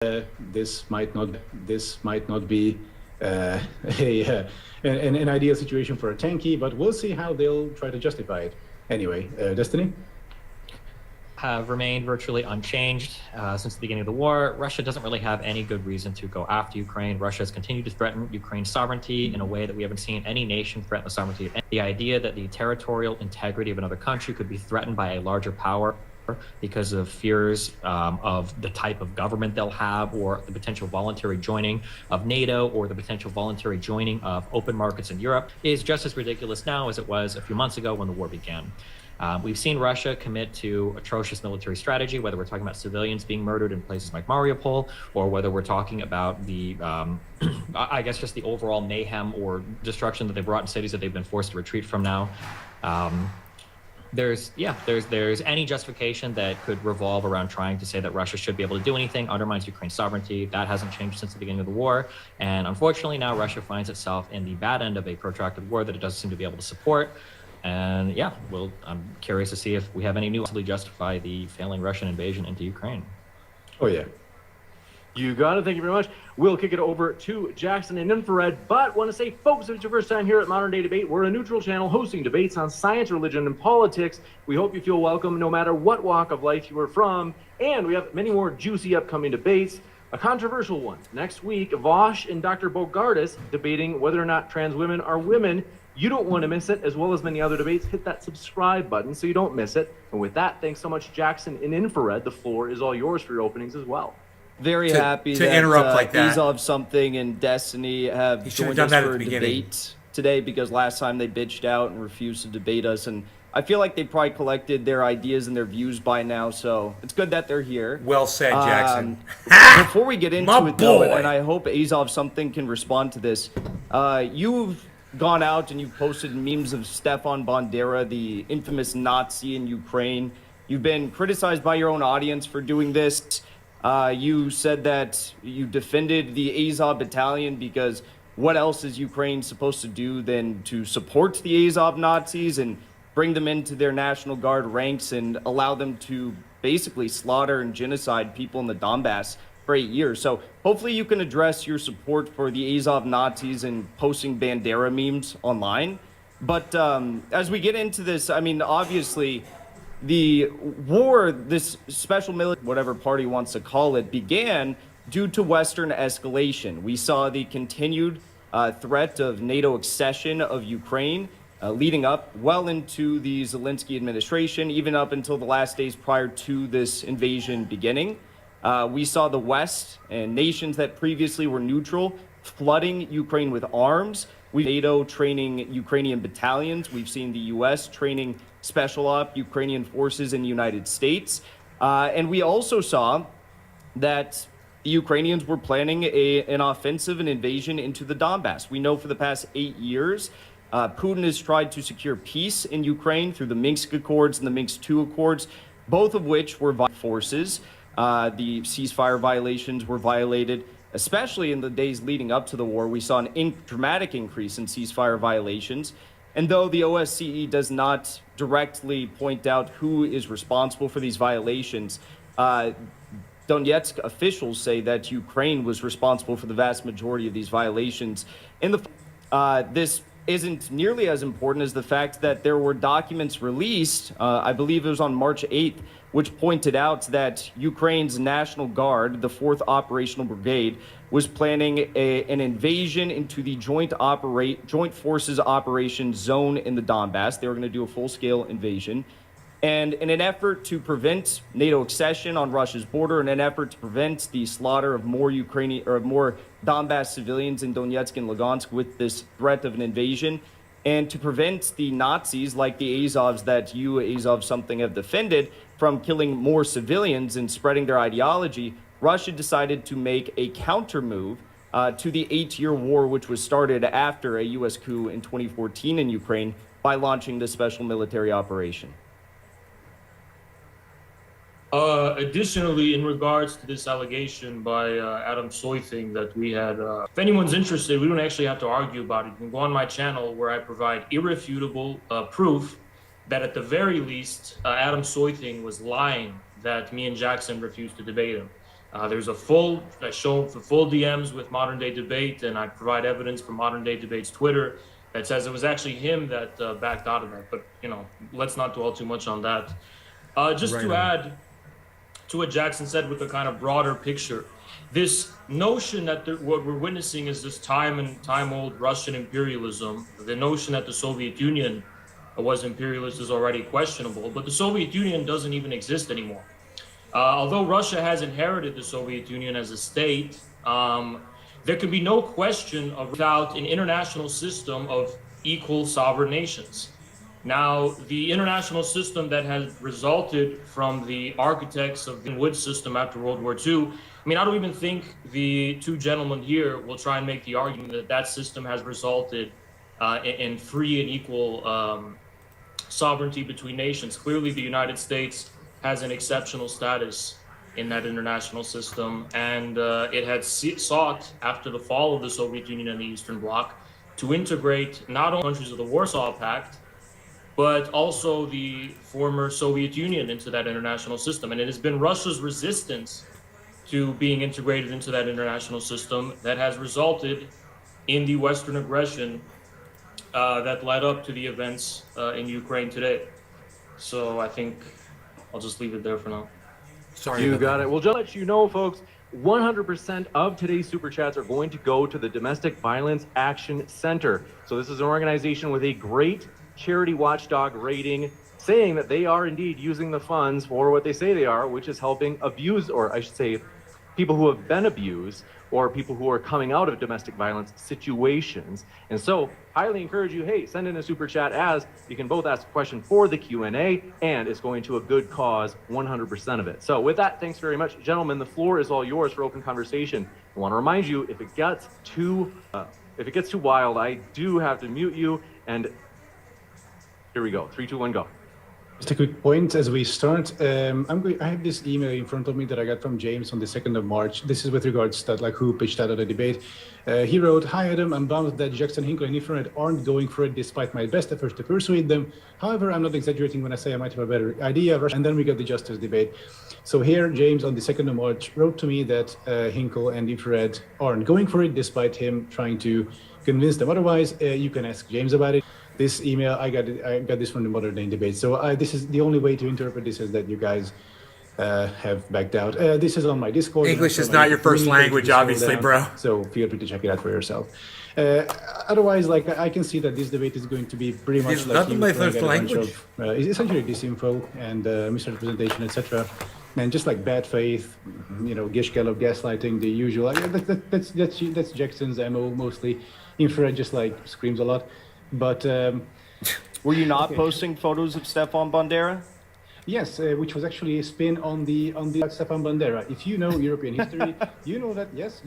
this might not be uh, an ideal situation for a tanky, but we'll see how they'll try to justify it. Anyway, Destiny? Have remained virtually unchanged since the beginning of the war. Russia doesn't really have any good reason to go after Ukraine. Russia has continued to threaten Ukraine's sovereignty in a way that we haven't seen any nation threaten the sovereignty. The idea that the territorial integrity of another country could be threatened by a larger power because of fears of the type of government they'll have, or the potential voluntary joining of NATO, or the potential voluntary joining of open markets in Europe, is just as ridiculous now as it was a few months ago when the war began. We've seen Russia commit to atrocious military strategy, whether we're talking about civilians being murdered in places like Mariupol, or whether we're talking about the, I guess, just the overall mayhem or destruction that they brought in cities that they've been forced to retreat from now. There's any justification that could revolve around trying to say that Russia should be able to do anything, undermines Ukraine's sovereignty. That hasn't changed since the beginning of the war. And unfortunately, now Russia finds itself in the bad end of a protracted war that it doesn't seem to be able to support. And yeah, I'm curious to see if we have any new to justify the failing Russian invasion into Ukraine. Oh, yeah. You got it. Thank you very much. We'll kick it over to Jackson and Infrared, but want to say, folks, if it's your first time here at Modern Day Debate, we're a neutral channel hosting debates on science, religion, and politics. We hope you feel welcome no matter what walk of life you are from, and we have many more juicy upcoming debates. A controversial one. Next week, Vosh and Dr. Bogardus debating whether or not trans women are women. You don't want to miss it, as well as many other debates. Hit that subscribe button so you don't miss it. And with that, thanks so much, Jackson and Infrared. The floor is all yours for your openings as well. Very happy to that interrupt like that. Izov Something and Destiny have joined us for a debate today, because last time they bitched out and refused to debate us, and I feel like they probably collected their ideas and their views by now, so it's good that they're here. Well said, Jackson. Before we get into it, though, and I hope Azov Something can respond to this, you've gone out and you've posted memes of Stefan Bandera, the infamous Nazi in Ukraine. You've been criticized by your own audience for doing this. You said that you defended the Azov battalion because what else is Ukraine supposed to do than to support the Azov Nazis and bring them into their National Guard ranks and allow them to basically slaughter and genocide people in the Donbass for 8 years. So hopefully you can address your support for the Azov Nazis and posting Bandera memes online. But as we get into this, I mean, obviously the war, this special military, whatever party wants to call it, began due to Western escalation. We saw the continued threat of NATO accession of Ukraine leading up well into the Zelensky administration, even up until the last days prior to this invasion beginning. We saw the West and nations that previously were neutral flooding Ukraine with arms. NATO training Ukrainian battalions. We've seen the U.S. training special op Ukrainian forces in the United States. And we also saw that the Ukrainians were planning an offensive and invasion into the Donbass. We know for the past 8 years, Putin has tried to secure peace in Ukraine through the Minsk Accords and the Minsk II Accords, both of which were forces. The ceasefire violations were violated, especially in the days leading up to the war. We saw an dramatic increase in ceasefire violations. And though the OSCE does not directly point out who is responsible for these violations, Donetsk officials say that Ukraine was responsible for the vast majority of these violations. And this isn't nearly as important as the fact that there were documents released, I believe it was on March 8th, which pointed out that Ukraine's National Guard, the 4th Operational Brigade, was planning an invasion into the Joint Forces Operations Zone in the Donbass. They were going to do a full-scale invasion. And in an effort to prevent NATO accession on Russia's border, in an effort to prevent the slaughter of more Donbass civilians in Donetsk and Lugansk with this threat of an invasion, and to prevent the Nazis like the Azovs that you, Azov Something, have defended from killing more civilians and spreading their ideology, Russia decided to make a counter move to the 8-year war, which was started after a U.S. coup in 2014 in Ukraine by launching this special military operation. Additionally, in regards to this allegation by Adam Soything that we had, if anyone's interested, we don't actually have to argue about it. You can go on my channel where I provide irrefutable proof that at the very least, Adam Soything was lying that me and Jackson refused to debate him. There's a full, I show the full DMs with Modern Day Debate, and I provide evidence from Modern Day Debate's Twitter that says it was actually him that backed out of that. But, let's not dwell too much on that. Just to add to what Jackson said with a kind of broader picture, this notion that what we're witnessing is this time-old Russian imperialism, the notion that the Soviet Union was imperialist is already questionable, but the Soviet Union doesn't even exist anymore. Although Russia has inherited the Soviet Union as a state, there can be no question without an international system of equal sovereign nations. Now, the international system that has resulted from the architects of the Wood system after World War II, I don't even think the two gentlemen here will try and make the argument that that system has resulted in free and equal sovereignty between nations. Clearly, the United States has an exceptional status in that international system, and it had sought, after the fall of the Soviet Union and the Eastern Bloc, to integrate not only countries of the Warsaw Pact, but also the former Soviet Union into that international system. And it has been Russia's resistance to being integrated into that international system that has resulted in the Western aggression that led up to the events in Ukraine today. So I think I'll just leave it there for now. Sorry. You got it. Well, just to let you know, folks, 100% of today's super chats are going to go to the Domestic Violence Action Center. So this is an organization with a great charity watchdog rating, saying that they are indeed using the funds for what they say they are, which is helping abuse, or I should say, people who have been abused or people who are coming out of domestic violence situations. And so highly encourage you, hey, send in a super chat, as you can both ask a question for the Q&A, and it's going to a good cause, 100% of it. So with that, thanks very much. Gentlemen, the floor is all yours for open conversation. I want to remind you, if it gets too wild, I do have to mute you. And here we go. 3, 2, 1, go. Just a quick point as we start. I have this email in front of me that I got from James on the 2nd of March. This is with regards to who pitched out of the debate. He wrote, "Hi Adam, I'm bummed that Jackson, Hinkle, and Infrared aren't going for it despite my best efforts to persuade them. However, I'm not exaggerating when I say I might have a better idea." And then we got the justice debate. So here, James on the 2nd of March wrote to me that Hinkle and Infrared aren't going for it despite him trying to convince them otherwise. You can ask James about it. This email, I got this from the Modern Day Debate. So this is the only way to interpret this, is that you guys have backed out. This is on my Discord. English is not your first language, obviously, bro. So feel free to check it out for yourself. Otherwise, I can see that this debate is going to be pretty much It's like not my first language. It's essentially disinfo and misrepresentation, etc. And just like bad faith, Gishkel of gaslighting, the usual. That's Jackson's MO mostly. Infrared just screams a lot. But were you not posting photos of Stefan Bandera? Yes, which was actually a spin on the Stefan Bandera. If you know European history, you know that. Yes,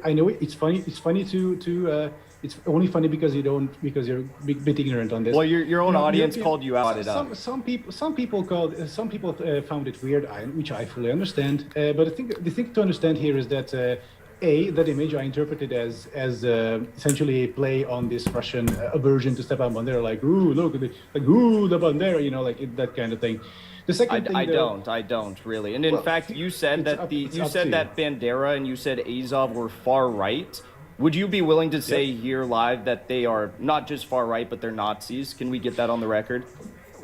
I know it. It's funny. It's funny to. It's only funny because you're a bit ignorant on this. Well, your own audience called you out. Some people found it weird, which I fully understand. But I think the thing to understand here is that. That image I interpreted as essentially a play on this Russian aversion to Stepan Bandera, ooh, look at ooh, the Bandera, that kind of thing. The second thing, I don't really. And in fact, you said that Bandera and you said Azov were far right. Would you be willing to say here live that they are not just far right, but they're Nazis? Can we get that on the record?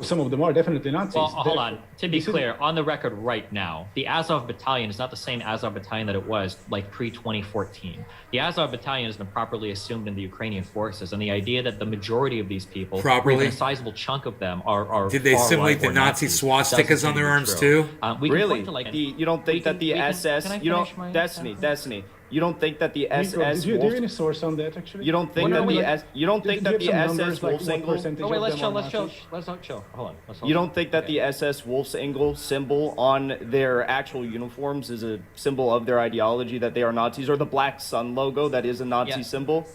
Some of them are definitely Nazis. Well, hold on. To be clear, on the record right now, the Azov Battalion is not the same Azov Battalion that it was pre-2014. The Azov Battalion has been properly assumed in the Ukrainian forces, and the idea that the majority of these people, even a sizable chunk of them, are did they simulate the Nazi swastikas on their arms too? Really? You don't think that the SS? Destiny. You don't think that the SS? Do you have any source on that actually? You don't think that the SS Wolfsangel? Oh wait, let's chill. Hold on. You don't think that the SS Wolfsangel symbol on their actual uniforms is a symbol of their ideology, that they are Nazis, or the Black Sun logo that is a Nazi symbol?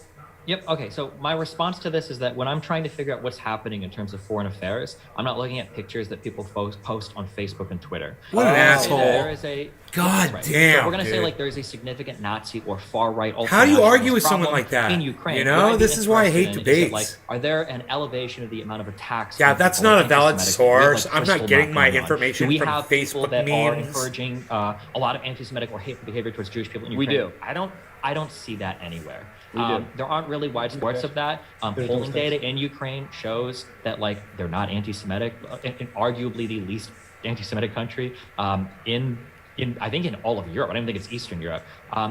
Yep. Okay. So my response to this is that when I'm trying to figure out what's happening in terms of foreign affairs, I'm not looking at pictures that people post on Facebook and Twitter. What an asshole. There is a God right. damn. So we're gonna say dude. like there's a significant Nazi or far right. How do you argue with someone like that? In Ukraine, You know, this is why I hate debates. Like, are there an elevation of the amount of attacks? Yeah, that's not a valid source. I'm not getting my information we from have people Facebook that are memes. encouraging a lot of anti-Semitic or hateful behavior towards Jewish people in Ukraine? We do. I don't see that anywhere. We do. There aren't really wide reports of that. Polling data in Ukraine shows that like they're not anti-Semitic, in arguably the least anti-Semitic country in I think in all of Europe. I don't even think it's Eastern Europe.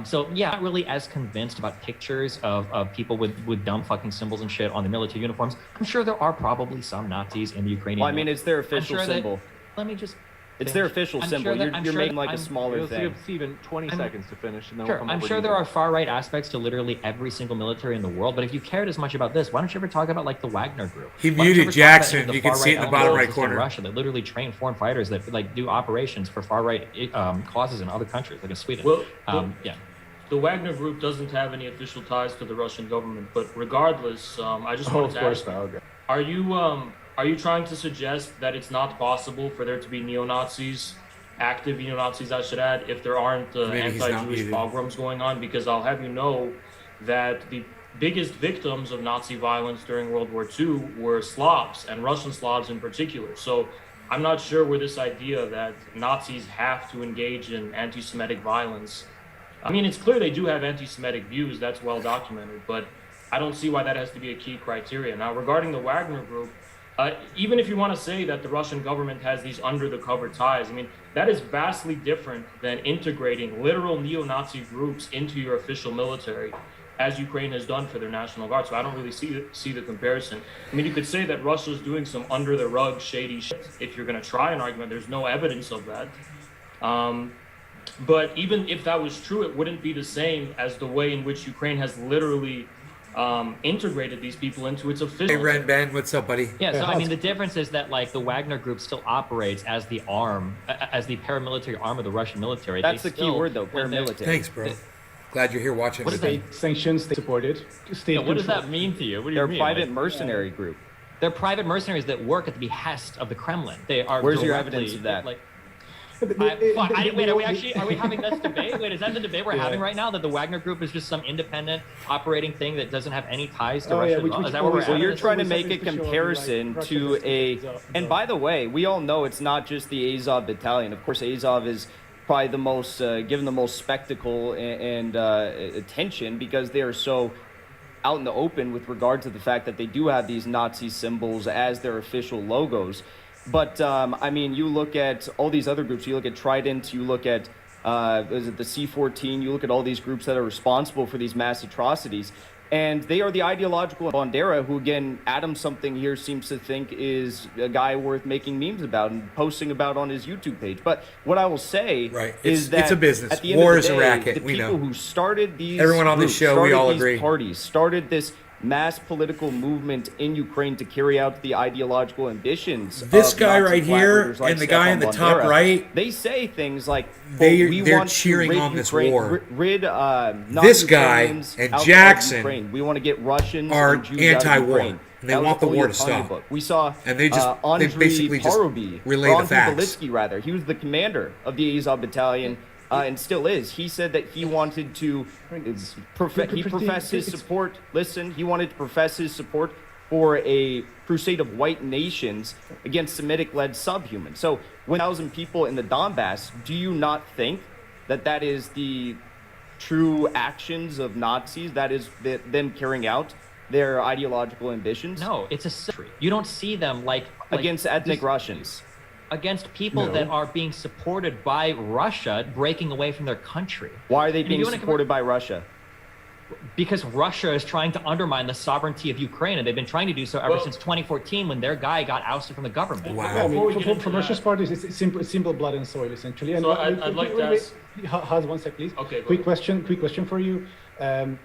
So yeah, not really as convinced about pictures of people with dumb fucking symbols and shit on the military uniforms. I'm sure there are probably some Nazis in the Ukrainian. Well, I mean, it's their official symbol. Let me just. It's their official symbol. You're making like a smaller thing. Give Steven 20 seconds to finish, and then Sure, we'll come I'm over sure to there you. are far-right aspects to literally every single military in the world, but if you cared as much about this, why don't you ever talk about like the Wagner Group? He Why don't muted ever talk Jackson. about You can see it in the far-right bottom elements right in corner. Russia that literally train foreign fighters that like do operations for far-right causes in other countries, like in Sweden. Well, yeah. The Wagner Group doesn't have any official ties to the Russian government, but regardless, I just wanted to ask, are you trying to suggest that it's not possible for there to be neo-Nazis, active neo-Nazis, I should add, if there aren't Maybe he's not anti-Jewish muted. pogroms going on? Because I'll have you know that the biggest victims of Nazi violence during World War II were Slavs, and Russian Slavs in particular. So I'm not sure where this idea that Nazis have to engage in anti-Semitic violence. I mean, it's clear they do have anti-Semitic views, that's well documented, but I don't see why that has to be a key criteria. Now, regarding the Wagner Group, even if you want to say that the Russian government has these under-the-cover ties, I mean, that is vastly different than integrating literal neo-Nazi groups into your official military, as Ukraine has done for their National Guard. So I don't really see the comparison. I mean, you could say that Russia's doing some under-the-rug shady shit. If you're going to try an argument, there's no evidence of that. But even if that was true, it wouldn't be the same as the way in which Ukraine has literally integrated these people into its official. Hey, Ren Ben, what's up, buddy? Yeah, so I mean, the difference is that like the Wagner Group still operates as the arm, as the paramilitary arm of the Russian military. That's They the key still- word, though, when they're- paramilitary. Thanks, bro. Glad you're here watching. What is that? State sanctions, they supported. State Yeah, what does control. that mean to you? What do you They're a mean? private Like, mercenary group. they're private mercenaries that work at the behest of the Kremlin. They are. Where's your directly- evidence of that? Like, Wait, wait, are we having this debate? Wait, is that the debate we're having right now? That the Wagner Group is just some independent operating thing that doesn't have any ties to Russia? Is that what we're always- well, at? you're it's trying to always make a something to show, like, comparison Russia to versus a. Azov. And by the way, we all know it's not just the Azov battalion. Of course, Azov is probably the most given the most spectacle and attention because they are so out in the open with regard to the fact that they do have these Nazi symbols as their official logos. But I mean, you look at all these other groups. You look at Trident. You look at is it the C-14? You look at all these groups that are responsible for these mass atrocities, and they are the ideological Bandera, who again, Adam something here seems to think is a guy worth making memes about and posting about on his YouTube page. But what I will say Right. is It's- that it's a business. At the end War of the is a day, racket. The We people know. who started these Everyone on this groups, show, we started all these agree. parties, started this mass political movement in Ukraine to carry out the ideological ambitions. This of guy Nazi right here collaborators like and the guy Stefan in the top Bandera. right, They say things like they're want to cheering rid on this Ukraine- war. Rid This guy non-Ukrainians and out of Jackson Ukraine. We want to get Russians are and Jews out of anti-war, Ukraine. and they That was want the war to Ilya Panya stop. book. We saw And they just- they Andriy basically just Parubi, relay the Andriy facts. Belitsky, rather. He was the commander of the Azov battalion. And still is. He said that he wanted to he professed his support. Listen, he wanted to profess his support for a crusade of white nations against Semitic-led subhumans. So, 1,000 people in the Donbass. Do you not think that that is the true actions of Nazis? That is them carrying out their ideological ambitions? No, it's a century. You don't see them like Against ethnic these- Russians. against people No. that are being supported by Russia breaking away from their country. Why are they And if being you wanna supported by Russia? Because Russia is trying to undermine the sovereignty of Ukraine, and they've been trying to do so ever Well- since 2014 when their guy got ousted from the government. Wow. I Before we mean, get into from that- Russia's part, it's simple blood and soil, essentially. And So I'd like to ask- Has one sec, please. Okay, go Quick ahead. question for you.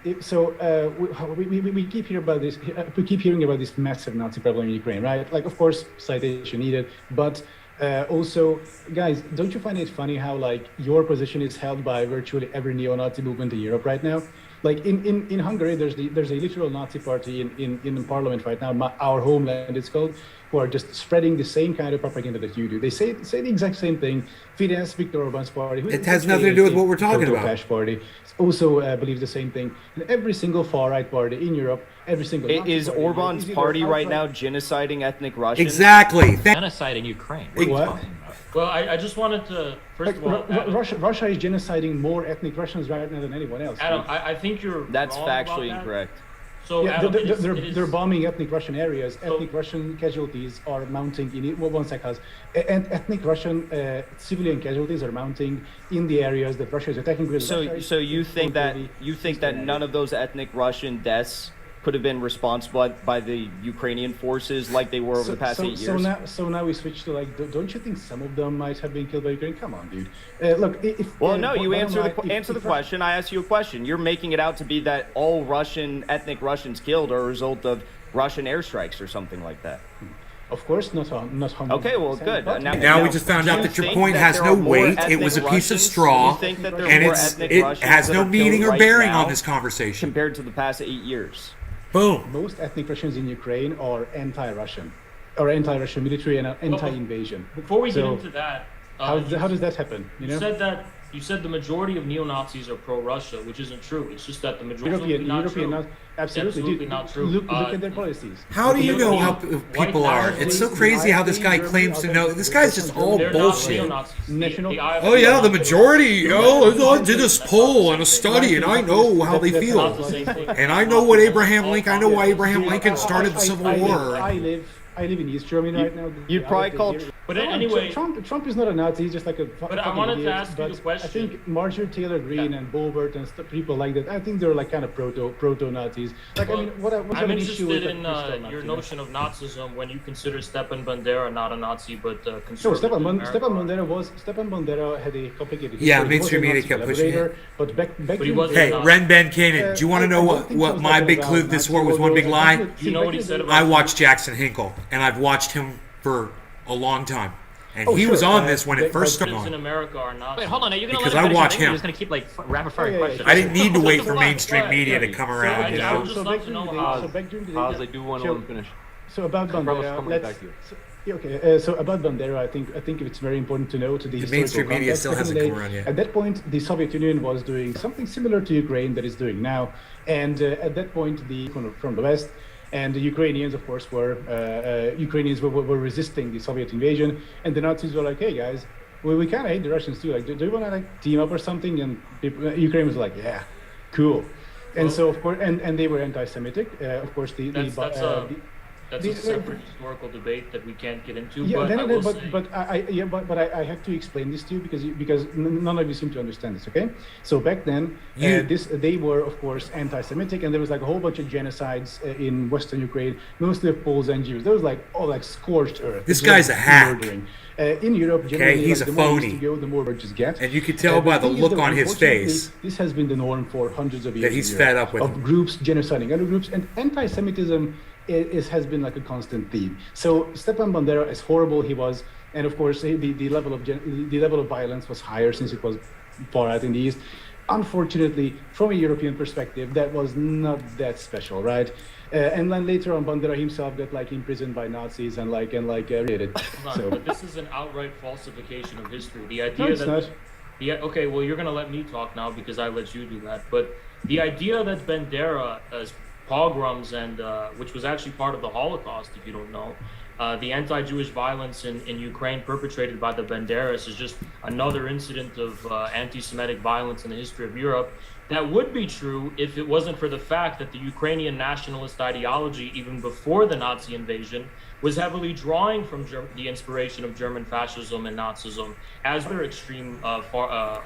We keep hearing about this. We keep hearing about this massive Nazi problem in Ukraine, right? Like, of course, citation needed, but Also, guys, don't you find it funny how like your position is held by virtually every neo-Nazi movement in Europe right now? Like in Hungary, there's a literal Nazi party in parliament right now, our homeland it's called, who are just spreading the same kind of propaganda that you do. They say the exact same thing. Fidesz, Viktor Orban's party. It has nothing to do with what we're talking about. Cash party also believes the same thing. And every single far-right party in Europe, every single Is Orban's party right now genociding ethnic Russians? Exactly. Genocide in Ukraine. What are you What? talking about? Well, I just wanted to first of all, Adam, Russia is genociding more ethnic Russians right now than anyone else. Adam, I think you're That's wrong factually about that. incorrect. So Yeah, Adam, it is- they're bombing ethnic Russian areas. Ethnic Russian casualties are mounting in it. Well, one sec, Haz. And ethnic Russian civilian casualties are mounting in the areas that Russia is attacking. So you think that none of those ethnic Russian deaths could have been responsible by the Ukrainian forces like they were over the past 8 years? So now we switch to like, don't you think some of them might have been killed by Ukraine? Come on, dude. Look, if Well, no, you bottom answer line, answer the if question. I asked you a question. You're making it out to be that all ethnic Russians killed are a result of Russian airstrikes or something like that. Of course, not 100%. Okay, well, good. But- Now we just found out that your point has no weight. It was a piece of straw, and it has no meaning or bearing on this conversation. compared to the past 8 years. Boom. Most ethnic Russians in Ukraine are anti-Russian, or anti-Russian military and anti-invasion. before we get So into that, how does that happen? You know, you said the majority of neo-Nazis are pro-Russia, which isn't true. It's just that the majority European, absolutely, Absolutely not true. Look at their policies. How do you know how people are? It's so crazy how this guy claims to know. This guy's just all They're bullshit. not neo-Nazis. National- Oh yeah, the majority. Oh, I did this poll and a study, and I know how they Not the feel. same thing. And I know what Abraham Lincoln. I know why Abraham Lincoln started the Civil War. I live in East Germany right now. You'd probably call But anyway, Trump is not a Nazi. He's just like a. But I wanted to ask you the question. I think Marjorie Taylor Greene and Boebert and people like that. I think they're like kind of proto Nazis. Like well, I mean, what's I'm an issue interested with in like, Christo your Nazi? notion of Nazism when you consider Stepan Bandera not a Nazi but No, conservative. Stepan America. Bandera had a complicated. Yeah, history. He was a mainstream media Nazi kept pushing it. collaborator, But back But he in wasn't the- Hey, Ren Ben Kanan, do you want to know I don't think what so. my It's big not clue about this Nazi war was? One big lie. You know what he said about? I watched Jackson Hinkle, and I've watched him for a long time, and Oh, he sure. was on this when it But- first Presidents started in on. America are not. Wait, hold on. Are you going to Because let I him watch finish? You're him. just going to keep like rapid fire Yeah, questions. I didn't need to wait for Why? mainstream Why? media to come around, you I know. would just love to know how. So back during the How's day, I do want to so- let him finish. So about promise Bandera, coming let's. back to you. Yeah, okay. So about Bandera, I think it's very important to note the historical mainstream media context. still Back in hasn't the come day, around yet. At that point, the Soviet Union was doing something similar to Ukraine that it's doing now, and at that point, from the West and the Ukrainians, of course, were resisting the Soviet invasion, and the Nazis were like, "Hey guys, we kind of hate the Russians too. Like, do you want to like team up or something?" And Ukraine was like, "Yeah, cool." And so of course, and they were anti-Semitic. Of course, That's a separate historical debate that we can't get into. Yeah, but I will say, but I have to explain this to you because none of you seem to understand this. Okay, so back then, they were of course anti-Semitic, and there was like a whole bunch of genocides in Western Ukraine, mostly of Poles and Jews. There was like like scorched earth. This guy's a hack. In Europe, generally, he's like, a the more phony. east you go, the more birches get. And you could tell by the thing is, look though, on his unfortunately, face this has been the norm for hundreds of years. that he's in fed Europe, up with of him. groups genociding other groups, and anti-Semitism has been like a constant theme. So Stepan Bandera, as horrible he was, and of course the level of violence was higher since it was far out in the east. Unfortunately, from a European perspective, that was not that special, right? And then later on, Bandera himself got like imprisoned by Nazis and raided. hold on, So but this is an outright falsification of history. The no, idea it's that not. okay, well you're gonna let me talk now because I let you do that. But the idea that Bandera as pogroms and which was actually part of the Holocaust, if you don't know, the anti-Jewish violence in Ukraine perpetrated by the Banderas is just another incident of anti-Semitic violence in the history of Europe. That would be true if it wasn't for the fact that the Ukrainian nationalist ideology, even before the Nazi invasion, was heavily drawing from the inspiration of German fascism and Nazism, as were extreme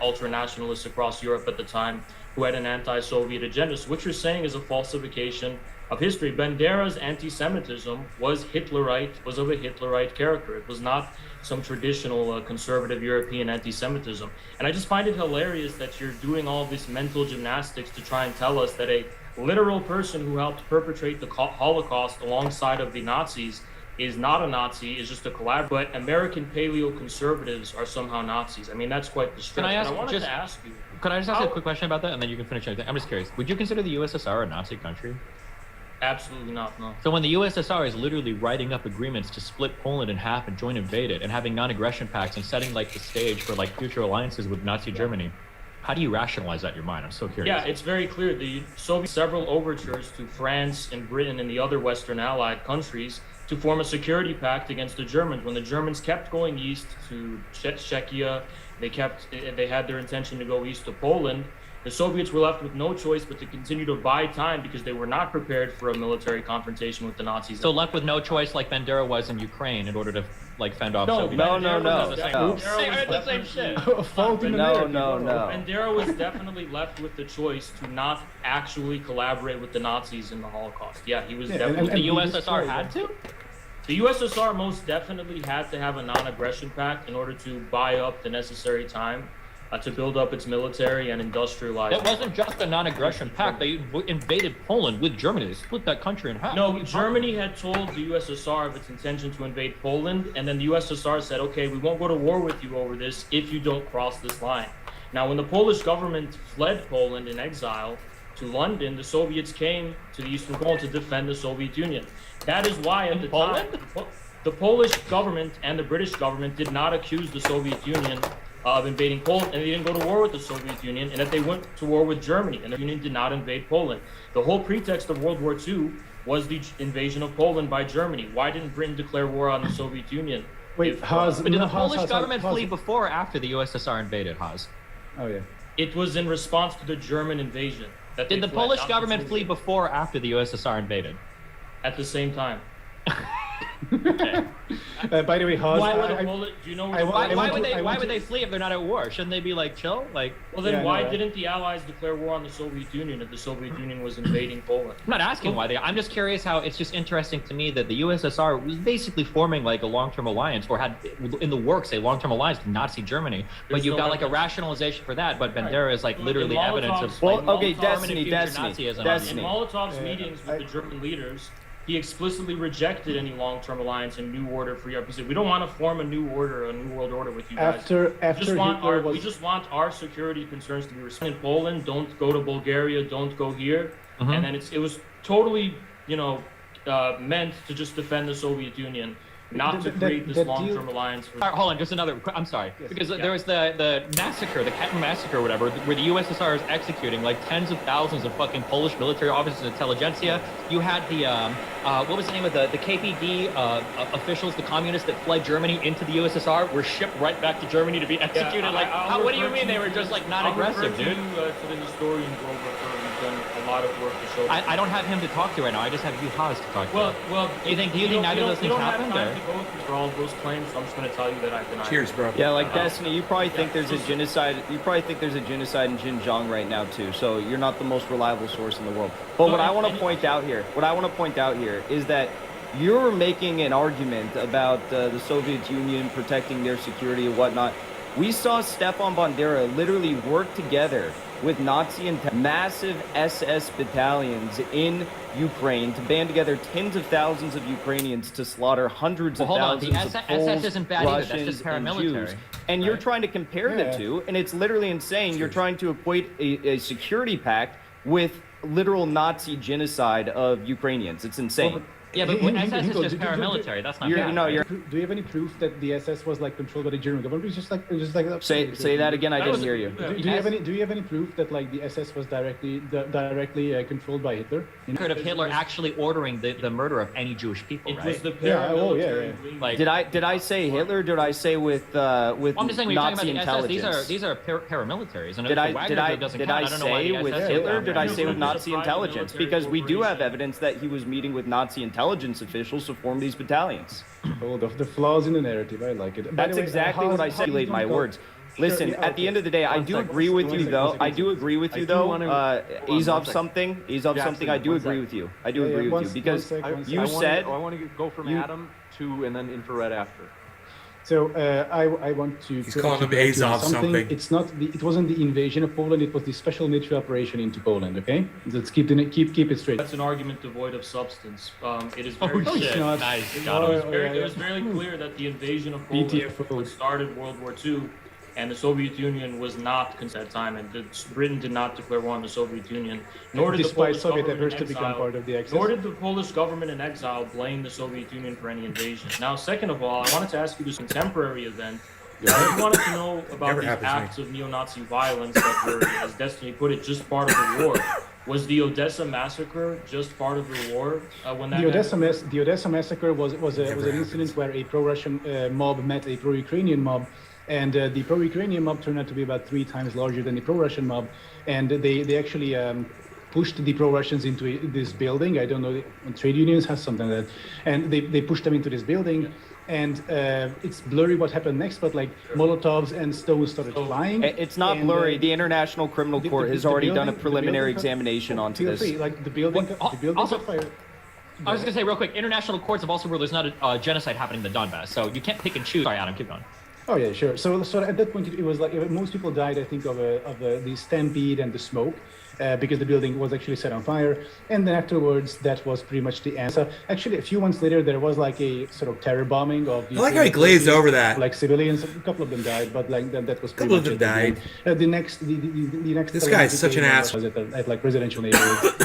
ultra-nationalists across Europe at the time who had an anti-Soviet agenda. So what you're saying is a falsification of history. Bandera's anti-Semitism was of a Hitlerite character. It was not some traditional conservative European anti-Semitism. And I just find it hilarious that you're doing all this mental gymnastics to try and tell us that a literal person who helped perpetrate the Holocaust alongside of the Nazis is not a Nazi, is just a collab. But American paleo conservatives are somehow Nazis. I mean, that's quite the stretch. Can I ask, I wanted to ask you. Could I just ask a quick question about that, and then you can finish anything? I'm just curious. Would you consider the USSR a Nazi country? Absolutely not, no. So when the USSR is literally writing up agreements to split Poland in half and join invade it, and having non-aggression pacts and setting like the stage for like future alliances with Nazi Germany, how do you rationalize that in your mind? I'm so curious. Yeah, it's very clear. The Soviet several overtures to France and Britain and the other Western allied countries to form a security pact against the Germans. When the Germans kept going east to Czechia, they had their intention to go east to Poland. The Soviets were left with no choice but to continue to buy time because they were not prepared for a military confrontation with the Nazis. So left with no choice, like Bandera was in Ukraine, in order to like fend off. No, Soviet. the same shit. Bandera was definitely left with the choice to not actually collaborate with the Nazis in the Holocaust. Yeah, he was definitely. The USSR had to. The USSR most definitely had to have a non-aggression pact in order to buy up the necessary time to build up its military and industrialize. It wasn't just a non-aggression pact. They invaded Poland with Germany. They split that country in half. No, Germany had told the USSR of its intention to invade Poland, and then the USSR said, okay, we won't go to war with you over this if you don't cross this line. Now, when the Polish government fled Poland in exile to London, the Soviets came to the Eastern Poland to defend the Soviet Union. That is why at the time, the Polish government and the British government did not accuse the Soviet Union of invading Poland, and they didn't go to war with the Soviet Union, and that they went to war with Germany, and the Union did not invade Poland. The whole pretext of World War II was the invasion of Poland by Germany. Why didn't Britain declare war on the Soviet Union? Wait, but did the Polish government flee before or after the USSR invaded, Haas? Oh, yeah. It was in response to the German invasion. Did the Polish government flee before or after the USSR invaded? At the same time. Okay. By the way, Haas, why would they flee if they're not at war? Shouldn't they be like chill? Like, well, then why didn't the Allies declare war on the Soviet Union if the Soviet Union was invading Poland? I'm not asking why they. I'm just curious how it's just interesting to me that the USSR was basically forming like a long-term alliance, or had in the works a long-term alliance with Nazi Germany. But you've got like a rationalization for that. But Bandera is like literally evidence of. Well, okay, Destiny. In Molotov's meetings with the German leaders, he explicitly rejected any long-term alliance and new order for Europe. He said, "We don't want to form a new order, a new world order with you guys. We just want our security concerns to be respected. In Poland, don't go to Bulgaria, don't go here." Mm-hmm. And then it was totally, meant to just defend the Soviet Union, not to create this long-term alliance. Hold on, just another. I'm sorry, because there was the massacre, the Katyn massacre, or whatever, where the USSR is executing like tens of thousands of fucking Polish military officers and intelligentsia. You had the what was the name of the KPD officials, the communists that fled Germany into the USSR, were shipped right back to Germany to be executed. What do you mean they were just like not aggressive, dude? To the historian who's done a lot of work to show. I don't have him to talk to right now. I just have you, Haas, to talk to. Well, do you think neither of those things happened? To go through all of those claims, so I'm just going to tell you that I deny. Cheers, bro. Yeah, like Destiny, you probably think there's a genocide. You probably think there's a genocide in Xinjiang right now too. So you're not the most reliable source in the world. But what I want to point out here is that you're making an argument about the Soviet Union protecting their security and whatnot. We saw Stepan Bandera literally work together with Nazi and massive SS battalions in Ukraine to band together tens of thousands of Ukrainians to slaughter hundreds of thousands of Poles, SS isn't bad Russians, either. That's just and paramilitary. Jews. And you're trying to compare the two, and it's literally insane. You're trying to equate a security pact with literal Nazi genocide of Ukrainians. It's insane. Well, Yeah, but SS is just paramilitary. That's not. Do you have any proof that the SS was like controlled by the German government? It's just like say that again. I didn't hear you. Do you have any proof that like the SS was directly controlled by Hitler? Heard of Hitler actually ordering the murder of any Jewish people, right? It was the paramilitary. Like, did I say Hitler? Did I say with I'm just saying we're talking Nazi about the intelligence? SS. These are paramilitaries. And Did I say say with Hitler? Did I say with Nazi intelligence? Because we do have evidence that he was meeting with Nazi intelligence officials to form these battalions. Oh, the flaws in the narrative. I like it. That's exactly what I said. My words. Listen, at the end of the day, I do agree with you, though. Azov something. I do agree with you. I do agree with you because you said. I want to go from Adam to and then infrared after. So I want to. He's calling him Azov something. It's not. It wasn't the invasion of Poland. It was the special military operation into Poland. Okay, let's keep it straight. That's an argument devoid of substance. It is Oh very shit! not. Nice. It Got him. was very clear that the invasion of Poland BTFO. started World War II, and the Soviet Union was not at that time, and Britain did not declare war on the Soviet Union, nor did the Despite Polish Soviet government efforts to in become exile, part of the Axis. nor did the Polish government in exile blame the Soviet Union for any invasion. Now, second of all, I wanted to ask you this contemporary event. I wanted to know about Never these happens to me. acts of neo-Nazi violence that were, as Destiny put it, just part of the war. Was the Odessa massacre just part of the war when that happened? The Odessa massacre was an incident where a pro-Russian mob met a pro-Ukrainian mob, and the pro-Ukrainian mob turned out to be about 3 times larger than the pro-Russian mob, and they actually pushed the pro-Russians into this building. I don't know, trade unions has something like that, and they pushed them into this building. And it's blurry what happened next, but like Molotovs and stones started flying. It's not blurry. The International Criminal Court has already done a preliminary examination onto this. Like the building also- caught fire. I was going to say real quick, international courts have also ruled there's not a genocide happening in the Donbass, so you can't pick and choose. Sorry, Adam, keep going. Oh yeah, sure. So at that point, it was like most people died, I think, of the stampede and the smoke, because the building was actually set on fire. And then afterwards, that was pretty much the end. So actually, a few months later, there was like a sort of terror bombing of. I like how he glazed over that. Like civilians, a couple of them died, but like that was. A couple of them died. The next. This guy is such an ass. Was at like residential neighborhoods,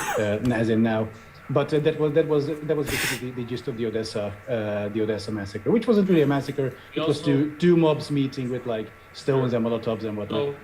as in now. But that was basically the gist of the Odessa massacre, which wasn't really a massacre. It was two mobs meeting with like stones and Molotovs and whatnot. So,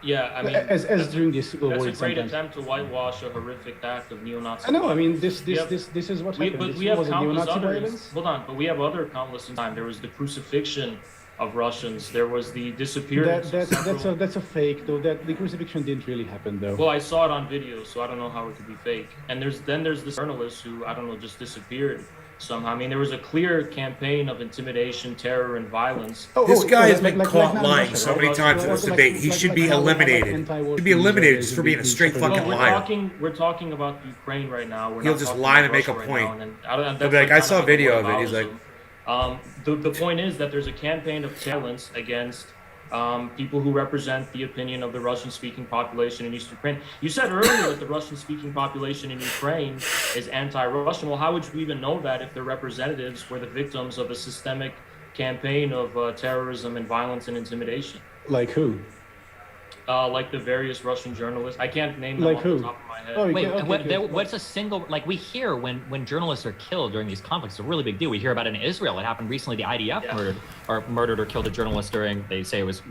yeah, I mean, as during the Civil War. That's a great attempt to whitewash a horrific act of neo-Nazi. I know. I mean, this is what happened. But This we have was countless neo-Nazi others. violence. Hold on, but we have other countless in time. There was the crucifixion of Russians. There was the disappearance. That's a fake though. That the crucifixion didn't really happen though. Well, I saw it on video, so I don't know how it could be fake. And there's this journalist who, I don't know, just disappeared somehow. I mean, there was a clear campaign of intimidation, terror, and violence. This guy has been like caught now in lying Russia, so right? many times in this debate. He should be now, eliminated. anti-war He should be eliminated just for being a these straight sort of- fucking We're liar. talking about Ukraine right now. We're He'll not just talking lie about to make a Russia point. right now, and I don't, He'll that's be like, I kind saw a the video whole of it. He's like, the point is that there's a campaign of violence against people who represent the opinion of the Russian-speaking population in East Ukraine. You said earlier that the Russian-speaking population in Ukraine is anti-Russian. Well, how would you even know that if their representatives were the victims of a systemic campaign of terrorism and violence and intimidation? Like who? Like the various Russian journalists. I can't name them Like off who? the top of my head. Oh, Wait, okay. what's a single, like we hear when journalists are killed during these conflicts, it's a really big deal. We hear about it in Israel. It happened recently. The IDF murdered or killed a journalist during, they say it was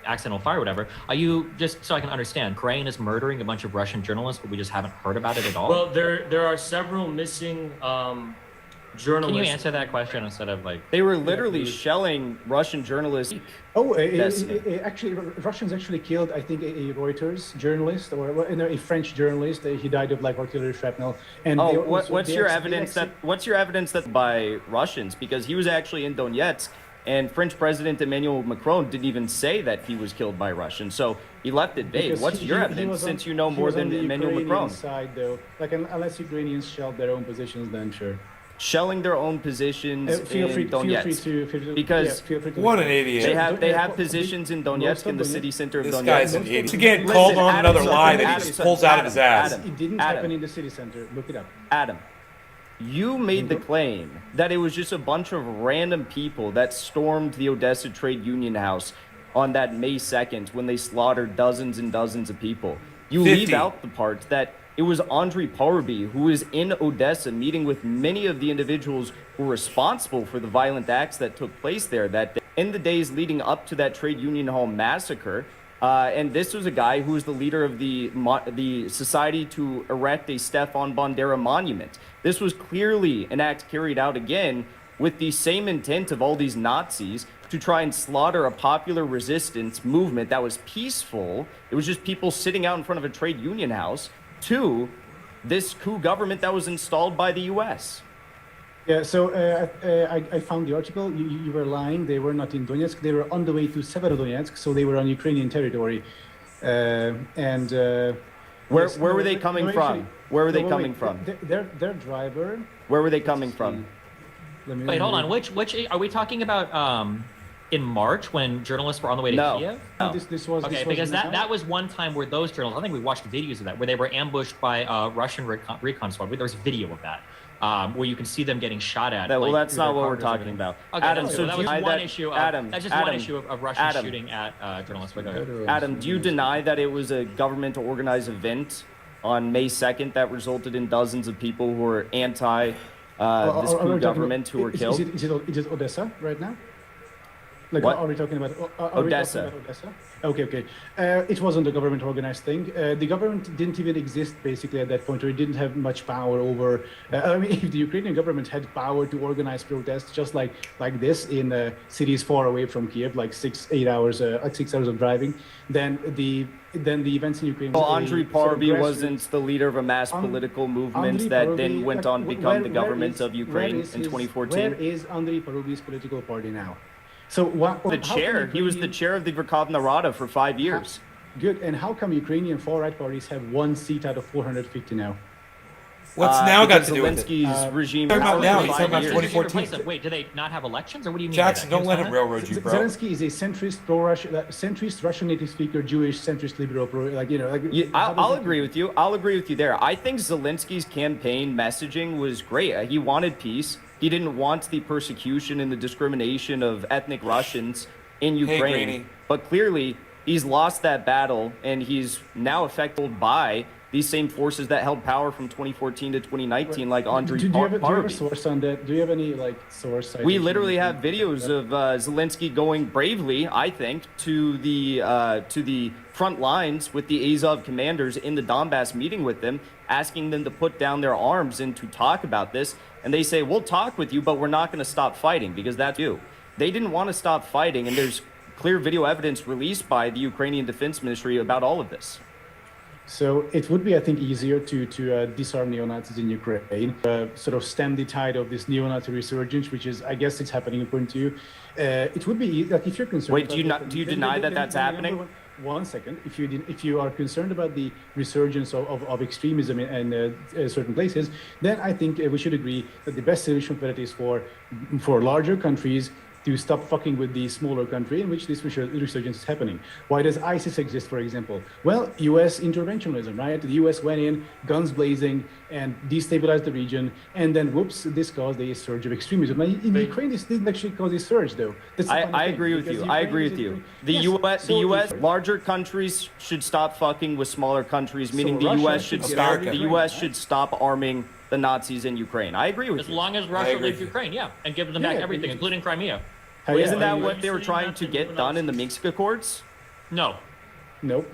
accidental fire or whatever. Are you, just so I can understand, Ukraine is murdering a bunch of Russian journalists, but we just haven't heard about it at all? Well, there are several missing journalists. Can you answer that question instead of like... They were literally shelling Russian journalists. Oh, actually, Russians actually killed, I think, a Reuters journalist or a French journalist. He died of like artillery shrapnel. And What's your evidence that by Russians? Because he was actually in Donetsk, and French President Emmanuel Macron didn't even say that he was killed by Russians. So he left it vague. What's your evidence, since you know more than Emmanuel Macron? Side, though, like unless Ukrainians shelled their own positions, then sure. Shelling their own positions in Donetsk. Because what an idiot. They have positions in Donetsk, in the city center of Donetsk. This guy's an idiot. Again, called on another lie that he just pulls out of his ass. It didn't happen in the city center. Look it up. Adam, you made the claim that it was just a bunch of random people that stormed the Odessa Trade Union House on that May 2nd when they slaughtered dozens and dozens of people. You 50. leave out the part that it was Andriy Paruby who was in Odessa meeting with many of the individuals who were responsible for the violent acts that took place there that day. In the days leading up to that Trade Union Hall massacre. And this was a guy who was the leader of the Society to erect a Stefan Bandera monument. This was clearly an act carried out again with the same intent of all these Nazis to try and slaughter a popular resistance movement that was peaceful. It was just people sitting out in front of a trade union house to this coup government that was installed by the U.S. Yeah, so I found the article. You were lying. They were not in Donetsk. They were on the way to Severodonetsk, so they were on Ukrainian territory. Where were they coming from? Where were they coming from? Their driver. Where were they coming from? Wait, hold on. Which are we talking about? In March, when journalists were on the way to Kiev? No. This was Okay, because that was one time where those journalists, I think we watched videos of that, where they were ambushed by Russian recon squad. There was video of that, where you can see them getting shot at. Well, like, that's through not their what we're cars talking and about. Okay, Adam, so so that do was you one that, issue. Adam, That's just one issue of Russians shooting at journalists. But go ahead. Adam, do you deny that it was a government-organized event on May 2nd that resulted in dozens of people who were anti this coup government who were killed? Is it Odessa right now? Like, What? are we talking about Odessa? Odessa? Okay. It wasn't a government organized thing. The government didn't even exist basically at that point, or it didn't have much power over. I mean, if the Ukrainian government had power to organize protests just like this in cities far away from Kiev, like 6 hours of driving, then the events in Ukraine. Well, Andrei Parubey wasn't the leader of a mass political movement that then went on to become the government of Ukraine in 2014. Where is Andrei Parubey's political party now? So The chair. He was the chair of the Verkhovna Rada for 5 years. Good. And how come Ukrainian far-right parties have 1 seat out of 450 now? What's now got to do with it? Zelensky's regime. Talking about now, he's talking about He's 2014. replaced- Wait, do they not have elections, or what do you mean? Jackson, by that? don't let him railroad you, bro. Zelensky is a centrist, pro-Russian, centrist, Russian native speaker, Jewish, centrist, liberal, I'll agree with you. I'll agree with you there. I think Zelensky's campaign messaging was great. He wanted peace. He didn't want the persecution and the discrimination of ethnic Russians in Ukraine. Greenie. But clearly, he's lost that battle, and he's now affected by these same forces that held power from 2014 to 2019, like Andrei do you have a Parubey. source on that? Do you have any source? We literally have videos of Zelensky going bravely, I think, to the front lines with the Azov commanders in the Donbass, meeting with them, asking them to put down their arms and to talk about this. And they say, we'll talk with you, but we're not going to stop fighting, because that's you. They didn't want to stop fighting, and there's clear video evidence released by the Ukrainian Defense Ministry about all of this. So it would be, I think, easier to disarm neo-Nazis in Ukraine, sort of stem the tide of this neo-Nazi resurgence, which is, I guess, it's happening according to you. It would be like, if you're concerned. Wait, do you deny that that's happening? 1 second. If you are concerned about the resurgence of extremism in certain places, then I think we should agree that the best solution for that is for larger countries to stop fucking with the smaller country in which this resurgence is happening. Why does ISIS exist, for example? Well, U.S. interventionism, right? The U.S. went in, guns blazing, and destabilized the region, and then whoops, this caused a surge of extremism. Now, in Ukraine, this didn't actually cause a surge, though. I agree with you. I agree with you. The U.S. larger countries should stop fucking with smaller countries, meaning the U.S. should stop. The U.S. should stop arming the Nazis in Ukraine. I agree with you. As long as Russia leaves Ukraine, and gives them back everything, including Crimea. Isn't that what they were trying to get done in the Minsk Accords? No. Nope.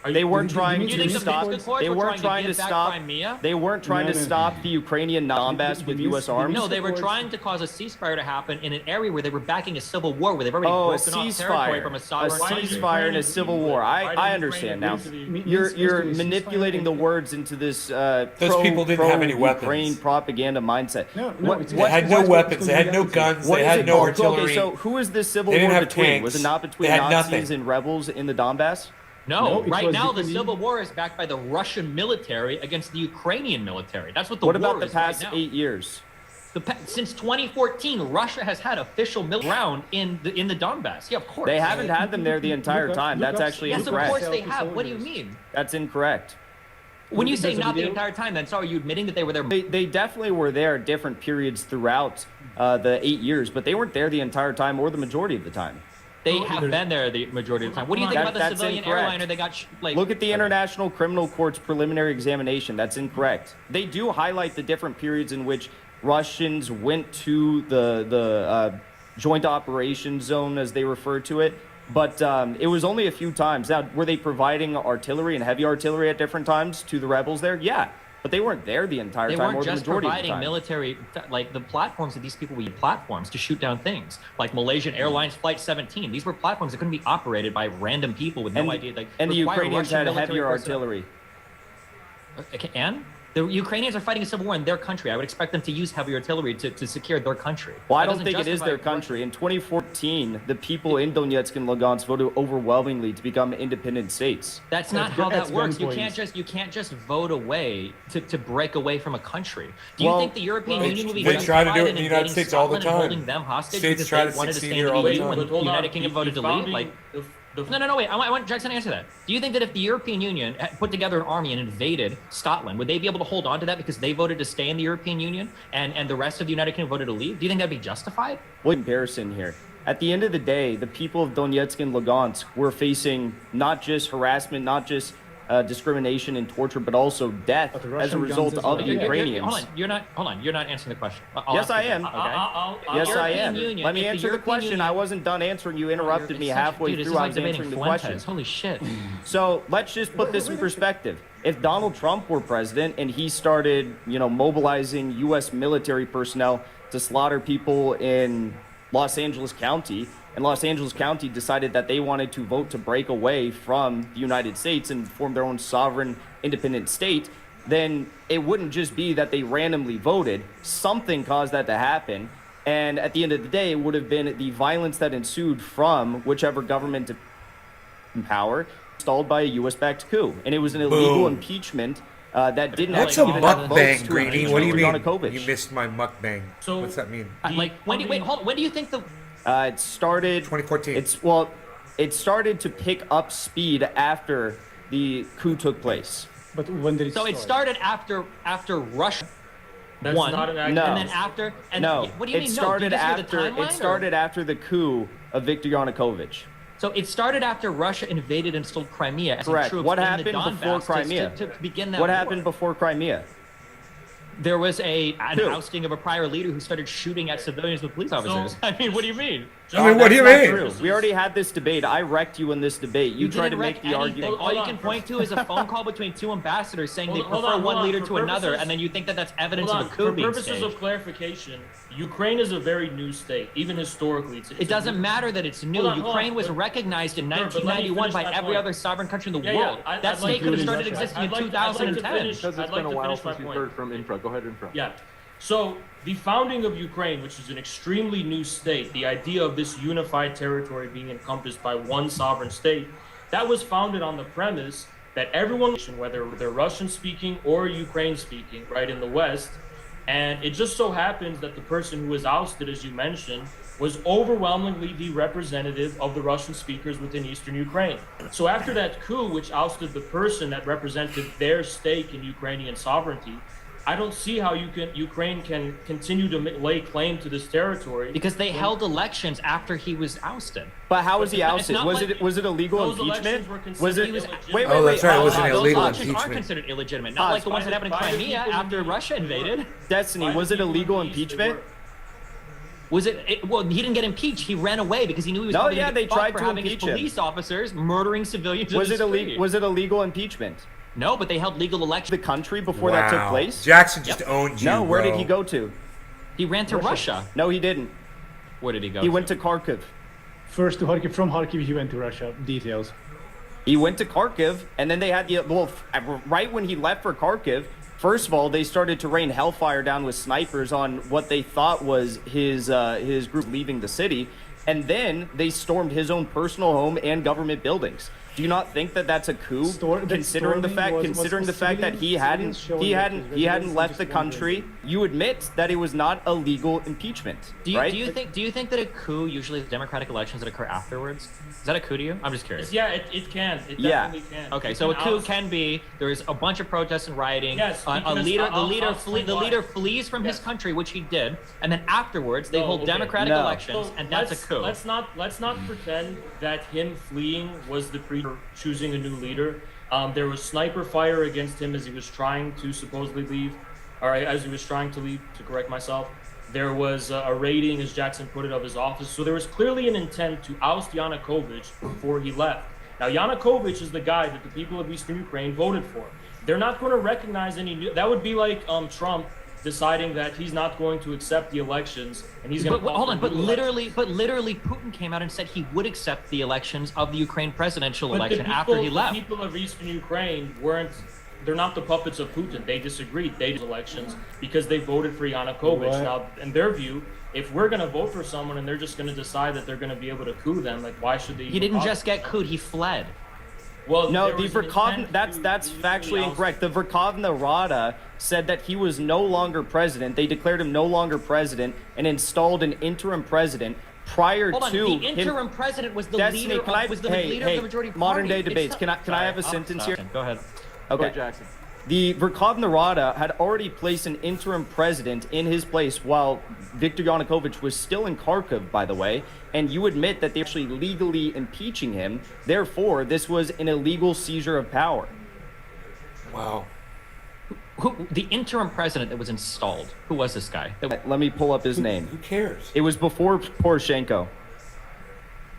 They weren't trying You think to the stop. Minsk Accords They were weren't trying to give back stop. Crimea? They weren't trying to stop the Ukrainian Donbass with U.S. arms. No, they were trying to cause a ceasefire to happen in an area where they were backing a civil war, where they've already broken off territory from a sovereign country. ceasefire and a civil war. I understand now. You're manipulating the words into this people didn't have any weapons. Ukraine propaganda mindset. They had no weapons. They had no guns. They had no artillery. Okay, so who is this civil They didn't war have between? tanks. Was it not between They had Nazis nothing. and rebels in the Donbass? No, it right was now the Ukrainian- civil war is backed by the Russian military against the Ukrainian military. That's what the What war about the is past right now. 8 years? Since 2014, Russia has had official military ground in the Donbass. Yeah, of course. They haven't had them there the entire time. That's actually Yes, of incorrect. course they have. What do you mean? That's incorrect. When you say There's a not the video. entire time, then so are you admitting that they were there? They definitely were there at different periods throughout the 8 years, but they weren't there the entire time or the majority of the time. They have been there the majority of the time. What do you think about the That's civilian incorrect. airliner? They got Look at the International Criminal Court's preliminary examination. That's incorrect. They do highlight the different periods in which Russians went to the joint operations zone, as they refer to it. But it was only a few times. Now, were they providing artillery and heavy artillery at different times to the rebels there? Yeah. But they weren't there the entire They time weren't or the just majority of the providing time. military, like the platforms that these people would use platforms to shoot down things, like Malaysian Airlines Flight 17. These were platforms that couldn't be operated by random people with no idea. Like, And the require Ukrainians Russian had military heavier personnel. artillery. And The Ukrainians are fighting a civil war in their country. I would expect them to use heavy artillery to secure their country. Well, I don't think it is their country. In 2014, the people in Donetsk and Lugansk voted overwhelmingly to become independent states. That's not how that works. You can't just vote away to break away from a country. Do you think the European Union will be They try to do it in the in United invading States all the Scotland and time. holding them hostage States because try they to wanted to succeed stay here in all the the EU time. when the United Kingdom voted to leave? Like, no, wait. I want Jackson to answer that. Do you think that if the European Union put together an army and invaded Scotland, would they be able to hold on to that because they voted to stay in the European Union and the rest of the United Kingdom voted to leave? Do you think that'd be justified? What comparison here? At the end of the day, the people of Donetsk and Lugansk were facing not just harassment, not just discrimination and torture, but also death as a result of the Ukrainians. Hold on. You're not answering the question. Yes, I am. Yes, I am. Let me answer the question. I wasn't done answering. You interrupted me halfway through. I was answering the question. Holy shit. So let's just put this in perspective. If Donald Trump were president and he started, mobilizing U.S. military personnel to slaughter people in Los Angeles County, and Los Angeles County decided that they wanted to vote to break away from the United States and form their own sovereign, independent state, then it wouldn't just be that they randomly voted. Something caused that to happen. And at the end of the day, it would have been the violence that ensued from whichever government in power, installed by a U.S.-backed coup. And it was an illegal impeachment that didn't What's a actually even have votes mukbang, to Greeny? impeach What do you mean? Yanukovych. You missed my mukbang. So- What's that mean? When do you think the... It started 2014. It started to pick up speed after the coup took place. But when did it start? So it started after Russia That's won, not an accurate. No. and then after... And No, what do you mean? it started no? Did you just hear after the timeline, it started after the coup of Viktor Yanukovych. So it started after Russia invaded and stole Crimea. As Correct. troops What in the happened Donbass before Crimea? To begin that What war. happened before Crimea? There was an Who? ousting of a prior leader who started shooting at civilians with police officers. I mean, what do you mean? I mean, what do you That's mean? not true. We already had this debate. I wrecked you in this debate. You tried to didn't make wreck the anything. argument. All you Hold can on. point to is a phone call between two ambassadors saying they Hold prefer on, one leader for to another, purposes- and then you think that that's evidence Hold of on. a coup For being purposes staged. of clarification, Ukraine is a very new state, even historically. It doesn't matter that it's new. Hold on, hold Ukraine on. was recognized in Sure, but let me 1991 finish by my every point. other sovereign country in the Yeah, world. I'd That like state to could have finish started my point. existing in I'd like to 2010. finish. Because I'd it's like been a to while finish my since you've point. heard from Infra. Go ahead, Infra. Yeah. So the founding of Ukraine, which is an extremely new state, the idea of this unified territory being encompassed by one sovereign state, that was founded on the premise that everyone, whether they're Russian speaking or Ukraine speaking, right, in the West, and it just so happens that the person who was ousted, as you mentioned, was overwhelmingly the representative of the Russian speakers within Eastern Ukraine. So after that coup, which ousted the person that represented their stake in Ukrainian sovereignty, I don't see how Ukraine can continue to lay claim to this territory. Because they held elections after he was ousted. But how was he It's ousted? not Was like- it illegal Those impeachment? elections were Was it? considered illegitimate. Wait, Oh, that's right, it was an Those illegal elections are impeachment. considered illegitimate, not like the ones that happened in by the Crimea people after in the- Russia invaded. Destiny, was it illegal impeachment? Was it? Well, he didn't get impeached. He ran away because he knew he was No, probably yeah, gonna they get fucked tried for to having his impeach him. police officers murdering civilians. Was in it the illegal? street. Was it illegal impeachment? No, but they held legal elections. The country before that took Wow. place? Jackson just owned you. No, where did bro. he go to? He ran to Russia. No, he didn't. Where did he go? He went to Kharkiv. First to Kharkiv, from Kharkiv he went to Russia. Details. He went to Kharkiv, and then they had the right when he left for Kharkiv. First of all, they started to rain hellfire down with snipers on what they thought was his group leaving the city, and then they stormed his own personal home and government buildings. Do you not think that that's a coup, considering the fact that he hadn't left the country? You admit that it was not a legal impeachment, right? Do you think that a coup usually is democratic elections that occur afterwards? Is that a coup to you? I'm just curious. Yeah, it can. It Yeah. definitely can. Okay, It so a can coup oust- can be there's a bunch of protests and rioting. Yes, the because leader flees from his Yes. country, which he did, and then afterwards they No, hold okay. democratic No. elections, So and that's a let's- coup. Let's not pretend that him fleeing was the pre choosing a new leader. There was sniper fire against him as he was trying to supposedly leave, or as he was trying to leave. To correct myself, there was a raiding, as Jackson put it, of his office. So there was clearly an intent to oust Yanukovych before he left. Now Yanukovych is the guy that the people of Eastern Ukraine voted for. They're not going to recognize any new. That would be like Trump deciding that he's not going to accept the elections and he's going to Hold on, but literally Putin came out and said he would accept the elections of the Ukraine presidential election after he left. The people of Eastern Ukraine they're not the puppets of Putin. They disagreed. They did elections because they voted for Yanukovych. What? Now, in their view, if we're going to vote for someone and they're just going to decide that they're going to be able to coup them, like, why should they? He didn't just get cooed, he fled. Well, No, there the was an Verkhovna, intent that's to factually legally incorrect. The Verkhovna Rada said that he was no longer president. They declared him no longer president and installed an interim president prior Hold on, to the interim president was the Destiny, leader. can I- Was the hey, leader hey, of the majority party. modern day It's debates. not- Can I have a Sorry, sentence I'll here? Go ahead. Okay. Go, Jackson. The Verkhovna Rada had already placed an interim president in his place while Viktor Yanukovych was still in Kharkiv, by the way, and you admit that they're actually legally impeaching him. Therefore, this was an illegal seizure of power. Wow. The interim president that was installed, who was this guy? Let me pull up his name. Who cares? It was before Poroshenko.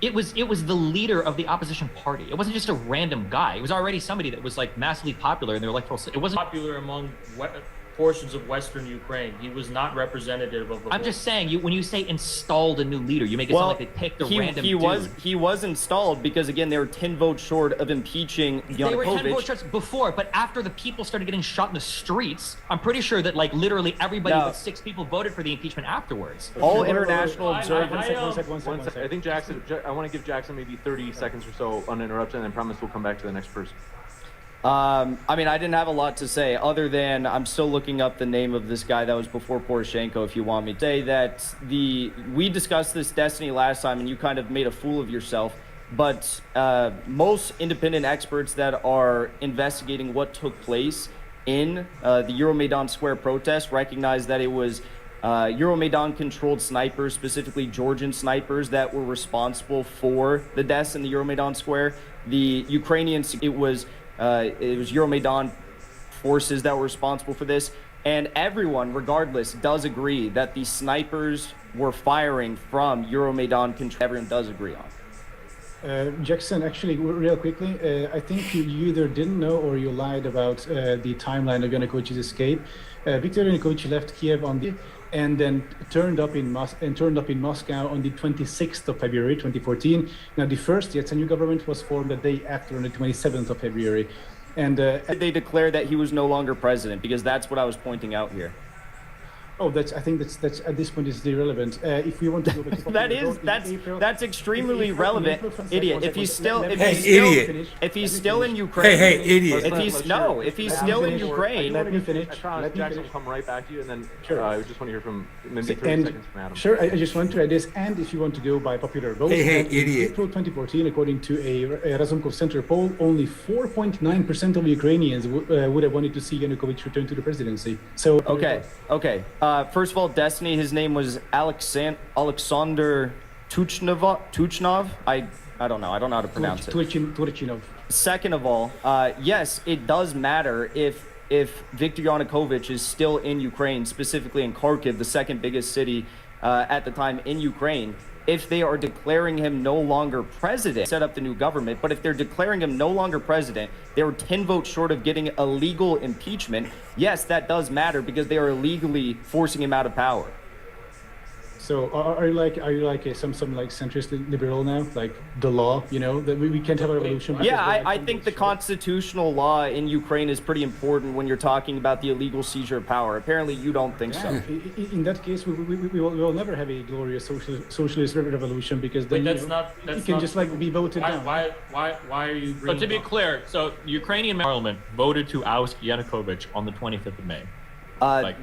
It was the leader of the opposition party. It wasn't just a random guy. It was already somebody that was like massively popular in their electoral. It wasn't. popular among portions of Western Ukraine. He was not representative of the I'm whole- just saying, when you say installed a new leader, you make it sound like they picked a random he dude. was installed because again they were 10 votes short of impeaching Yanukovych. They were 10 vote shots before, but after the people started getting shot in the streets, I'm pretty sure that like literally everybody No. but 6 people voted for the impeachment afterwards. All international I- observers. I- One sec. I think Jackson. I want to give Jackson maybe 30 seconds or so uninterrupted, and then promise we'll come back to the next person. I mean, I didn't have a lot to say other than I'm still looking up the name of this guy that was before Poroshenko. If you want me to say that we discussed this Destiny last time, and you kind of made a fool of yourself. But most independent experts that are investigating what took place in the Euromaidan Square protest recognize that it was Euromaidan-controlled snipers, specifically Georgian snipers, that were responsible for the deaths in the Euromaidan Square. The Ukrainians, it was Euromaidan forces that were responsible for this. And everyone, regardless, does agree that the snipers were firing from Euromaidan control. Everyone does agree on. Jackson, actually, real quickly, I think you either didn't know or you lied about the timeline of Yanukovych's escape. Viktor Yanukovych left Kiev on the and then turned up in Moscow on the 26th of February 2014. Now, the first Yatsenyuk government was formed the day after, on the 27th of February. And They declared that he was no longer president, because that's what I was pointing out here. I think that's at this point is irrelevant. If we want to go back to That's extremely relevant, idiot. If he's still in Ukraine, Hey, idiot. If he's still in Ukraine, let me finish. Jackson will come right back to you, and then Sure. I just want to hear from maybe 30 And seconds from Adam. sure, I just want to add this. And if you want to go by popular vote, Hey, and in idiot. April 2014, according to a Razumkov Center poll, only 4.9% of Ukrainians would have wanted to see Yanukovych return to the presidency. So okay. First of all, Destiny, his name was Alexander Tuchnov. I don't know. I don't know how to pronounce it. Turchinov. Second of all, yes, it does matter if Viktor Yanukovych is still in Ukraine, specifically in Kharkiv, the second biggest city at the time in Ukraine. If they are declaring him no longer president, set up the new government, but if they're declaring him no longer president, they were 10 votes short of getting a legal impeachment. Yes, that does matter because they are illegally forcing him out of power. So are you like some like centrist liberal now, like the law? You know that we can't have a revolution. Yeah, I think the constitutional law in Ukraine is pretty important when you're talking about the illegal seizure of power. Apparently, you don't think so. In that case, we will never have a glorious socialist revolution because then you can just like be voted down. Why are you? But to be clear, so the Ukrainian parliament voted to oust Yanukovych on the 25th of May.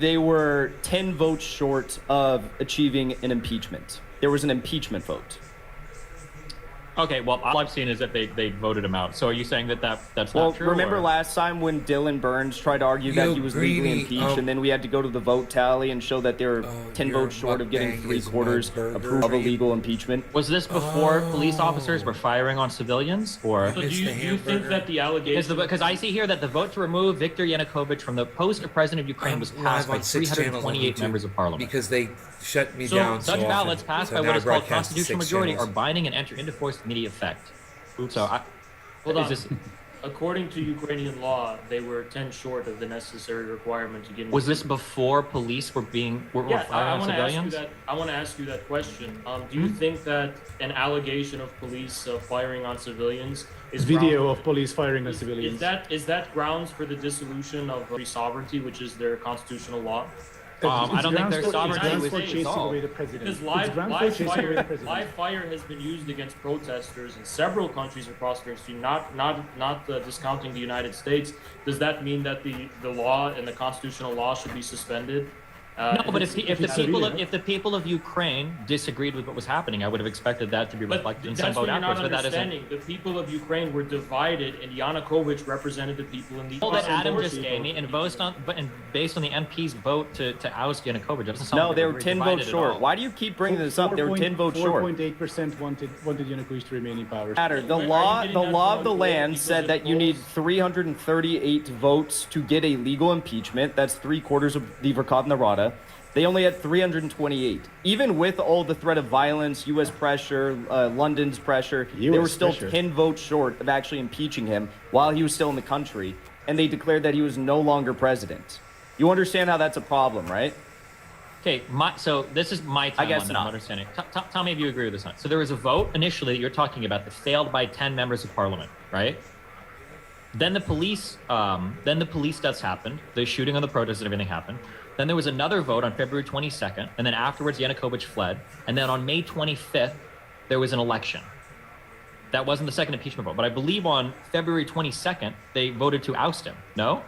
They were 10 votes short of achieving an impeachment. There was an impeachment vote. Okay, well, all I've seen is that they voted him out. So are you saying that's Well, not true? remember or? last time when Dylan Burns tried to argue that he was legally greedy, impeached, and then we had to go to the vote tally and show that they were 10 your votes short of getting mukbang is 3/4 my burger. approval of a legal impeachment? Was this before police officers were firing on civilians, or? So do It's you, the do you think hamburger. that the allegation? Because I see here that the vote to remove Viktor Yanukovych from the post of president of Ukraine was passed by 328 members of parliament. because they shut me So down. Such so ballots often. passed So by now what I is called broadcast to constitutional 6 majority are channels. binding and enter into force with immediate effect. So Hold on. according to Ukrainian law, they were 10 short of the necessary requirement to get. Was this before police were Yeah, firing on civilians? I want to ask you that question. Do you think that an allegation of police firing on civilians is Video of police firing on civilians. Is that grounds for the dissolution of free sovereignty, which is their constitutional law? I don't think their It's sovereignty grounds was for chasing dissolved. away the president. Because It's grounds for chasing away the president. live fire has been used against protesters in several countries across the history, not discounting the United States. Does that mean that the law and the constitutional law should be suspended? No, but if civilian. the people of Ukraine disagreed with what was happening, I would have expected that to be But reflected in some that's vote what you're not afterwards. But that isn't. understanding. The people of Ukraine were divided, and Yanukovych represented the people in the. All that Adam just gave me, and based on the MP's vote to oust Yanukovych, it doesn't sound No, like they were 10 divided votes at short. all. Why do you keep bringing this up? They were 10 votes short. 4.8% wanted Yanukovych to remain in power. Matter. The Are you law getting the that law from of the a vote land because said of that you need polls? 338 votes to get a legal impeachment. That's 3/4 of the Verkhovna Rada. They only had 328. Even with all the threat of violence, U.S. pressure, London's pressure, they were US still pressure. 10 votes short of actually impeaching him while he was still in the country. And they declared that he was no longer president. You understand how that's a problem, right? Okay, so this is my timeline guess that I'm not. understanding. Tell me if you agree with this. So there was a vote initially that you're talking about that failed by 10 members of parliament, right? Then the police deaths happened. The shooting on the protest and everything happened. Then there was another vote on February 22nd, and then afterwards Yanukovych fled. And then on May 25th, there was an election. That wasn't the second impeachment vote, but I believe on February 22nd they voted to oust him. No,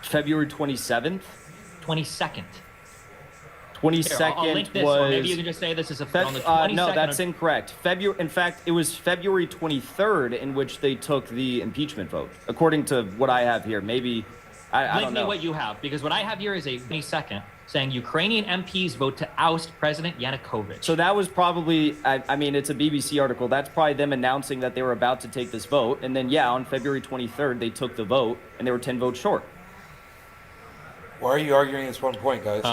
February 27th? 22nd. 22nd I'll link this, was... or maybe you can just say this is on the 22nd. no, that's incorrect. In fact, it was February 23rd in which they took the impeachment vote, according to what I have here. Maybe, I Link don't me know. what you have, because what I have here is a 22nd saying Ukrainian MPs vote to oust President Yanukovych. So that was probably, I mean, it's a BBC article. That's probably them announcing that they were about to take this vote. And then, yeah, on February 23rd, they took the vote, and they were 10 votes short. Why are you arguing this one point, guys?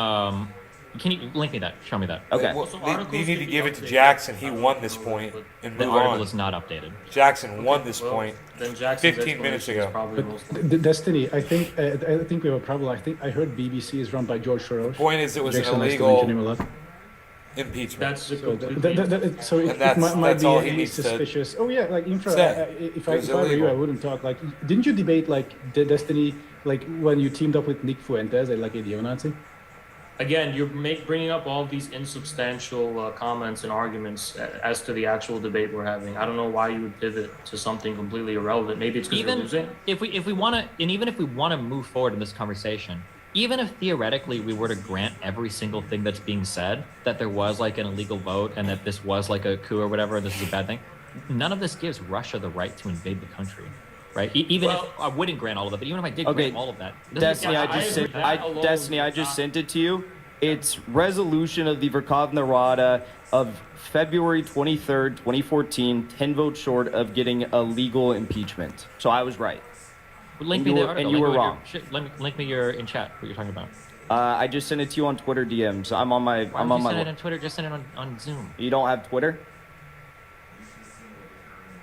Can you link me that? Show me that. Okay. Well, So you articles need to can be give it to updated. Jackson. He won this point and The move article on. is not updated. Jackson won this Well, point. Then Jackson's 15 minutes explanation is ago. probably most Destiny, I think we have a problem. I think I heard BBC is run by George Soros. Point is, it was Jackson an likes to mention him a illegal lot. impeachment. That's a So, completely. so it, And that's- might that's be all at he least needs to suspicious. Oh yeah, like infra. say. If It was I were you, I illegal. wouldn't talk. Like, didn't you debate like the Destiny, like when you teamed up with Nick Fuentes, like a neo-Nazi? Again, you're bringing up all these insubstantial comments and arguments as to the actual debate we're having. I don't know why you would pivot to something completely irrelevant. Maybe it's because you're Even losing. if we want to, and even if we want to move forward in this conversation, even if theoretically we were to grant every single thing that's being said, that there was like an illegal vote and that this was like a coup or whatever, this is a bad thing, none of this gives Russia the right to invade the country, right? Even Well- if I wouldn't grant all of it, but even if I did Okay, grant all of that, it doesn't Destiny, Yeah, I I just agree. sent, That alone Destiny, I is just not- sent it to you. It's resolution of the Verkhovna Rada of February 23rd, 2014, 10 votes short of getting a legal impeachment. So I was right. link and me you the were- article. and you link were me what wrong. Link me your in chat what you're talking about. I just sent it to you on Twitter DMs. I'm on my. Why I'm would on you my. send it on Twitter? Just send it on Zoom. You don't have Twitter?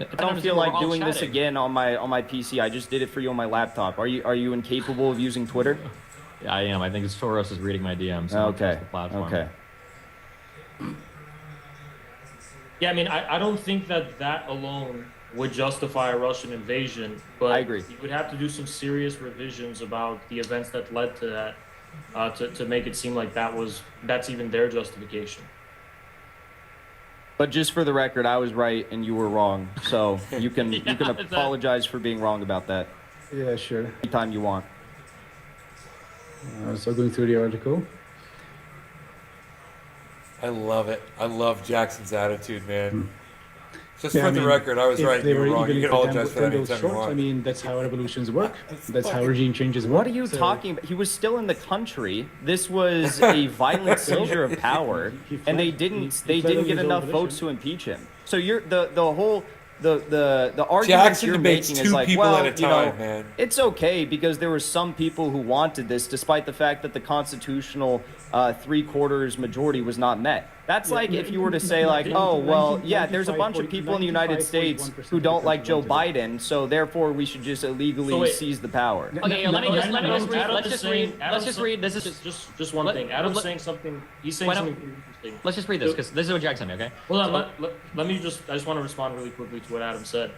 I don't feel like doing this again on my PC. I just did it for you on my laptop. Are you incapable of using Twitter? Yeah, I am. I think Soros is reading my DMs. So Okay. the platform. Okay. Yeah, I mean, I don't think that alone would justify a Russian invasion, but I agree. you would have to do some serious revisions about the events that led to that to make it seem like that's even their justification. But just for the record, I was right and you were wrong. So you can Yeah, apologize for being wrong about that Yeah, sure. anytime you want. So going through the article. I love it. I love Jackson's attitude, man. Just Yeah, for I the mean, record, I was if right. they You were were wrong. even You if can the apologize for that tempo anytime you short, I want. mean, that's how revolutions work. That's how fucking- regime changes work. What are you So- talking about? He was still in the country. This was a violent seizure of power, He and they fled. didn't He fled on get his enough own votes volition. to impeach him. So you're the argument Jackson you're debates making two is like, people well, at a time, you know, man. it's okay because there were some people who wanted this, despite the fact that the constitutional 3/4 majority was not met. That's like if you were to say like, oh, well, yeah, there's a bunch of people in the United States who don't like Joe Biden, so therefore we should just illegally seize the power. Okay, let me just read. Let's just read. This is just one thing. Adam's saying something. He's saying something pretty interesting. Let's just read this because this is what Jack sent me. Okay. Well, let me just. I just want to respond really quickly to what Adam said.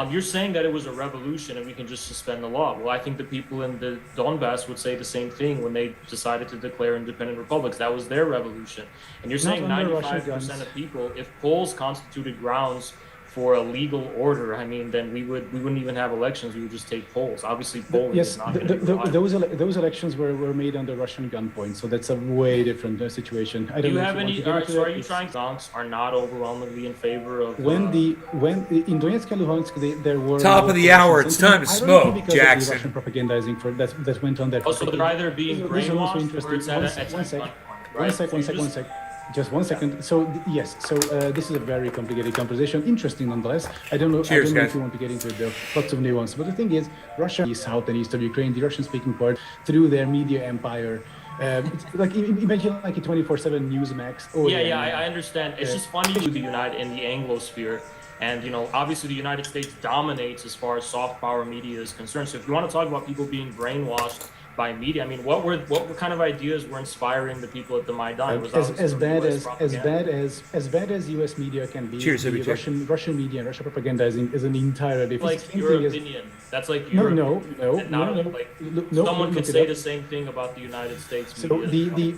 You're saying that it was a revolution and we can just suspend the law. Well, I think the people in the Donbass would say the same thing when they decided to declare independent republics. That was their revolution. And you're saying 95% of people, if polls constituted grounds for a legal order, I mean, then we wouldn't even have elections. We would just take polls. Obviously, polling is not going to be those elections were made under Russian gunpoint, so that's a way different situation. I don't know. So are you trying? Donks are not overwhelmingly in favor of. When in Donetsk and Luhansk, there were top of the hour. It's time to smoke, Jackson. Russian propagandizing for that went on there. Oh, so they're either being brainwashed or it's at one sec. Just 1 second. So yes, this is a very complicated composition. Interesting nonetheless. I don't know. Cheers, I don't know if you want to get into it though. Lots of nuance. But the thing is, Russia, south and east of Ukraine, the Russian-speaking part, through their media empire. It's like imagine like a 24/7 Newsmax. I understand. It's just funny to unite in the Anglosphere. And, obviously the United States dominates as far as soft power media is concerned. So if you want to talk about people being brainwashed by media, I mean, what kind of ideas were inspiring the people at the Maidan? As bad as U.S. media can be. Cheers, Russian media and Russia propagandizing is an entirely like your opinion. That's like your no. Someone could say the same thing about the United States media.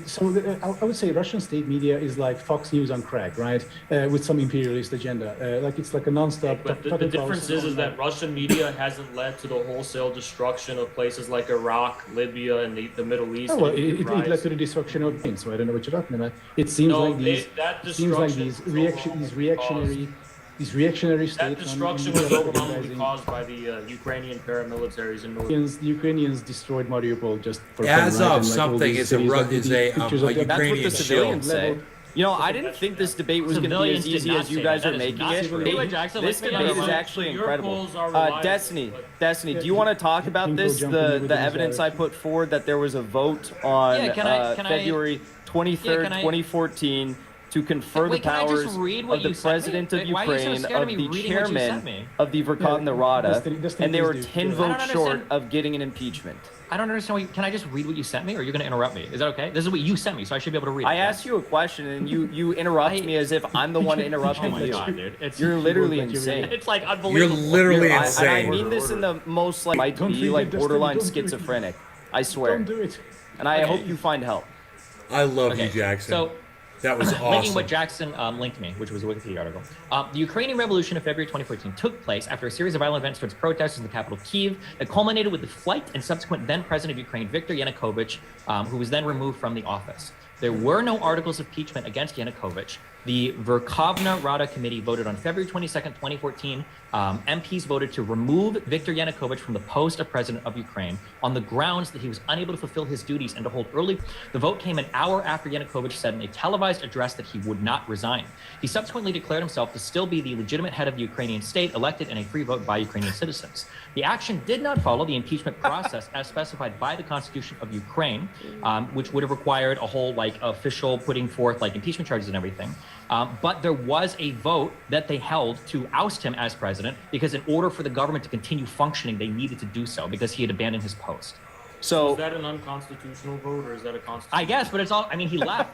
I would say Russian state media is like Fox News on crack, right? With some imperialist agenda. Like it's like a nonstop. But the difference is that Russian media hasn't led to the wholesale destruction of places like Iraq, Libya, and the Middle East. Well, it led to the destruction of things. So I don't know what you're talking about. It seems these reactionary states. That destruction was overwhelmingly caused by the Ukrainian paramilitaries in North. The Ukrainians destroyed Mariupol just for Azov something is a Ukrainian shield. I didn't think this debate was going to be as easy as you guys are making it. This debate is actually incredible. Destiny, do you want to talk about this? The evidence I put forward that there was a vote on February 23rd, 2014 to confer the powers of the president of Ukraine, of the chairman of the Verkhovna Rada, and they were 10 votes short of getting an impeachment. I don't understand. Can I just read what you sent me, or are you going to interrupt me? Is that okay? This is what you sent me, so I should be able to read it. I asked you a question, and you interrupt me as if I'm the one interrupting you. God, dude. You're literally insane. It's like unbelievable. You're literally insane. I mean this in the most might be like borderline schizophrenic. I swear. Don't do it. And I hope you find help. I love you, Jackson. So, that was awesome. Linking what Jackson linked me, which was a Wikipedia article. The Ukrainian Revolution of February 2014 took place after a series of violent events towards protesters in the capital Kyiv that culminated with the flight and subsequent then president of Ukraine, Viktor Yanukovych, who was then removed from the office. There were no articles of impeachment against Yanukovych. The Verkhovna Rada committee voted on February 22nd, 2014. MPs voted to remove Viktor Yanukovych from the post of president of Ukraine on the grounds that he was unable to fulfill his duties and to hold early. The vote came an hour after Yanukovych said in a televised address that he would not resign. He subsequently declared himself to still be the legitimate head of the Ukrainian state, elected in a free vote by Ukrainian citizens. The action did not follow the impeachment process as specified by the Constitution of Ukraine, which would have required a whole official putting forth impeachment charges and everything. But there was a vote that they held to oust him as president because in order for the government to continue functioning, they needed to do so because he had abandoned his post. So is that an unconstitutional vote or is that a constitutional? I guess, but it's all, he left.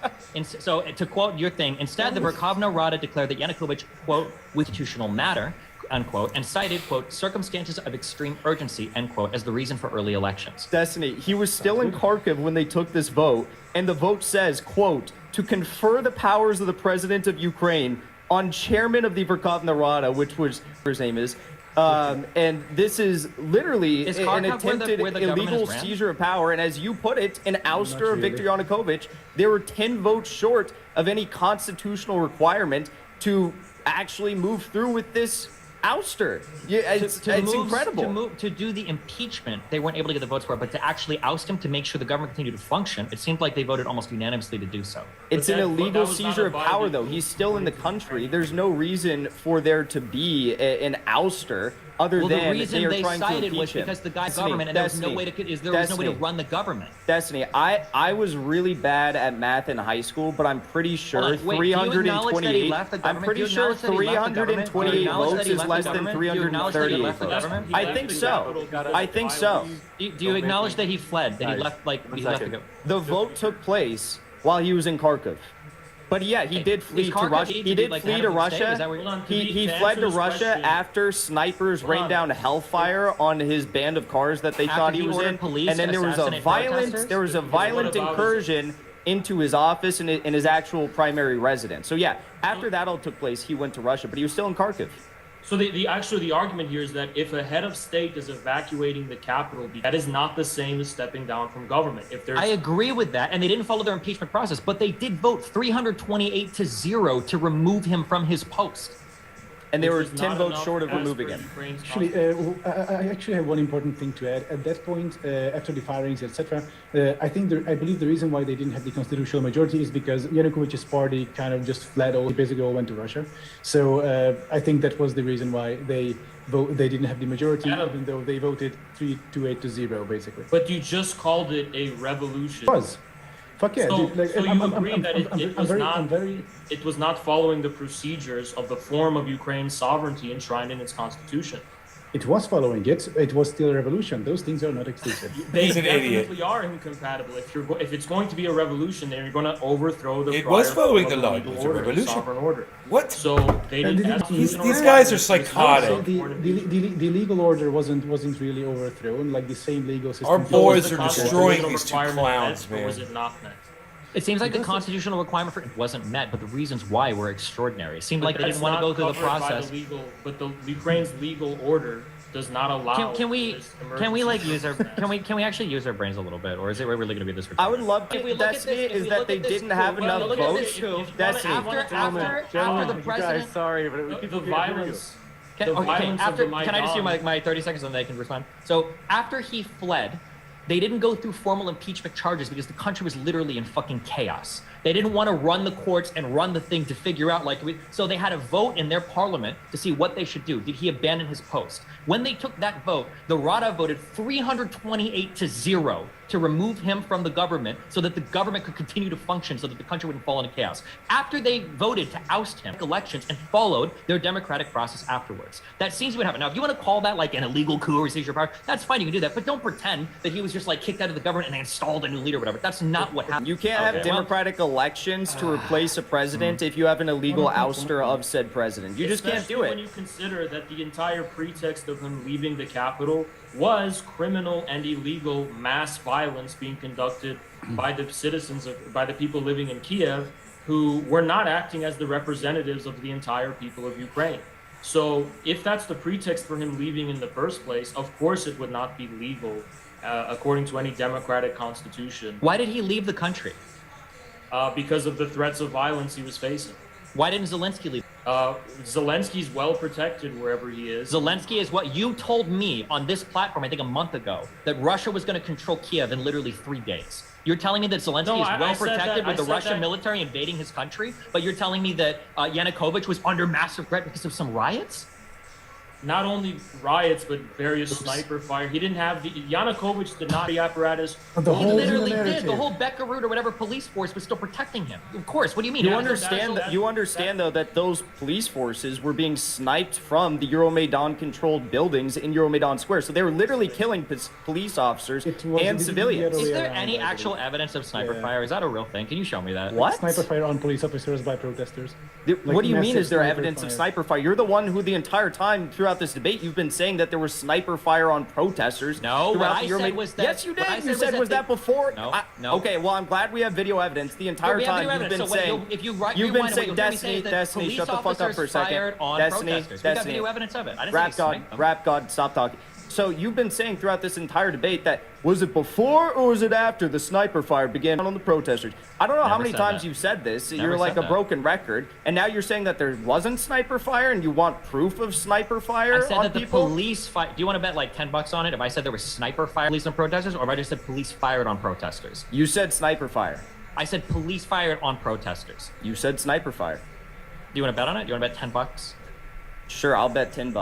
So to quote your thing, instead the Verkhovna Rada declared that Yanukovych, quote, with constitutional matter, unquote, and cited, quote, circumstances of extreme urgency, end quote, as the reason for early elections. Destiny, he was still in Kharkiv when they took this vote, and the vote says, quote, to confer the powers of the president of Ukraine on chairman of the Verkhovna Rada, which was his name is, and this is literally an attempted illegal seizure of power. And as you put it, an ouster of Viktor Yanukovych. They were 10 votes short of any constitutional requirement to actually move through with this ouster. It's incredible. To do the impeachment, they weren't able to get the votes for it, but to actually oust him to make sure the government continued to function, it seemed like they voted almost unanimously to do so. It's an illegal seizure of power, though. He's still in the country. There's no reason for there to be an ouster other Well, than the reason they are they trying to cited was impeach him. because the guy's Destiny, government, and there was no way to run the government. Destiny, I was really bad at math in high school, but I'm pretty sure Hold on, wait, do you acknowledge that he 328. left the I'm government? pretty Do you sure acknowledge that he left the government? 328 Do you acknowledge votes that he is left less the than government? Do you acknowledge that he 338 left the votes. government? I think so. I think so. Do you acknowledge that he fled? That he left, like, he left the government? The vote took place while he was in Kharkiv. But yeah, he did flee to Russia. He did flee to Russia. He fled to Russia after snipers rained down hellfire on his band of cars that they thought he was in. And then there was a violent incursion into his office and his actual primary residence. So yeah, after that all took place, he went to Russia, but he was still in Kharkiv. So the argument here is that if a head of state is evacuating the capital, that is not the same as stepping down from government. If there's, I agree with that, and they didn't follow their impeachment process, but they did vote 328-0 to remove him from his post. And they were 10 votes short of removing him. Actually, I actually have one important thing to add. At that point, after the firings, etc., I believe the reason why they didn't have the constitutional majority is because Yanukovych's party kind of just basically all went to Russia. So I think that was the reason why they didn't have the majority, even though they voted 328-0, basically. But you just called it a revolution. It was. Fuck yeah, So, dude, like, so you agree that it it was not following the procedures of the form of Ukraine's sovereignty enshrined in its constitution. It was following it. It was still a revolution. Those things are not exclusive. They He's an definitely idiot. are incompatible. If it's going to be a revolution, then you're going to overthrow the. It was prior following form the of law. legal It was a order, the revolution. sovereign order. What? So they didn't. These guys are psychotic. The legal order wasn't really overthrown. Like the same legal system. Our boys Was the are destroying constitutional these two requirement clowns, met, or was man. it not met? It seems like the constitutional requirement for it wasn't met, but the reasons why were extraordinary. It seemed like they didn't want to go through the process. But the Ukraine's legal order does not allow. Can we like use our can we actually use our brains a little bit, or is it really going to be this? I would love If we to. look at Destiny this- if is we that look they at this didn't coup, have well, enough look at votes. this- Destiny. After the president, sorry, but The people can't hear you. violence. Can, The okay, violence of after, the can I just do Maidan- my 30 seconds and then they can respond? So after he fled, they didn't go through formal impeachment charges because the country was literally in fucking chaos. They didn't want to run the courts and run the thing to figure out so they had a vote in their parliament to see what they should do. Did he abandon his post? When they took that vote, the Rada voted 328-0 to remove him from the government so that the government could continue to function so that the country wouldn't fall into chaos. After they voted to oust him, elections and followed their democratic process afterwards. That seems to what happened. Now, if you want to call that like an illegal coup or seizure of power, that's fine, you can do that, but don't pretend that he was just like kicked out of the government and they installed a new leader or whatever. That's not what happened. You can't have democratic elections to replace a president if you have an illegal ouster of said president. You just can't do Especially it. when you consider that the entire pretext of him leaving the capital was criminal and illegal mass violence being conducted by the by the people living in Kiev, who were not acting as the representatives of the entire people of Ukraine. So if that's the pretext for him leaving in the first place, of course it would not be legal according to any democratic constitution. Why did he leave the country? Because of the threats of violence he was facing. Why didn't Zelensky leave? Zelensky's well protected wherever he is. Zelensky is what you told me on this platform, I think a month ago, that Russia was going to control Kiev in literally 3 days. You're telling me that Zelensky is well protected with the Russian military invading his country, but you're telling me that Yanukovych was under massive threat because of some riots? Not only riots, but various sniper fire. He didn't have Yanukovych did not have the apparatus. The He whole literally did. narrative. The whole Belarus or whatever police force was still protecting him. Of course. What do you mean? You understand that? You understand though that those police forces were being sniped from the Euromaidan-controlled buildings in Euromaidan Square, so they were literally killing police officers and civilians. Is there any actual evidence of sniper fire? Is that a real thing? Can you show me that? What? Sniper fire on police officers by protesters. What do you mean? massive Is there sniper evidence of fire. sniper fire? You're the one who, the entire time throughout this debate, you've been saying that there was sniper fire on protesters. No, what throughout I the said was that. Yes, you what I did. said You said was that before? No, no. Okay, well, I'm glad we have video evidence. The entire We have time video you've been evidence. So saying. if you You've been rewind it, saying, what you'll hear me say is that Destiny, police shut the fuck up for a officers second. fired on Destiny, protesters. We got Destiny. video evidence of it. I didn't Rap say God, sniped them. Rap God, stop talking. So you've been saying throughout this entire debate that was it before or was it after the sniper fire began on the protesters? I don't know how Never many said times that. you've said this. Never You're like said a that. broken record, and now you're saying that there wasn't sniper fire and you want proof of sniper fire I said on that the people? police fight. Do you want to bet like $10 on it? If I said there was sniper fire police on protesters, or if I just said police fired on protesters? You said sniper fire. I said police fired on protesters. You said sniper fire. Do you want to bet on it? Do you want to bet $10? Sure, I'll bet $10.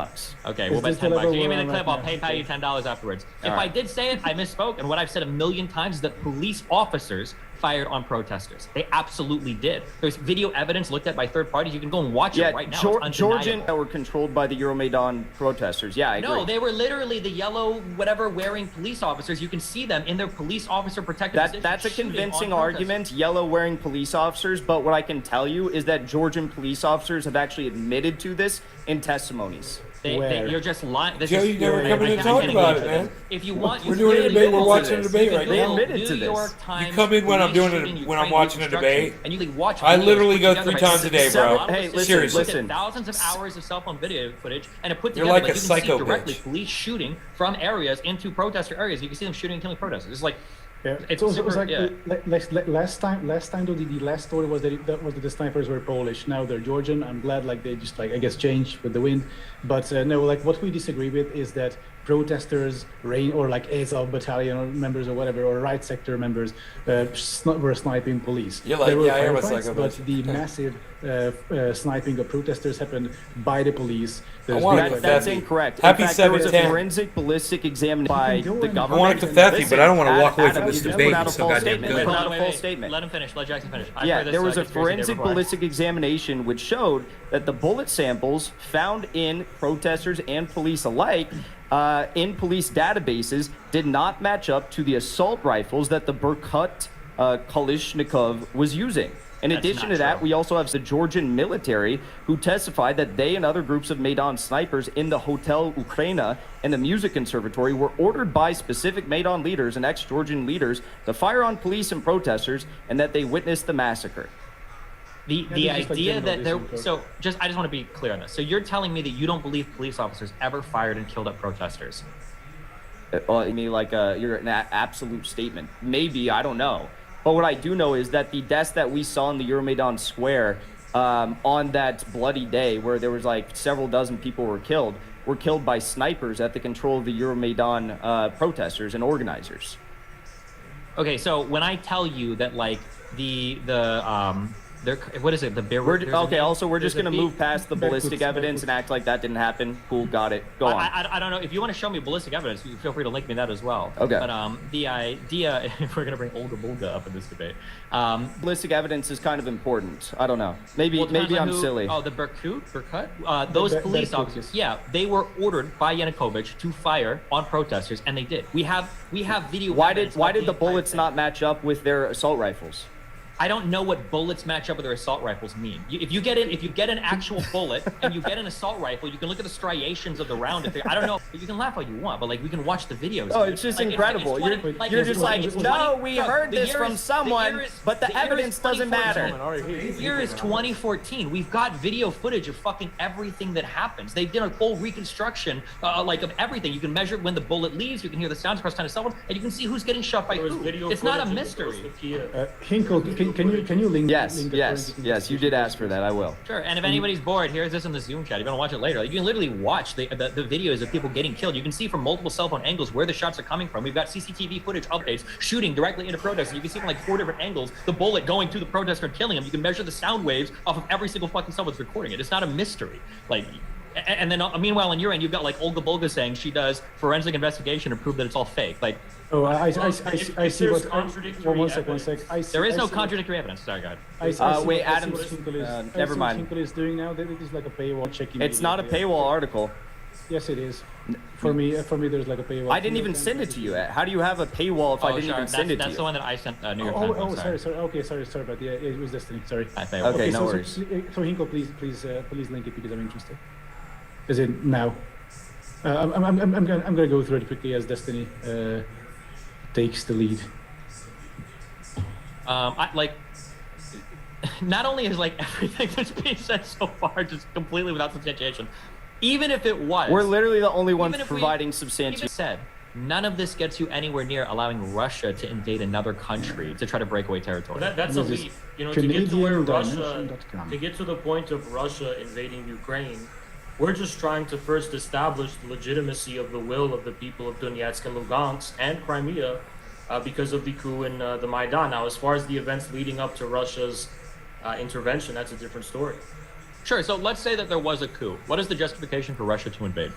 Okay, Is we'll bet this the 10 bucks. level You give me we're the on clip, right I'll now? PayPal you $10 afterwards. If All I right. did say it, I misspoke. And what I've said a million times is that police officers fired on protesters. They absolutely did. There's video evidence looked at by third parties. You can go and watch it right now. It's Georgian undeniable. that were controlled by the Euromaidan protesters. Yeah, I agree. No, they were literally the yellow, whatever, wearing police officers. You can see them in their police officer protected positions. That's a shooting convincing on argument, yellow wearing police officers, but what I can tell you is that Georgian police officers have actually admitted to this in testimonies. Where? You're just lying. This Joe, is- you never I- come in I- and I talk can't about engage it, with man. If you want, We're doing a debate. We're watching a debate right now. New to York this. Times You come in when I'm police doing shooting it, when I'm Ukraine watching a reconstruction, debate. And you can watch. I videos literally put go together 3 by times a day, bro. Hey, listen, Seriously. listen. Thousands of hours of cell phone video footage, and it put You're together. like a you can psycho see directly bitch. police shooting from areas into protester areas. You can see them shooting and killing protesters. It's like. Yeah. It's So it super- was like yeah. last time though the last story was that the snipers were Polish. Now they're Georgian. I'm glad like they just like I guess changed with the wind. But no, like what we disagree with is that protesters, or like Azov battalion or members or whatever, or right sector members were sniping police. You're like, There were yeah, I am a firefights, psycho but bitch. the massive sniping of protesters happened by the police. There's want video it That's Kathy. incorrect. Happy In fact, there was a 7/10. forensic ballistic examination by go the in. government. I want it to Kathy, but I don't want to walk away from Adam, this you just debate. put out a It's so false goddamn statement. good. Put out a Wait, false wait. statement. Let him finish. Let Jackson finish. I've Yeah, heard this, there was a conspiracy theory forensic before. ballistic examination which showed that the bullet samples found in protesters and police alike in police databases did not match up to the assault rifles that the Berkut Kalashnikov was using. In That's addition not to that, true. we also have the Georgian military who testified that they and other groups of Maidan snipers in the Hotel Ukraina and the Music Conservatory were ordered by specific Maidan leaders and ex-Georgian leaders to fire on police and protesters, and that they witnessed the massacre. The this is like idea general that there, disinfo. so I just want to be clear on this. So you're telling me that you don't believe police officers ever fired and killed up protesters? I mean, like, you're an absolute statement. Maybe, I don't know. But what I do know is that the deaths that we saw in the Euromaidan Square on that bloody day, where there was like several dozen people were killed by snipers at the control of the Euromaidan protesters and organizers. Okay, so when I tell you that like what is it? The bear. Okay, also, we're just going to move past the Berkut, ballistic evidence and act like that didn't happen. Cool, got it. Go on. I don't know if you want to show me ballistic evidence. You feel free to link me that as well. Okay. But the idea, if we're gonna bring Olga Bulga up in this debate, Ballistic evidence is kind of important. I don't know. Maybe well, it depends maybe on I'm who- silly. Oh, the Berkut. Those police Berkut, officers. yes. Yeah, they were ordered by Yanukovych to fire on protesters, and they did. We have video. Why evidence did of the entire bullets thing. not match up with their assault rifles? I don't know what bullets match up with their assault rifles mean. If you get an actual bullet and you get an assault rifle, you can look at the striations of the round. I don't know. You can laugh all you want, but like we can watch the videos. Oh, dude. it's just Like, incredible. You're You're just like, no, we heard this from someone, but the year is evidence doesn't 2014. matter. The year is 2014. We've got video footage of fucking everything that happens. They did a full reconstruction, like of everything. You can measure when the bullet leaves. You can hear the sounds across 10 cell phones, and you can see who's getting shot by There was who. video It's not a footage of the mystery. coast of Kiev. Hinkle, can you link? Yes, link the yes, forensic yes. You did ask for that. I will. Sure, and if anybody's bored, here's this in the Zoom chat. If you want to watch it later, like, you can literally watch the videos of people getting killed. You can see from multiple cell phone angles where the shots are coming from. We've got CCTV footage updates shooting directly into protesters. You can see from like 4 different angles the bullet going to the protester and killing him. You can measure the sound waves off of every single fucking cell that's recording it. It's not a mystery. Like, and then meanwhile on your end, you've got like Olga Bulga saying she does forensic investigation to prove that it's all fake. Like, Oh, I if see there's what. contradictory One sec. evidence- I see, there is I no see- contradictory evidence. Sorry, go ahead. I see Wait, what- I see Adam's- what Hinkle is- I see never what mind. Hinkle is doing now. That it is like a paywall checking. It's not a immediately. paywall article. Yes, it is. For me, there's like a paywall. I didn't even send it to you. How do you have a paywall if I didn't even send it to That's you? the one that I sent New York Times. Oh, sorry. Okay, sorry. But yeah, it was Destiny. Sorry. Okay, no worries. So Hinkle, please link it because I'm interested. Is it now? I'm gonna go through it quickly as Destiny takes the lead. Not only is like everything that's being said so far just completely without substantiation, even if it was, We're literally the only ones even if we- providing even substantiation. said, none of this gets you anywhere near allowing Russia to invade another country to try to break away territory. That's a This is leap. You know, to get to where Russia, Canadiandimension.com. to get to the point of Russia invading Ukraine, we're just trying to first establish the legitimacy of the will of the people of Donetsk and Lugansk and Crimea because of the coup in the Maidan. Now, as far as the events leading up to Russia's intervention, that's a different story. Sure. So let's say that there was a coup. What is the justification for Russia to invade?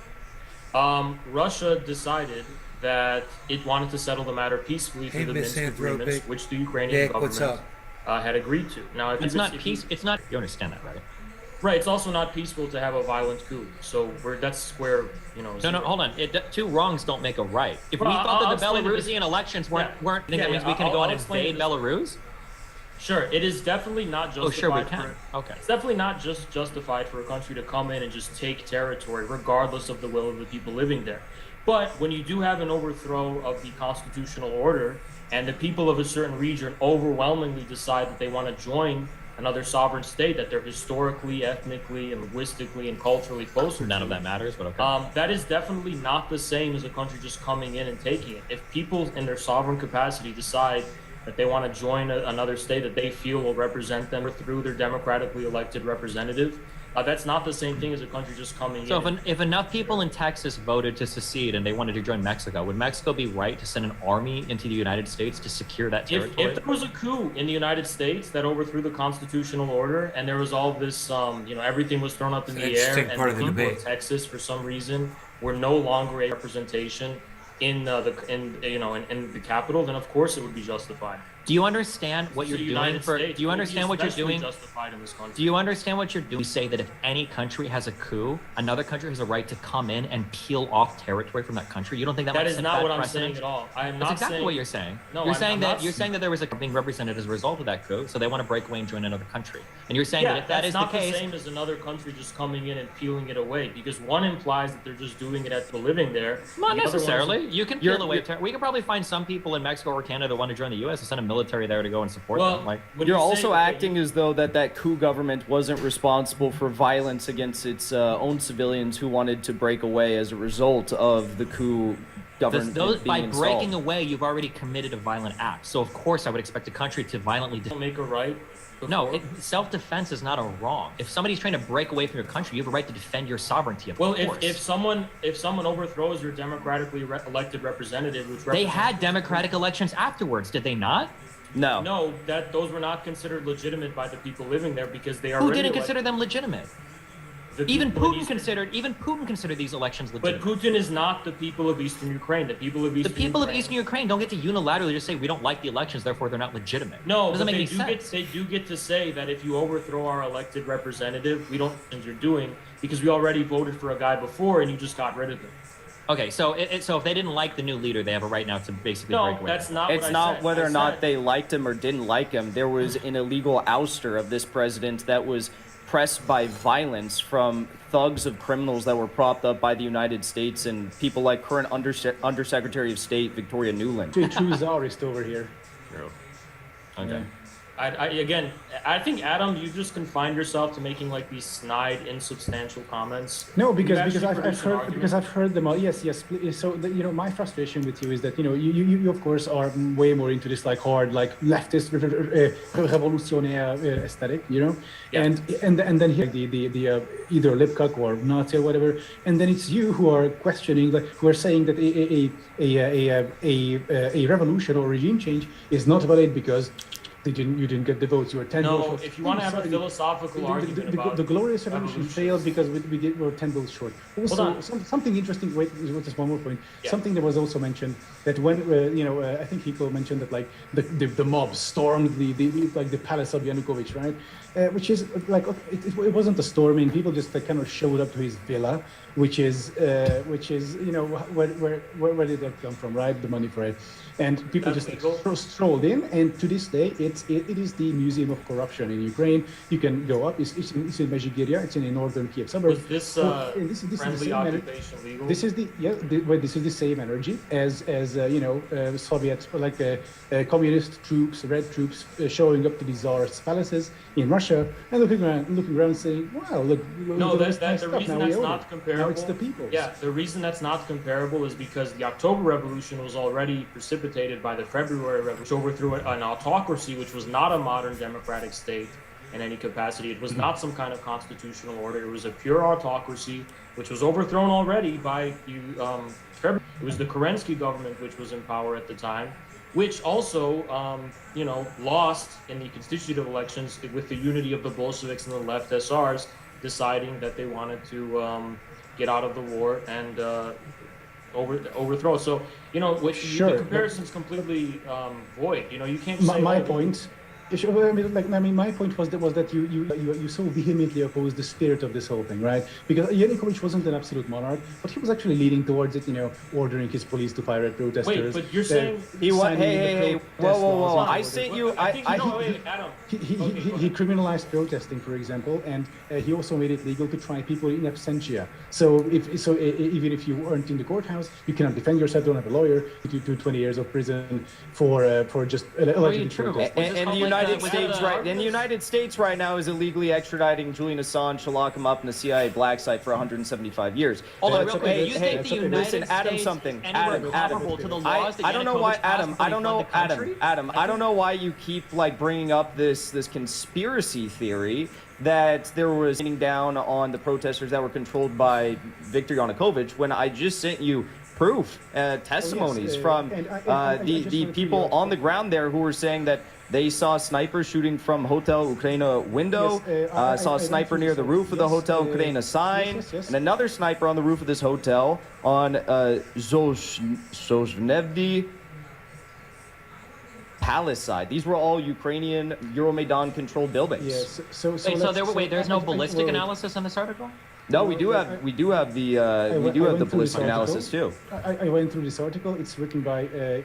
Russia decided that it wanted to settle the matter peacefully through the Minsk agreements, which the Ukrainian government had agreed to. Now, if it's not peace. It's not. You understand that, right? Right. It's also not peaceful to have a violent coup. So that's where No, hold on. Two wrongs don't make a right. If we thought that the Belarusian elections weren't, that means we can go and invade Belarus. Sure, it is definitely not justified. Oh, sure, we can. Okay. It's definitely not just justified for a country to come in and just take territory, regardless of the will of the people living there. But when you do have an overthrow of the constitutional order, and the people of a certain region overwhelmingly decide that they want to join another sovereign state that they're historically, ethnically, and linguistically and culturally closer to. None of that matters, but okay. That is definitely not the same as a country just coming in and taking it. If people in their sovereign capacity decide that they want to join another state that they feel will represent them through their democratically elected representative, that's not the same thing as a country just coming in. So if enough people in Texas voted to secede and they wanted to join Mexico, would Mexico be right to send an army into the United States to secure that territory? If there was a coup in the United States that overthrew the constitutional order, and there was all this, everything was thrown up in the air, and part of the people debate. of Texas, for some reason, were no longer a representation in the capital, then of course it would be justified. Do you understand what you're doing for? Do you understand what you're doing? Justified in this country. Do you understand what you're doing? You say that if any country has a coup, another country has a right to come in and peel off territory from that country. You don't think that is not what I'm saying at all. I am not saying. That's exactly what you're saying. No, you're saying that there was a being represented as a result of that coup, so they want to break away and join another country. And you're saying that if that is the case, that's not the same as another country just coming in and peeling it away, because one implies that they're just doing it at the living there. Not necessarily. You can peel away. We can probably find some people in Mexico or Canada that want to join the U.S. and send a military there to go and support them. Like, you're also acting as though that coup government wasn't responsible for violence against its own civilians who wanted to break away as a result of the coup government being by installed. breaking away, you've already committed a violent act. So of course I would expect a country to violently make a right. No, self-defense is not a wrong. If somebody's trying to break away from your country, you have a right to defend your sovereignty. Of course. if someone overthrows your democratically elected representative, they had democratic elections afterwards, did they not? No, those were not considered legitimate by the people living there because they are. Who didn't consider them legitimate? Even Putin considered these elections legitimate. But Putin is not the people of Eastern Ukraine. The people of Eastern Ukraine don't get to unilaterally just say we don't like the elections, therefore they're not legitimate. No, doesn't make any sense. They do get to say that if you overthrow our elected representative, we don't know what you're doing because we already voted for a guy before and you just got rid of him. Okay, so if they didn't like the new leader, they have a right now to basically break away. No, that's not. It's not whether or not they liked him or didn't like him. There was an illegal ouster of this president that was pressed by violence from thugs of criminals that were propped up by the United States and people like current Undersecretary of State Victoria Nuland. True czarist over here. True. Okay. I think, Adam, you just confined yourself to making like these snide, insubstantial comments. No, because I've heard them all. Yes. So my frustration with you is that you of course are way more into this like hard like leftist revolutionary aesthetic, Yeah. and then here the either Lipkuk or Nazi or whatever, and then it's you who are questioning who are saying that a revolution or regime change is not valid because you didn't get the votes. You were 10 votes short. If you want to have a philosophical argument about the glorious revolution failed because we were 10 votes short. Also, something interesting. Wait, just one more point. Yeah. Something that was also mentioned that when I think Hinkle mentioned that like the mob stormed the palace of Yanukovych, right? Which is like it wasn't a storming. People just kind of showed up to his villa, which is where did that come from, right? The money for it. And people just strolled in, and to this day, it is the Museum of Corruption in Ukraine. You can go up. It's in Mezhigiria. It's in a northern Kiev suburb. Was this friendly occupation legal? This is the same energy as Soviet communist troops, red troops showing up to the Tsar's palaces in Russia and looking around, saying, "Wow, look." No, the reason that's not comparable. Now it's the people. Yeah, the reason that's not comparable is because the October Revolution was already precipitated by the February Revolution, which overthrew an autocracy, which was not a modern democratic state in any capacity. It was not some kind of constitutional order. It was a pure autocracy, which was overthrown already by February. It was the Kerensky government, which was in power at the time, which also, lost in the constitutive elections with the unity of the Bolsheviks and the left SRs deciding that they wanted to get out of the war and overthrow. So, you know, the comparison's completely void. You know, you can't say... My point... my point was that you so vehemently opposed the spirit of this whole thing, right? Because Yanukovych wasn't an absolute monarch, but he was actually leading towards it, you know, ordering his police to fire at protesters. Wait, but you're saying hey, whoa! I sent you. Adam. He criminalized protesting, for example, and he also made it legal to try people in absentia. So even if you weren't in the courthouse, you cannot defend yourself. Don't have a lawyer. You do 20 years of prison for just allegedly protesting. And the United States right now is illegally extraditing Julian Assange to lock him up in the CIA black site for 175 years. Although, real quick, do you think the United listen, Adam, States something. anywhere comparable to the laws that I don't know why, Yanukovych passed when he fled the country? I don't know why you keep like bringing up this conspiracy theory that there was raining down on the protesters that were controlled by Viktor Yanukovych when I just sent you proof, testimonies from the people on the ground there who were saying that they saw snipers shooting from Hotel Ukraina window, saw a sniper near the roof of the Hotel Ukraina sign, and another sniper on the roof of this hotel on Zhozhnevny Palace side. These were all Ukrainian Euromaidan-controlled buildings. Yes. There's no ballistic analysis in this article? No, we do have the ballistic analysis too. I went through this article. It's written by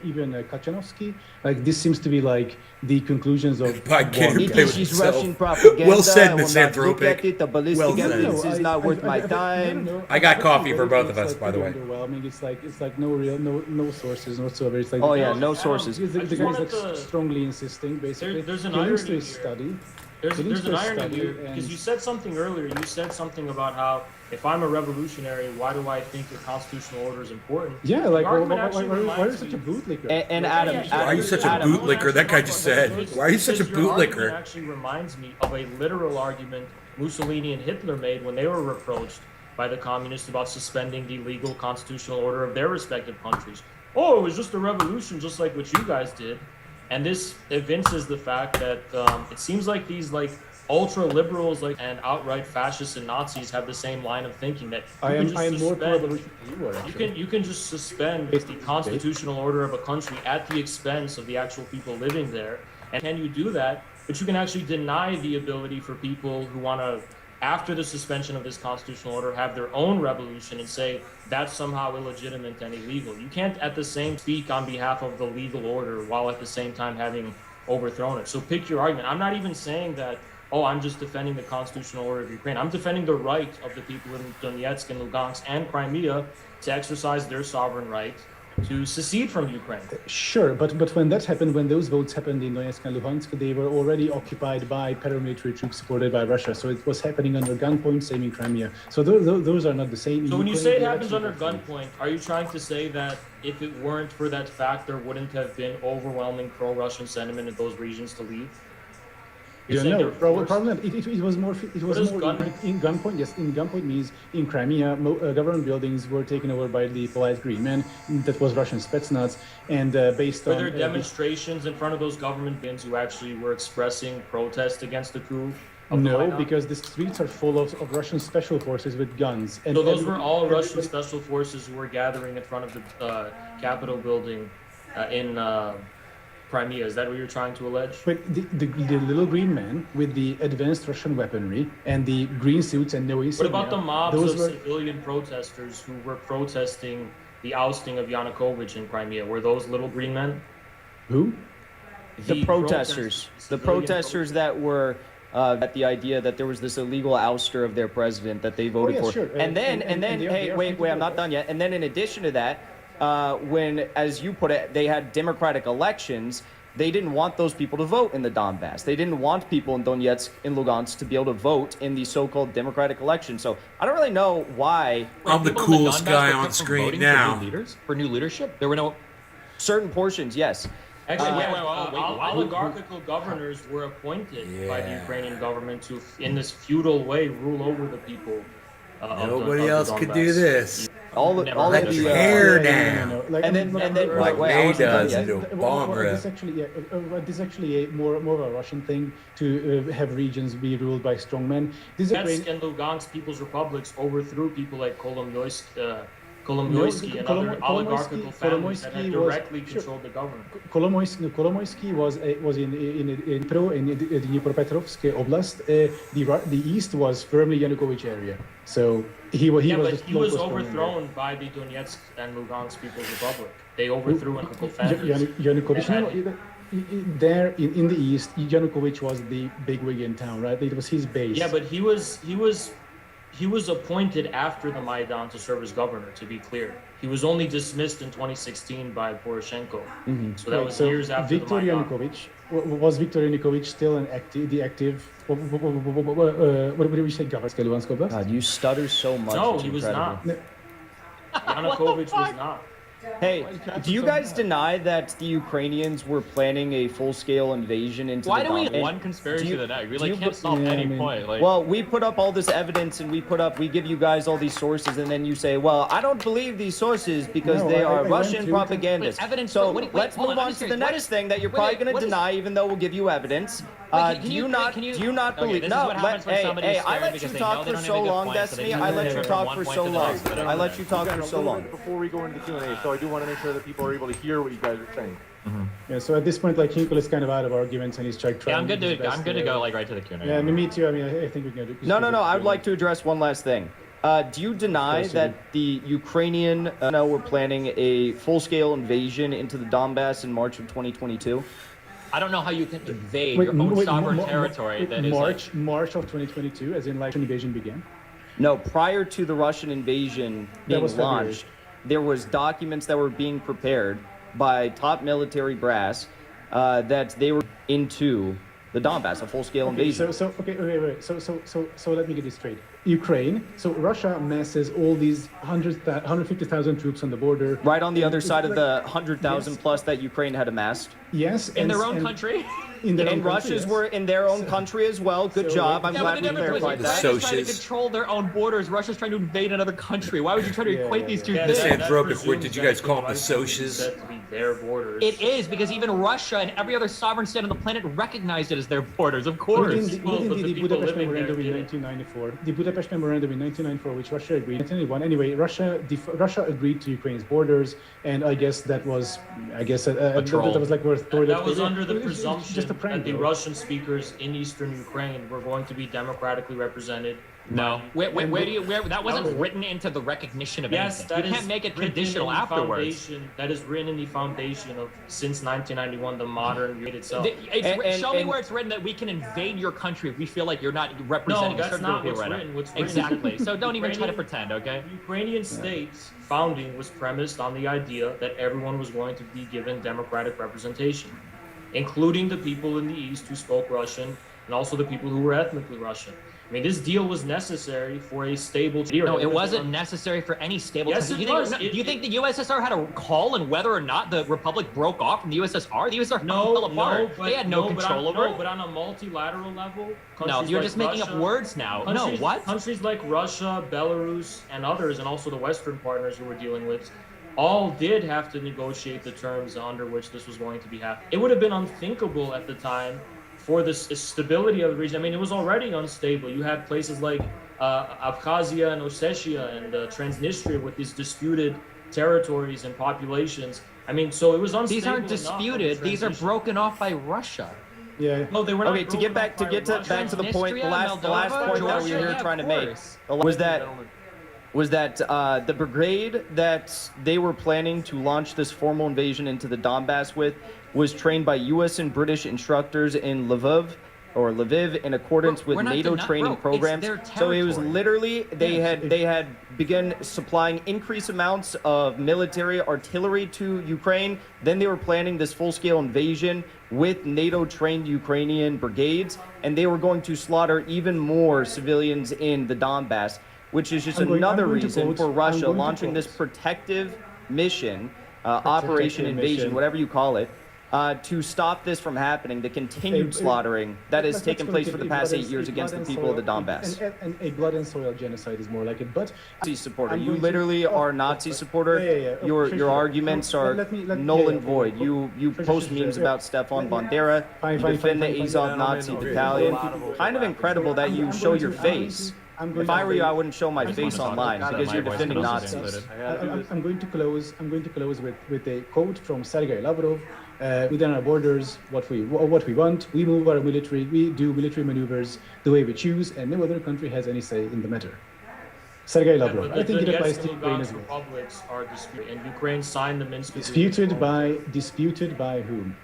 Ivan Kachanovsky. Like this seems to be like the conclusions of. By It is Russian propaganda. Well said, I will not look misanthropic. at it. The ballistic Well said. evidence is not worth my time. I got coffee for both of us, by the way. Underwhelming. It's like no sources whatsoever. It's like No sources. The guy's like strongly insisting basically. There's an he links to irony his here. study. There's an irony here, because you said something earlier. You said something about how if I'm a revolutionary, why do I think the constitutional order is important? Yeah, like why are you such such a bootlicker? And Adam, Why are you such a bootlicker? That guy just said. Why are you such a Your argument bootlicker? actually reminds me of a literal argument Mussolini and Hitler made when they were reproached by the communists about suspending the legal constitutional order of their respective countries. Oh, it was just a revolution, just like what you guys did. And this evinces the fact that it seems like these ultra liberals and outright fascists and Nazis have the same line of thinking that I am more pro-revolution than you are. you can just suspend the constitutional order of a country at the expense of the actual people living there. And can you do that? But you can actually deny the ability for people who want to, after the suspension of this constitutional order, have their own revolution and say that's somehow illegitimate and illegal. You can't at the same speak on behalf of the legal order while at the same time having overthrown it. So pick your argument. I'm not even saying that, oh, I'm just defending the constitutional order of Ukraine. I'm defending the right of the people in Donetsk and Lugansk and Crimea to exercise their sovereign right to secede from Ukraine. Sure, but when that happened, when those votes happened in Donetsk and Luhansk, they were already occupied by paramilitary troops supported by Russia. So it was happening under gunpoint, same in Crimea. So those are not the same. So when you say it happens under gunpoint, are you trying to say that if it weren't for that fact, there wouldn't have been overwhelming pro-Russian sentiment in those regions to leave? No, problem. It was more in gunpoint. Yes, in gunpoint means in Crimea, government buildings were taken over by the polite green men. That was Russian Spetsnaz, and based on. Were there demonstrations in front of those government bins who actually were expressing protest against the coup? No, because the streets are full of Russian special forces with guns. And so those were all Russian special forces who were gathering in front of the Capitol building in. Crimea. Is that what you're trying to allege? But the little green man with the advanced Russian weaponry and the green suits and no insignia. What about the mobs of civilian protesters who were protesting the ousting of Yanukovych in Crimea? Were those little green men? Who? The protesters. The protesters that were at the idea that there was this illegal ouster of their president that they voted for. Sure. And then, hey, wait, I'm not done yet. And then in addition to that, when, as you put it, they had democratic elections, they didn't want those people to vote in the Donbass. They didn't want people in Donetsk and Lugansk to be able to vote in the so-called democratic election. So I don't really know why. I'm the coolest guy on screen now. For new leadership? There were no... Certain portions, yes. Actually, oligarchical governors were appointed by the Ukrainian government to, in this feudal way, rule over the people. Nobody else could do this. all of Let's the tear No, down. no, no. Like, and I then mean, and then Like wait, I May wasn't done does yet. into a bomb It's rip. actually, this is actually more of a Russian thing to have regions be ruled by strongmen. This is Donetsk and Lugansk People's Republics overthrew people like Kolomoisky and other oligarchical families that had directly controlled the government. Kolomoisky was in Dnipropetrovsk oblast. The east was firmly Yanukovych area. So he was Yeah, the but he was local strongman. overthrown by the Donetsk and Lugansk People's Republic. They overthrew and took families. Yanukovych, there in the east, Yanukovych was the bigwig in town, right? It was his base. Yeah, but he was appointed after the Maidan to serve as governor, to be clear. He was only dismissed in 2016 by Poroshenko. So that was years after Viktor the Maidan. Yanukovych, was Viktor Yanukovych still the active, what do we say, governor Luhansk Oblast? God, you stutter so much. No, it's he was incredible. not. Yanukovych was not. Hey, do you guys deny that the Ukrainians were planning a full-scale invasion into Why the do we Donbass? one conspiracy to the next? We do you- can't solve Yeah, any I mean- point. Like, Well, we put up all this evidence and we give you guys all these sources, and then you say, well, I don't believe these sources because No, they I are went Russian through propagandists. Wait, evidence So for- wait, let's hold move on, on I'm to the serious. next thing that you're wait, probably wait, going what to is- deny, even though we'll give you evidence. Wait, Do you not can you- believe? Okay, this is No, what happens when somebody is I scared let because you they know talk they for don't so have a good long, point, so they Destiny. just I move let you from talk one for point so to the long. next, but I let you talk for so long. Before we go into the Q&A, so I do want to make sure that people are able to hear what you guys are saying. Yeah, so at this point, like, Hinkle is kind of out of arguments and he's trying Yeah, I'm to good do his to best I'm good to go like right to the Q&A. Yeah, me too. I mean, I think we can do. No. I would like to address one last thing. Do you deny course you that the Ukrainian were planning a full-scale invasion into the Donbass in March of 2022? I don't know how you can invade your own sovereign territory that is like, March of 2022, as in like an invasion began. No, prior to the Russian invasion being was February. launched, there was documents that were being prepared by top military brass that they were into the Donbass, a full-scale invasion. Wait. So let me get this straight. Ukraine. So Russia masses all these 150,000 troops on the border. Right on the And other it's side of like- the 100,000 Yes. plus that Ukraine had amassed. Yes, in their own country. In their own And country, Russia's yes. were in their own country as well. Good So, job. I'm Yeah, glad but we the difference clarified is that. Ukraine is trying to Socius. control their own borders. Russia's trying to invade another country. Why would you try to Yeah, equate yeah, these yeah. two Yeah, things? This anthropic presumes word, did you that guys call them the rights would be socius? said to be their borders. It is because even Russia and every other sovereign state on the planet recognized it as their borders. Of Within course. the, Well, within but the, the the people Budapest living there Memorandum in did it. 1994, the Budapest Memorandum in 1994, which Russia agreed. 1991. Anyway, Russia agreed to Ukraine's borders, and I guess that was, troll. that was like worth. That was under the It was presumption just a prank, that the though. Russian speakers in eastern Ukraine were going to be democratically represented. No. Where do you where that wasn't was- written into the recognition of Yes, anything. that You is can't make it written conditional in the afterwards. foundation- That is written in the foundation of since 1991, the modern Ukraine itself. Show me and- where it's written that we can invade your country if we feel like you're not No, representing a that's certain not group what's right now. written. What's written is Exactly. that So don't even try to Ukrainian- pretend, okay? The Ukrainian state's founding was premised on the idea that everyone was going to be given democratic representation, including the people in the East who spoke Russian and also the people who were ethnically Russian. I mean, this deal was necessary for a stable. No, it wasn't necessary for any stable Yes, country. it Do you was. think, It- do you think the USSR had a call on whether or not the Republic broke off from the USSR? The USSR No, fell apart. but They had no control over No, it. but on a multilateral level, No, countries you're like just making up Russia- words now. No, Countries, what? Countries like Russia, Belarus, and others, and also the Western partners who we're dealing with, all did have to negotiate the terms under which this was going to be happening. It would have been unthinkable at the time for the stability of the region. I mean, it was already unstable. You had places like Abkhazia and Ossetia and Transnistria with these disputed territories and populations. I mean, so it was unstable. These aren't enough of a disputed. These are transition. broken off by Russia. Yeah. No, they were not Okay, to get back to broken up by Russia. back to the point, the last Moldova, point that we were Georgia, here yeah, trying to of make course. was that the brigade that they were planning to launch this formal invasion into the Donbass with was trained by U.S. and British instructors in Lviv in accordance Bro, with we're not NATO deni- training bro, it's programs. their So it was territory. literally they Yeah, had begun supplying increased amounts of military artillery to Ukraine. Then they were planning this full-scale invasion with NATO-trained Ukrainian brigades, and they were going to slaughter even more civilians in the Donbass, which is just another I'm going to reason quote- for I'm Russia going to launching this quote. protective mission, Operation Invasion, mission. whatever you call it. to stop this from happening, the continued slaughtering that has taken place for the past 8 years against the people of the Donbass. And a blood and soil genocide is more like it. But Nazi supporter, you literally are a Nazi supporter. Your arguments are null and void. You post memes about Stefan Bandera. You defend the Azov Nazi battalion. Kind of incredible that you show your face. If I were you, I wouldn't show my face online because you're defending Nazis. I'm going to close with a quote from Sergei Lavrov. Within our borders, what we want, we move our military, we do military maneuvers the way we choose, and no other country has any say in the matter. Sergei Lavrov. I think it applies to Ukraine as well. Republics are disputed, and Ukraine signed the Minsk Disputed Agreement. by whom?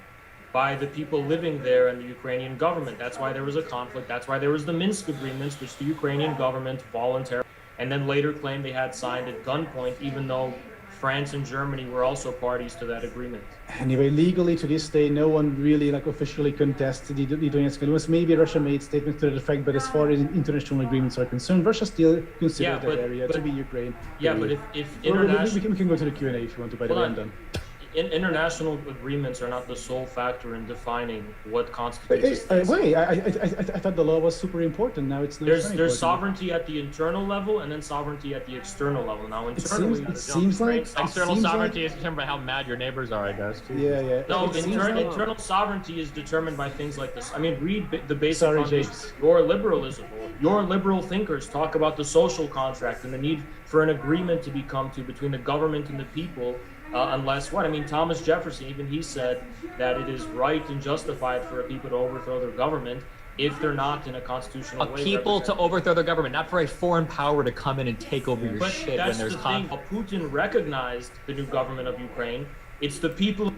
By the people living there and the Ukrainian government. That's why there was a conflict. That's why there was the Minsk agreements, which the Ukrainian government voluntarily, and then later claimed they had signed at gunpoint, even though France and Germany were also parties to that agreement. Anyway, legally to this day, no one really officially contests the Donetsk agreements. Maybe Russia made statements to that effect, but as far as international agreements are concerned, Russia still considers that area to be Ukraine. Yeah, but if international... We can go to the Q&A if you want to, by the way, I'm done. International agreements are not the sole factor in defining what constitutes. Wait, I thought the law was super important. Now it's not. There's sovereignty at the internal level and then sovereignty at the external level. Now internally, it seems like external sovereignty is determined by how mad your neighbors are, I guess. Yeah. No, internal sovereignty is determined by things like this. I mean, read the basic foundations. Your liberalism, your liberal thinkers talk about the social contract and the need for an agreement to be come to between the government and the people. Unless what? I mean, Thomas Jefferson, even he said that it is right and justified for a people to overthrow their government if they're not in a constitutional way. People to overthrow their government, not for a foreign power to come in and take over your shit when there's conflict. Putin recognized the new government of Ukraine. It's the people.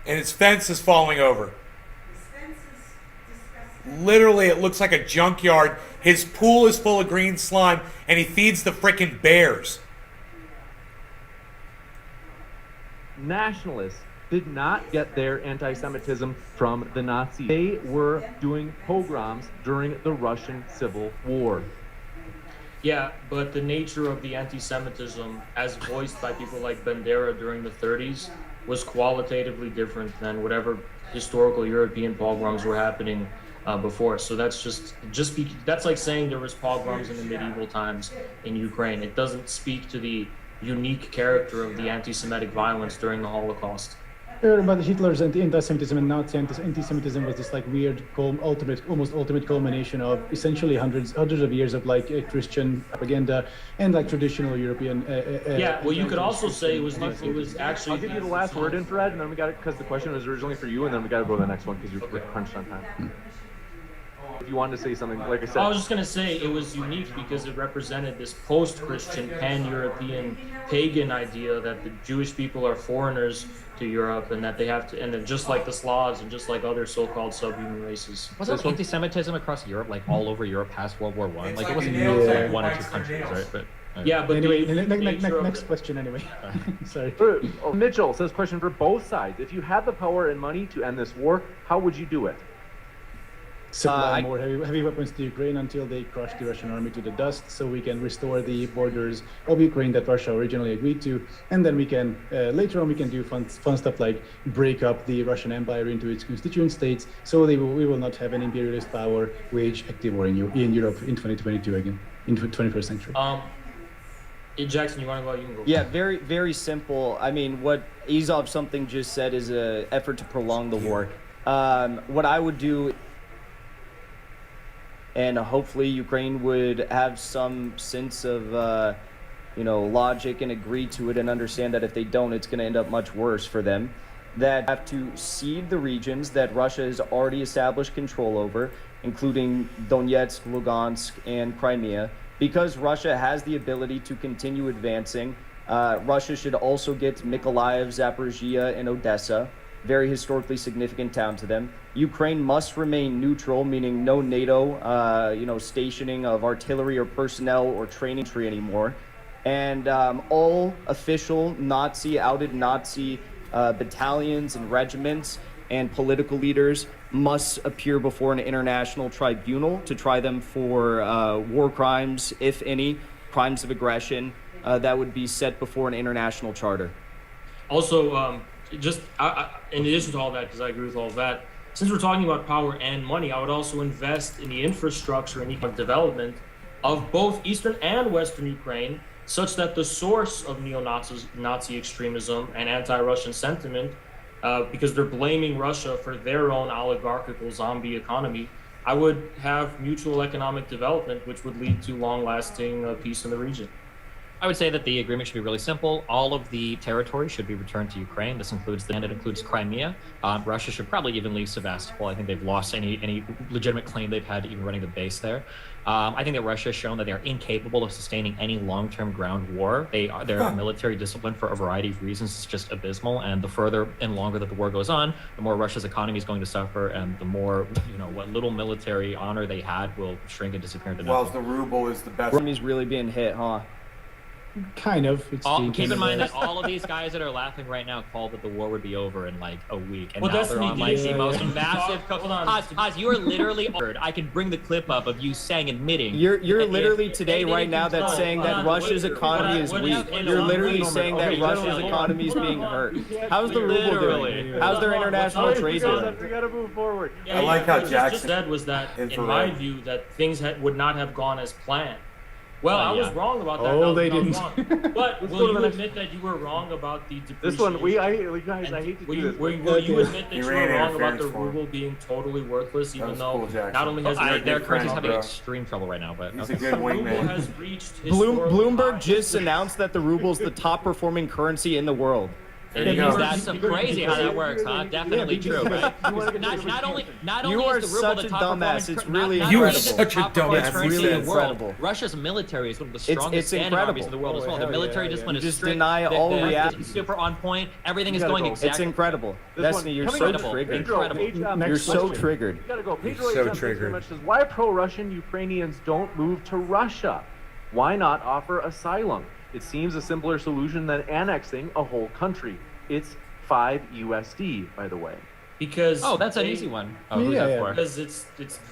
And its fence is falling over. Literally, it looks like a junkyard. His pool is full of green slime, and he feeds the frickin' bears. Nationalists did not get their anti-Semitism from the Nazis. They were doing pogroms during the Russian Civil War. Yeah, but the nature of the anti-Semitism, as voiced by people like Bandera during the 30s, was qualitatively different than whatever historical European pogroms were happening before. So that's that's like saying there was pogroms in the medieval times in Ukraine. It doesn't speak to the unique character of the anti-Semitic violence during the Holocaust. But Hitler's anti-Semitism and Nazi anti-Semitism was this weird, almost ultimate culmination of essentially hundreds of years of Christian propaganda and traditional European. Yeah, well, you could also say it was actually. I'll give you the last word, Infrared, and then we got it because the question was originally for you, and then we got to go to the next one because you're crunched on time. If you wanted to say something, like I said. I was just going to say it was unique because it represented this post-Christian, pan-European, pagan idea that the Jewish people are foreigners to Europe and that they have to, and they're just like the Slavs and just like other so-called subhuman races. Wasn't anti-Semitism across Europe, all over Europe past World War I? It wasn't unique to one or two countries, right? But yeah, but anyway, next question anyway. Sorry. Mitchell says, question for both sides. If you had the power and money to end this war, how would you do it? Supply more heavy weapons to Ukraine until they crush the Russian army to the dust, so we can restore the borders of Ukraine that Russia originally agreed to, and then we can later on we can do fun stuff like break up the Russian Empire into its constituent states, so we will not have an imperialist power wage active war in Europe in 2022 again, in the 21st century. Jackson, you want to go? You can go. Yeah, very, very simple. I mean, what Azov something just said is an effort to prolong the war. What I would do. And hopefully Ukraine would have some sense of, logic and agree to it and understand that if they don't, it's going to end up much worse for them. That have to cede the regions that Russia has already established control over, including Donetsk, Lugansk, and Crimea, because Russia has the ability to continue advancing. Russia should also get Mykolaiv, Zaporizhia, and Odessa. Very historically significant town to them. Ukraine must remain neutral, meaning no NATO, stationing of artillery or personnel or training tree anymore. And all official outed Nazi battalions and regiments and political leaders must appear before an international tribunal to try them for war crimes, if any, crimes of aggression that would be set before an international charter. Also, in addition to all that, because I agree with all of that, since we're talking about power and money, I would also invest in the infrastructure and economic development of both Eastern and Western Ukraine, such that the source of Nazi extremism and anti-Russian sentiment, because they're blaming Russia for their own oligarchical zombie economy, I would have mutual economic development, which would lead to long-lasting peace in the region. I would say that the agreement should be really simple. All of the territory should be returned to Ukraine. This includes the land. It includes Crimea. Russia should probably even leave Sevastopol. I think they've lost any legitimate claim they've had to even running the base there. I think that Russia has shown that they are incapable of sustaining any long-term ground war. Their military discipline, for a variety of reasons, is just abysmal. And the further and longer that the war goes on, the more Russia's economy is going to suffer, and the more what little military honor they had will shrink and disappear into nothing. Well, the ruble is the best. Economy's really being hit, huh? Kind of. Keep in mind that all of these guys that are laughing right now called that the war would be over in like a week, and now they're on like the most massive. Haas, you are literally. I can bring the clip up of you admitting. You're literally today right now that's saying that Russia's economy is weak. You're literally saying that Russia's economy is being hurt. How's the ruble doing? How's their international trade doing? We gotta move forward. I like how Jackson just said was that, in my view, that things would not have gone as planned. Well, I was wrong about that. Oh, they didn't. But will you admit that you were wrong about the depreciation? This one, I hate to do this. Will you admit that you were wrong about the ruble being totally worthless, even though not only has their currency's having extreme trouble right now, but he's a good wingman. has reached Bloomberg just announced that the ruble is the top performing currency in the world. That's crazy how that works, huh? Definitely true, right? Not only you are is the ruble such the a top dumbass. It's performing, really not You are only is it such the a top performing dumbass. currency It's really in the world, incredible. Russia's military is one of the strongest standing incredible. armies in the world as well. Oh, Their hell military yeah, discipline You is just strict. deny all reality. It's super on point. Everything is gotta going go. exactly. It's incredible. Destiny, you're so Incredible. triggered. Incredible. You're so triggered. You gotta go. Pedro so H. thanks very triggered. much. Says, why pro-Russian Ukrainians don't move to Russia? Why not offer asylum? It seems a simpler solution than annexing a whole country. It's $5 USD, by the way. Because that's an easy one. Who's Yeah, that yeah. for? Because it's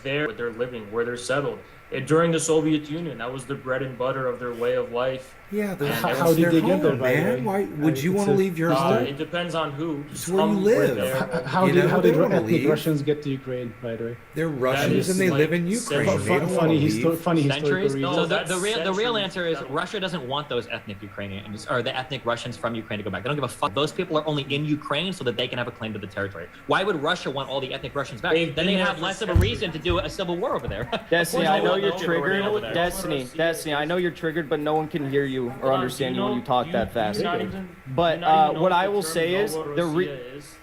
there where they're living, where they're settled. During the Soviet Union, that was the bread and butter of their way of life. Yeah, How did they get there, by the way? man? Why would you It's want to a- leave your home? It depends on who. It's where you Some live. were there. How You did know, how they did don't wanna ethnic leave. Russians get to Ukraine, by the way? They're Russians is and they like live in Ukraine. They don't want to Funny leave. historical reason. No, So that's the real centuries answer is ago. Russia doesn't want those ethnic Ukrainians or the ethnic Russians from Ukraine to go back. They don't give a fuck. Those people are only in Ukraine so that they can have a claim to the territory. Why would Russia want all the ethnic Russians back? They've Then been they there have for less of a centuries. reason to do a civil war over there. Destiny, Of course I know they you're will. triggered. Over there. Destiny, I know you're triggered, but no one can hear you or understand you when you talk that fast. But But what I will say is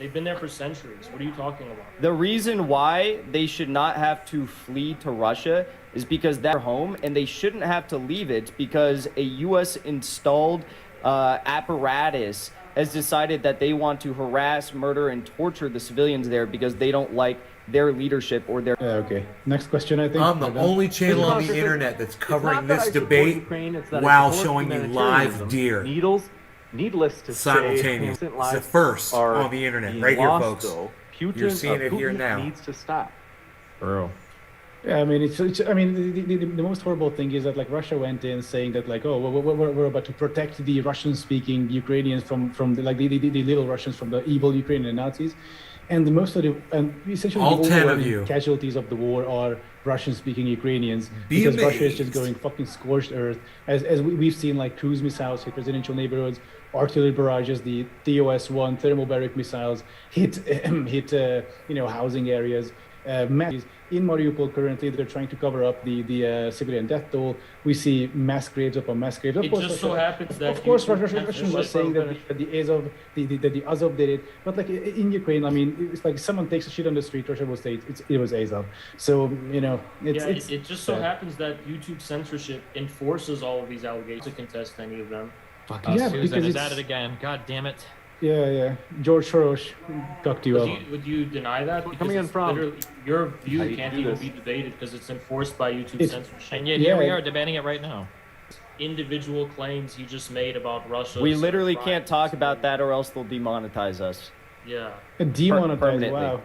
they've been there for centuries. What are you talking about? the reason why they should not have to flee to Russia is because they're home, and they shouldn't have to leave it because a U.S. installed apparatus has decided that they want to harass, murder, and torture the civilians there because they don't like their leadership or their. Okay. Next question, I think. I'm the only channel on the internet that's covering this debate while showing you live deer. Needless to Simultaneous. say, It's the first on the internet, right here, folks. You're seeing it here now. Needs to stop. Bro. Yeah, I mean, the most horrible thing is that like Russia went in saying that like, oh, we're about to protect the Russian-speaking Ukrainians from the little Russians from the evil Ukrainian Nazis, and most of the essentially All the 10 of overwhelming you. casualties of the war are Russian-speaking Ukrainians Be because Russia is just amazed. going fucking scorched earth, as we've seen like cruise missiles hit residential neighborhoods, artillery barrages, the TOS-1 thermobaric missiles hit housing areas. In Mariupol currently, they're trying to cover up the civilian death toll. We see mass graves upon mass graves. Of It course, just so happens that of course, YouTube Russians censorship were saying that prevented- the Azov did it, but like in Ukraine, I mean, it's like someone takes a shit on the street, Russia will say it was Azov. So it just so happens that YouTube censorship enforces all of these allegations to contest any of them. Fucking Yeah, Susan because is it's- at it again. God damn it. Yeah. George Soros talked to you out. Would you deny that? Because Coming in it's from- literally- your view How do you can't do even this? be debated because it's enforced by YouTube It's- censorship. And yet here we Yeah. are debating it right now. Individual claims he just made about Russia. We literally can't talk about that, or else they'll demonetize us. Yeah. Demonetized. Permanently. Wow.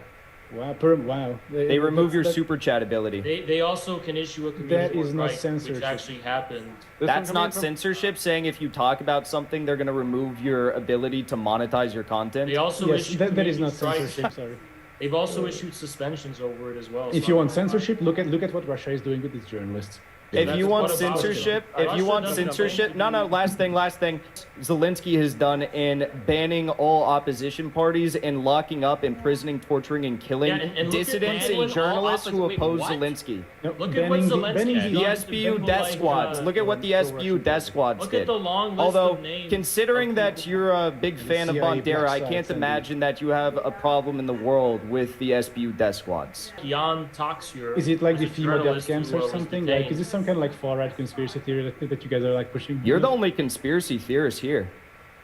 Wow. They remove your super chat ability. They also can issue a community That is not right, which censorship. actually happened. That's not censorship. Saying if you talk about something, they're going to remove your ability to monetize your content. They also Yes, issued that is not community censorship. strikes. Sorry. They've also issued suspensions over it as well. If so you I want don't know why. censorship, look at what Russia is doing with its journalists. If That's you want what about censorship, it? if you want Russia doesn't censorship, claim no, to be- last thing, Zelensky has done in banning all opposition parties and locking up, imprisoning, torturing, and killing Yeah, and look at dissidents banning and all journalists who wait, oppose what? Zelensky. No, Look at what Zelensky banning has The done to SBU people death like, squads. Look at what the pro-Russian SBU death squads Look did. at the long list Although, of names. considering of that people- you're a big fan of CIA Bandera, I black can't sites, imagine that you have a problem in the world with the SBU death squads. Jan Taxier. Is it like the was a FEMA death journalist camps who, or was something? Like, detained. is this some kind of like far-right conspiracy theory that you guys are like pushing? You're the only conspiracy theorist here.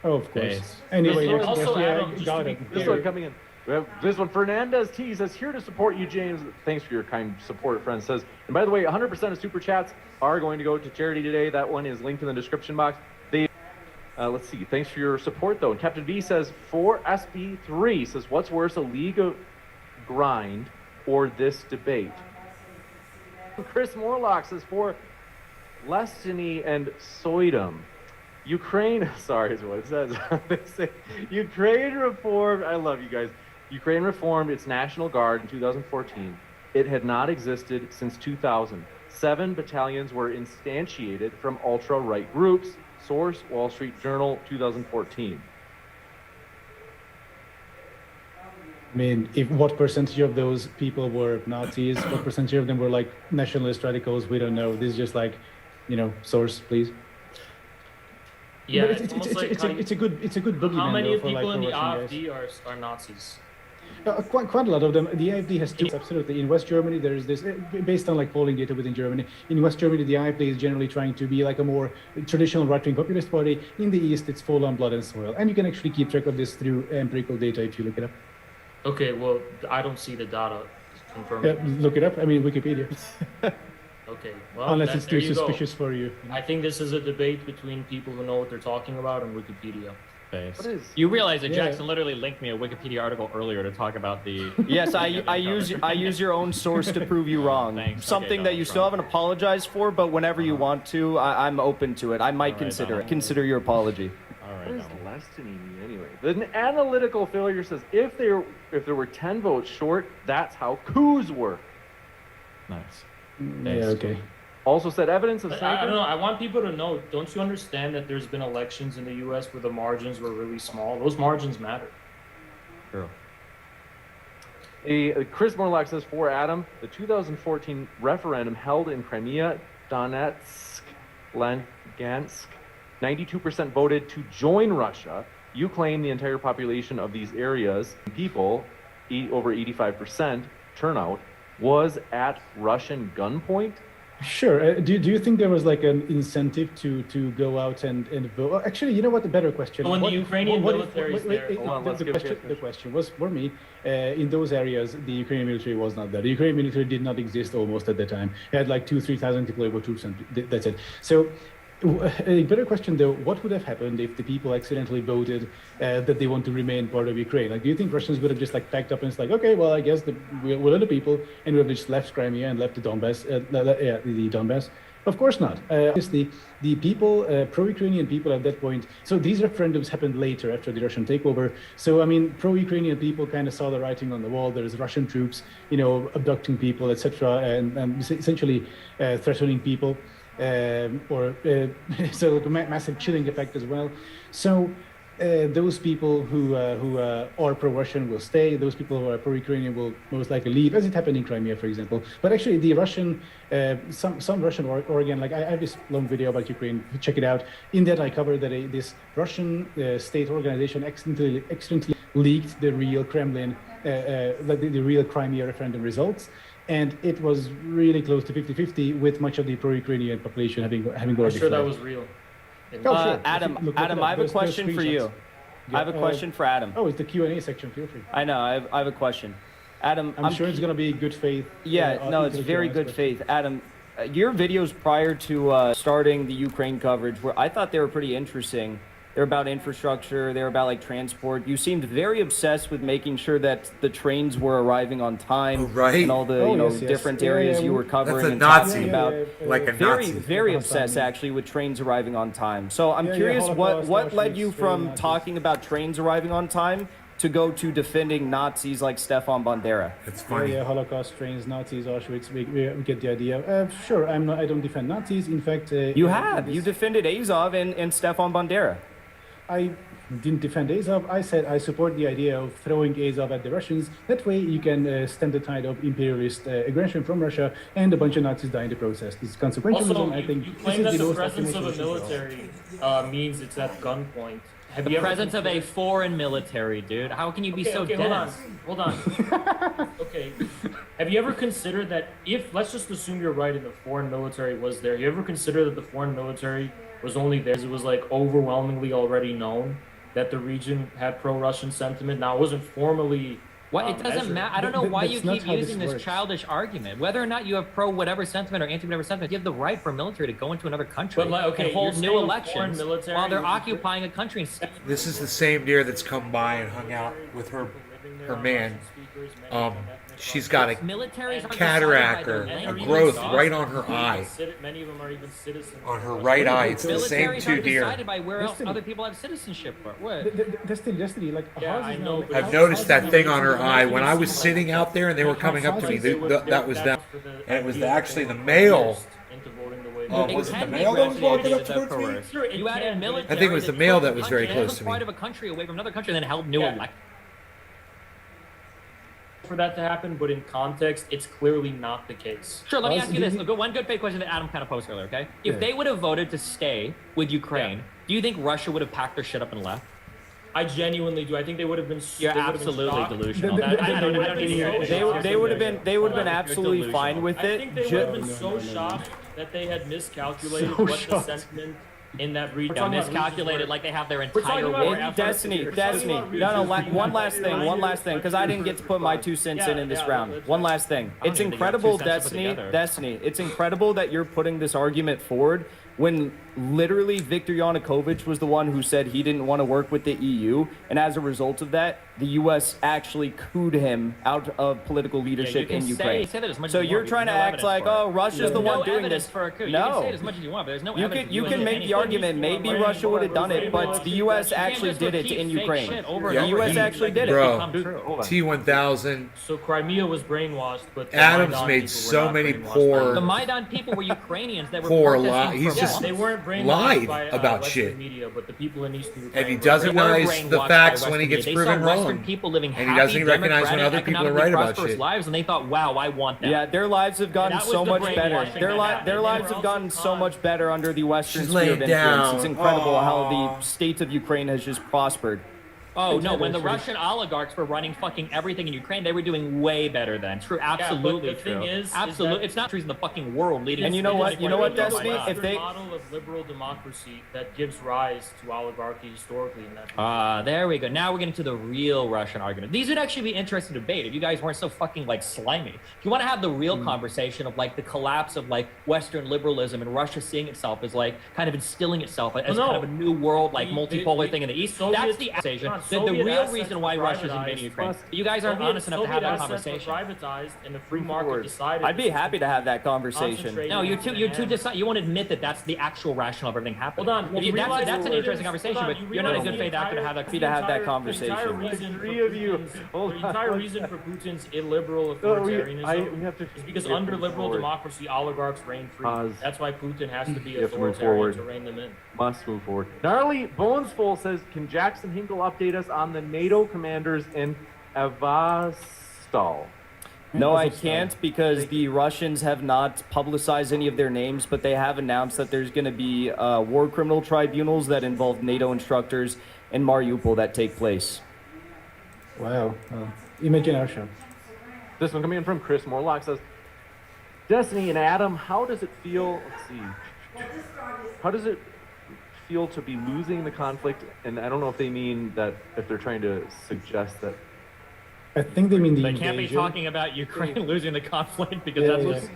Oh, of course. Yes. Anyway, Also, yes, Adam, yeah, just got to be it. This one coming in. We have this one. Fernandez T says, here to support you, James. Thanks for your kind support, friend. Says, and by the way, 100% of super chats are going to go to charity today. That one is linked in the description box. Let's see. Thanks for your support, though. And Captain V says, for SB3, says, what's worse, a league of grind or this debate? Chris Morlock says, for Lestiny and Soydom. Ukraine, sorry is what it says. They say Ukraine reformed, I love you guys. Ukraine reformed its National Guard in 2014. It had not existed since 2000. 7 battalions were instantiated from ultra-right groups. Source, Wall Street Journal, 2014. I mean, what percentage of those people were Nazis? What percentage of them were like nationalist radicals? We don't know. This is just like, source, please. Yeah, But it's almost like how you- it's a good boogeyman. How many though, of for, like, people in for the Russian guys. AfD are Nazis? Quite a lot of them. The AfD has two, absolutely. In West Germany, there is this, based on like polling data within Germany. In West Germany, the AfD is generally trying to be like a more traditional right-wing populist party. In the East, it's full on blood and soil. And you can actually keep track of this through empirical data if you look it up. Okay, well, I don't see the data confirming. Look it up. I mean, Wikipedia. Okay, well, Unless it's there too you go. suspicious for you. I think this is a debate between people who know what they're talking about and Wikipedia. Face. What is- You realize that Yeah. Jackson literally linked me a Wikipedia article earlier to talk about the. Yes, I use your own source to prove you wrong. Thanks. Something Okay, that you Donald still Trump. haven't apologized for, but whenever you want to, I'm open to it. I might right, consider Donald. it. Consider your apology. All right. What is Donald. Lestiny mean anyway? The analytical failure says if there were 10 votes short, that's how coups work. Nice. Yeah, okay. Also said evidence of I sniper. don't know. I want people to know. Don't you understand that there's been elections in the U.S. where the margins were really small? Those margins matter. True. Chris Morlock says for Adam, the 2014 referendum held in Crimea, Donetsk, Lugansk, 92% voted to join Russia. You claim the entire population of these areas, people, over 85% turnout, was at Russian gunpoint. Sure. Do you think there was like an incentive to go out and vote? Well, actually, you know what? The better question. So when the Ukrainian if- military is wait, there- wait, Hold on, let's the give question, Jay a the finish. question was for me. In those areas, the Ukrainian military was not there. The Ukrainian military did not exist almost at the time. It had like 2,000-3,000 deployable troops, and that's it. So. A better question though, what would have happened if the people accidentally voted that they want to remain part of Ukraine? Like, do you think Russians would have just like packed up and it's like, okay, well, I guess we're the people, and we have just left Crimea and left the Donbass, the Donbass? Of course not. Obviously, the people, pro-Ukrainian people at that point, so these referendums happened later after the Russian takeover. So, I mean, pro-Ukrainian people kind of saw the writing on the wall. There's Russian troops, abducting people, etc., and essentially threatening people. So like a massive chilling effect as well. So those people who are pro-Russian will stay. Those people who are pro-Ukrainian will most likely leave, as it happened in Crimea, for example. But actually, the Russian, some Russian organ, like I have this long video about Ukraine. Check it out. In that, I covered that this Russian state organization accidentally leaked the real Kremlin, the real Crimea referendum results. And it was really close to 50-50, with much of the pro-Ukrainian population having I'm already sure that fled. was real. Oh, sure. Adam, Look it Adam, up. I have a Those question for you. screenshots. I have a question for Adam. Oh, it's the Q&A section. Feel free. I know. I have a question. Adam, I'm sure it's going to be good faith. Yeah, no, it's very good faith. Adam, your videos prior to starting the Ukraine coverage, I thought they were pretty interesting. they're about infrastructure, they're about like transport. You seemed very obsessed with making sure that the trains were arriving on time, right. and all the Yes. different areas you were covering That's a and Nazi. talking about. Like a Very, Nazi. very obsessed actually with trains arriving on time. So I'm curious, Holocaust, what led you Auschwitz, from Nazis. talking about trains arriving on time to go to defending Nazis like Stefan Bandera? It's funny. Holocaust, trains, Nazis, Auschwitz. We get the idea. Sure, I don't defend Nazis. In fact, You defended Azov and Stefan Bandera. I didn't defend Azov. I said I support the idea of throwing Azov at the Russians. That way, you can stem the tide of imperialist aggression from Russia, and a bunch of Nazis die in the process. This is consequentialism. Also, I think you this claim is that the the most presence of a estimation of military means it's at gunpoint. Have The you ever presence of a considered- foreign military, dude. How can you be so okay, dense? hold on. Okay. Have you ever considered that if, let's just assume you're right and the foreign military was there, you ever consider that the foreign military was only there because it was like overwhelmingly already known that the region had pro-Russian sentiment? Now, it wasn't formally What? It doesn't measured. matter. I don't know why you That's not keep how this using this works. childish argument. Whether or not you have pro whatever sentiment or anti whatever sentiment, you have the right for military to go into another country But, like, okay, and hold you're new saying elections foreign military, while they're which is- occupying a country. This is the same deer that's come by and hung out with her man. She's got a Militaries are cataract decided by or their a language. growth Many right on her eye. Many of them are even citizens. On her right eye. It's the same Militaries two are deer. decided by where else Destiny. other people have citizenship for. What? Destiny, like Yeah, houses I now, know, like, but I've houses noticed now- that thing on her eye. When I was sitting out there and they were coming up to me, that was them. And it was actually the male. Was it the can be male that was walking up regulated towards me? as coerced. You had a military. I think it was the that male took that was very a close to me. part of a country away from another country, and then held new Yeah. elections. For that to happen, but in context, it's clearly not the case. Sure, let me Well, ask you did this. you- Look, one good faith question that Adam kind of posed earlier, okay? If Yeah. they would have voted to stay with Ukraine, do you think Russia would have packed their shit up and left? I genuinely do. I think they would have been. You're they would have been absolutely shocked. delusional. They- I don't need to hear it. They would have been You're absolutely delusional. fine with I it. think they would have been so shocked that they had miscalculated So what shocked. the sentiment in that region. Yeah, miscalculated like they have their We're entire talking about war it- effort. Destiny. We're talking about No, regions. one last thing, because I didn't get to put my 2 cents in this Yeah, round. let's- One last thing. I don't It's even think you have incredible, 2 cents to put together. Destiny. It's incredible that you're putting this argument forward when literally Viktor Yanukovych was the one who said he didn't want to work with the EU, and as a result of that, the U.S. actually cooed him out of political leadership in Ukraine. Say that as much So as you you're want, but trying to there's no act evidence like, for it. oh, Russia's There's the one no doing evidence this. for a coup. You can No. say it as much as you want, but there's no You evidence. can you that can did make the anything. argument maybe Russia would have done it, but the U.S. You can't actually just did it repeat in fake Ukraine. shit over The and over U.S. again. actually did it. Bro. Become true. T1000. So Crimea was brainwashed, but the Adams Maidan made people so were not many brainwashed poor- by The the- Maidan people were Ukrainians that were Poor protesting he's for just months. They weren't brainwashed lied by, about Western shit. media, but the people in Eastern Ukraine. And he were doesn't They were recognize the brainwashed facts by when he Western gets media. They proven saw Western wrong. people living And he happy, doesn't recognize when democratic, other people are economically right about prosperous shit. lives, and they thought, "Wow, I want that." Yeah, their lives have gotten That was so the much better. brainwashing Their that happened. their They lives were have gotten also so taught- much better under the Western She's sphere of laying influence. down. It's incredible how Aw. the state of Ukraine has just prospered. Oh no! When the Russian oligarchs were running fucking everything in Ukraine, they were doing way better then. True, absolutely the thing true. is Absolutely, that- it's not trees in the fucking world leading. And to you know the what? You know what, Western Destiny? Western If they- model of liberal democracy that gives rise to oligarchy historically in that. There we go. Now we're getting to the real Russian argument. These would actually be interesting debate if you guys weren't so fucking like slimy. If you want to have the real conversation of like the collapse of like Western liberalism and Russia seeing itself as like kind of instilling itself as no. kind of a new world like The- multipolar the- thing in the East. Soviet- That's the conversation. Ron, The Soviet real assets reason were why Russia's privatized. invading Ukraine. Plus, You guys aren't honest enough to have that assets were conversation. privatized and the free market decided. I'd be happy to have that conversation. Concentrate No, you're too. You're too. and- You won't admit that that's the actual rationale of everything happening. Hold on. If you- realize that's an what it interesting is. conversation, Hold on, but you you're not a realize good the faith actor to entire- have that. Happy to have that the entire conversation. reason The three for of you. Putin's- Hold The on. entire reason for Putin's illiberal No, we authoritarianism have to is because we have to under move liberal forward. democracy, oligarchs reign free. Pause. That's why Putin has to be You have to move authoritarian forward. to rein them in. Must move forward. Gnarly Bonesful says, can Jackson Hinkle update us on the NATO commanders in Avastal? No, I can't because the Russians have not publicized any of their names, but they have announced that there's going to be war criminal tribunals that involve NATO instructors in Mariupol that take place. Wow. Imagination. This one coming in from Chris Morlock says, Destiny and Adam, how does it feel? Let's see. How does it feel to be losing the conflict? And I don't know if they mean that, if they're trying to suggest that. I think they mean the They invasion. can't be talking about Ukraine losing the conflict because Yeah, that's yeah. what's.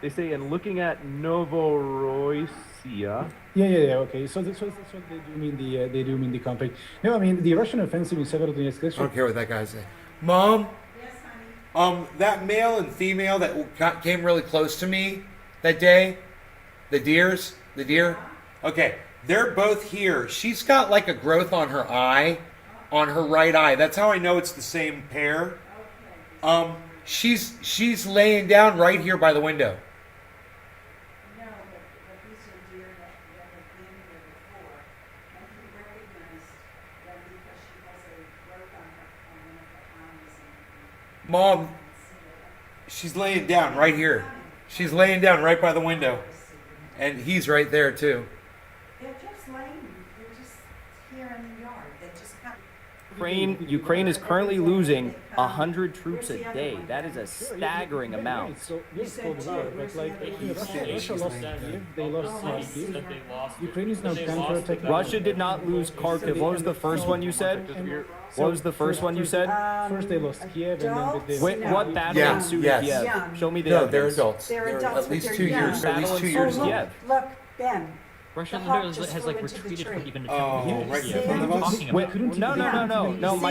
They say, and looking at Novorossiya. Yeah. Okay, so that's what they do mean the conflict. No, I mean the Russian offensive in Severodonetsk. I don't care what that guy said. Mom? Yes, honey? That male and female that came really close to me that day, the deer, okay, they're both here. She's got like a growth on her eye, on her right eye. That's how I know it's the same pair. She's laying down right here by the window. No, but these are deer that have been here before, and he recognized that because she has a growth on one of her eyes. Mom, she's laying down right here. She's laying down right by the window. And he's right there too. They're just laying, they're just here in the yard, they just come. Ukraine is currently losing 100 troops a day. That is a staggering amount. So yes, Cold War, but like Russia lost Kiev, they lost Kiev. Ukraine is now counterattacking. Russia did not lose Kharkiv. What was the first one you said? What was the first one you said? First they lost Kiev, and then they Wait, what battle ensued in Kiev? Show me the No, evidence. they're adults. They're adults, at least but 2 they're years. young. At least 2 Oh, years. look. Look, Ben. Russia The hawk literally just has flew like into the retreated from tree. even Oh, attempting right to in get front of us? talking Wait, about it. no. See it?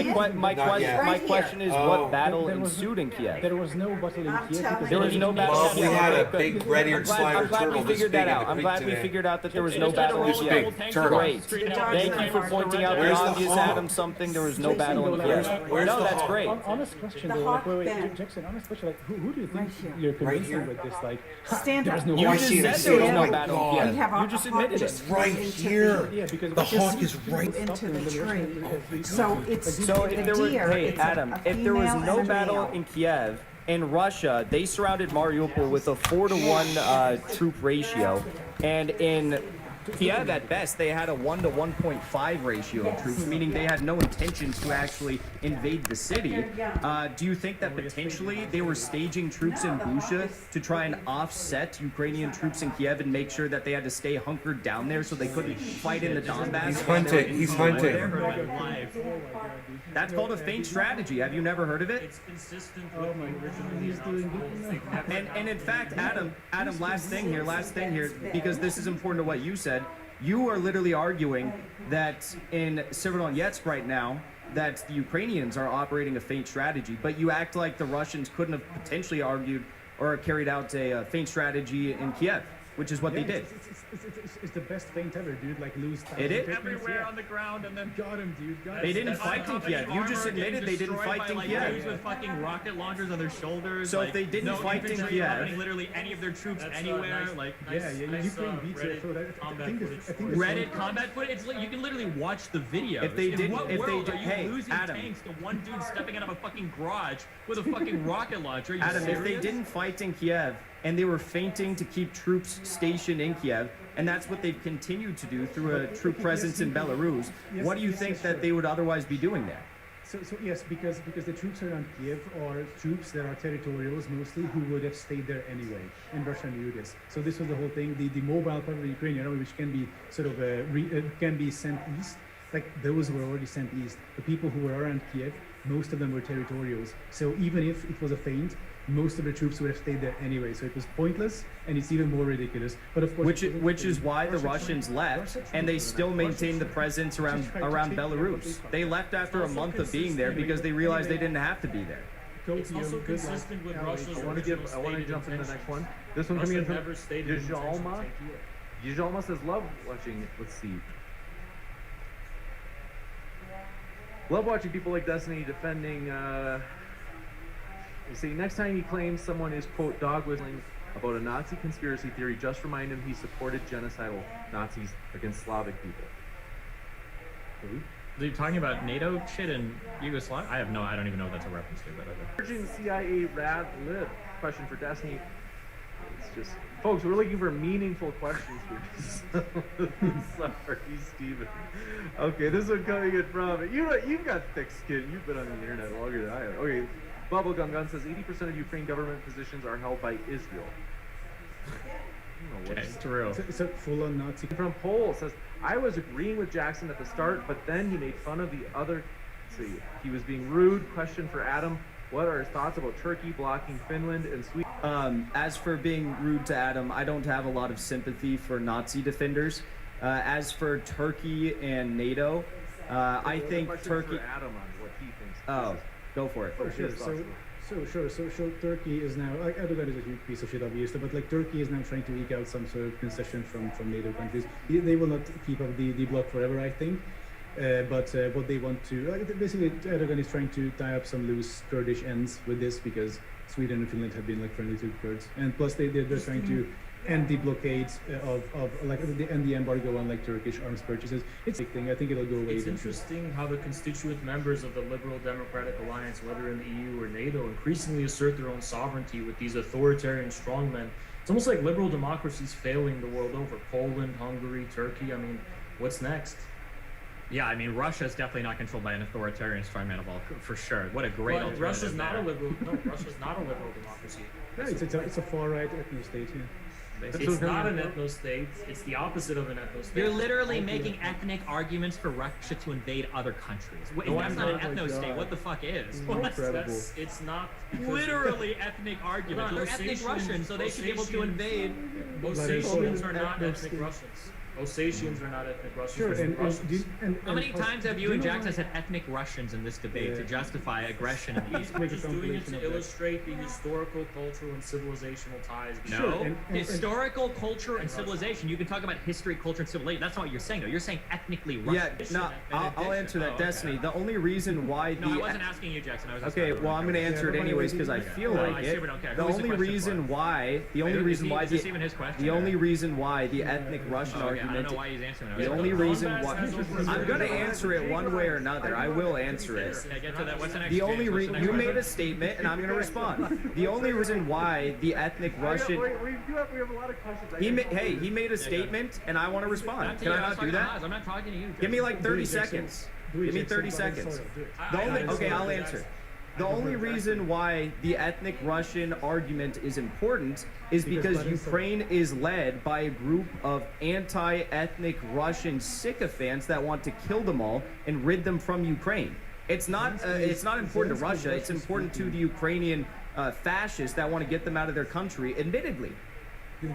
My Right question is Oh. what battle There was- ensued in Kiev? There was no battle in I'm Kiev telling because There was no battle. Mom, we had a Okay, big red-eared slider I'm glad turtle we this figured big that in out. the I'm creek glad we today. figured out that there was no battle in This Kiev. big turtle. Great. Thank you for pointing out the Where's the obvious, hawk? Adam. Something there was no battle in Where's Kiev. the No, that's hawk? great. honest question The though, hawk like, band. Jackson, honest question, like, who do you think Right here. you're convincing here? with this? Like, Stand there's up. no You I just see it, I said see there it. was Oh no my battle God. in We Kiev. have You just admitted it. Right here. Yeah, because The hawk is right. Into the tree. So it's So if there were, deer, hey it's Adam, a if there was female no and a battle male. in Kiev, in Russia, they surrounded Mariupol with a 4-to-1 troop ratio, and in Kiev, at best, they had a 1 to 1.5 ratio of troops, meaning they had no intentions to actually invade the city. Do you think that potentially they were staging troops in Bucha to try and offset Ukrainian troops in Kiev and make sure that they had to stay hunkered down there so they couldn't fight in the Donbass? He's hunting. He's hunting. That's called a feint strategy. Have you never heard of it? It's consistent with the original And in fact, Adam, last thing here, because this is important to what you said. You are literally arguing that in Severodonetsk right now, that the Ukrainians are operating a feint strategy, but you act like the Russians couldn't have potentially argued or carried out a feint strategy in Kiev, which is what they did. It's the best feint ever, dude. Like lose. It is? everywhere on the ground, and then Got him, dude. Got They him. didn't fight in Kiev. You just admitted they didn't fight in Kiev. with fucking rocket launchers on their shoulders. So if like, they didn't no fight in infantry Kiev- accompanying literally any of their troops anywhere. Yeah, Ukraine beats it. So I think this. Reddit combat footage. It's like, you can literally watch the video. If they didn't- what if they world did- are you hey, losing Adam. tanks to one dude stepping out of a fucking garage with a fucking rocket launcher? Are you Adam, serious? if they didn't fight in Kiev and they were feinting to keep troops stationed in Kiev, and that's what they've continued to do through a troop presence in Belarus, what do you think that they would otherwise be doing there? So yes, because the troops around Kiev are troops that are territorials mostly who would have stayed there anyway, and Russia knew this. So this was the whole thing. The mobile part of the Ukrainian army, which can be sort of can be sent east, like those were already sent east. The people who were around Kiev, most of them were territorials. So even if it was a feint, most of the troops would have stayed there anyway. So it was pointless, and it's even more ridiculous. But of course, Which is why the Russians left, and they still maintained the presence around Belarus. They left after a month of being there because they realized they didn't have to be there. It's also consistent with Russia's I want to jump into the next one. This one coming in from Djalma. Djalma says, love watching. Let's see. Love watching people like Destiny defending. You see, next time he claims someone is quote dog whistling about a Nazi conspiracy theory, just remind him he supported genocidal Nazis against Slavic people. Are you talking about NATO shit in Yugoslavia? I don't even know what that's a reference to, but okay. Urging CIA rad lib question for Destiny. It's just, folks, we're looking for meaningful questions here. Sorry, Steven. Okay, this one coming in from you've got thick skin. You've been on the internet longer than I have. Okay, Bubblegum Gun says 80% of Ukraine government positions are held by Israel. Okay, it's true. it's a full-on Nazi. From Pole says, I was agreeing with Jackson at the start, but then he made fun of the other. Let's see, he was being rude. Question for Adam: what are his thoughts about Turkey blocking Finland and Sweden? As for being rude to Adam, I don't have a lot of sympathy for Nazi defenders. As for Turkey and NATO, I think Turkey. Adam on what he thinks. Oh, go for it. So Turkey is now, like, Erdogan is a huge piece of shit, obviously, but like Turkey is now trying to eke out some sort of concession from NATO countries. They will not keep up the bloc forever, I think. But what they want to, basically, Erdogan is trying to tie up some loose Kurdish ends with this because Sweden and Finland have been like friendly to Kurds, and plus they're trying to end the blockade of like end the embargo on like Turkish arms purchases. It's a big thing. I think it'll go away. It's interesting how the constituent members of the Liberal Democratic Alliance, whether in the EU or NATO, increasingly assert their own sovereignty with these authoritarian strongmen. It's almost like liberal democracies failing the world over. Poland, Hungary, Turkey. I mean, what's next? Yeah, I mean, Russia is definitely not controlled by an authoritarian strongman of all, for sure. What a great But alternative Russia's not there. a liberal. No, Russia's not a liberal democracy. Yeah, it's a far right ethno state. Yeah. It's not an ethno state. It's the opposite of an ethno state. You're literally making ethnic arguments for Russia to invade other countries. Wait, No, that's I'm not an not. ethno Oh my state. God. What the fuck is? It's not because Literally ethnic arguments. No, They're ethnic Ossetians- Russians, so they should be able to Ossetians- invade. Ossetians are not Ethno ethnic state. Russians. Ossetians are not ethnic Russians. Sure, They're and Russians. How many times have you do and know Jackson why- said ethnic Russians in this debate to justify aggression in the East? Make a Just doing it compilation to of that. illustrate the historical, cultural, and civilizational ties. No, Sure, and- historical culture and civilization. You can talk about history, culture, and civilization. That's not what you're saying, though. You're saying ethnically Yeah, Russian. no, I'll answer that. Oh, okay. Destiny. The only reason why No, I the wasn't asking you, Jackson. I was asking Okay, everyone. well, I'm going to answer it Yeah, anyways because I okay. feel No, like I it. seriously don't care. The Who is the only question reason for? why, the only Is reason he- why is this even his question? the only reason why the ethnic Russian Oh, okay, I don't argument, know why he's answering it. the only reason why, has over I'm going to 30 answer it one way or another. I will answer it. Okay, get to that. What's the next? The only James? What's the next you made a question? statement and I'm going to respond. The only reason why the ethnic Russian, We have a lot of questions. he made a statement and I want to respond. Not to Can you, I was not do talking to that? Oz. I'm not talking to you. Give me like 30 Jackson. seconds. Do it, Give me Jackson, 30 but seconds. sort of, do it. The only, I- okay, I'll answer. The only reason why the ethnic Russian argument is important is because Ukraine is led by a group of anti-ethnic Russian sycophants that want to kill them all and rid them from Ukraine. It's not important to Russia. It's important to the Ukrainian fascists that want to get them out of their country, admittedly.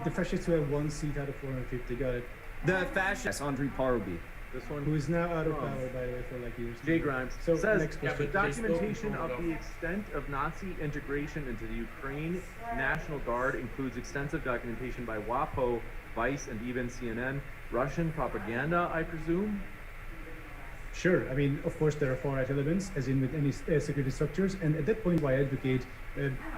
The fascists who have one seat out of 450, got it. The fascists, Andrei Parobi. This one. Who is now out of power, by the way, for like years. Jay Grimes So says next Yeah, question. but they spoke documentation before we of go. the extent of Nazi integration into the Ukraine National Guard includes extensive documentation by WAPO, Vice, and even CNN. Russian propaganda, I presume. Sure. I mean, of course, there are far-right elements, as in with any security structures, and at that point, why advocate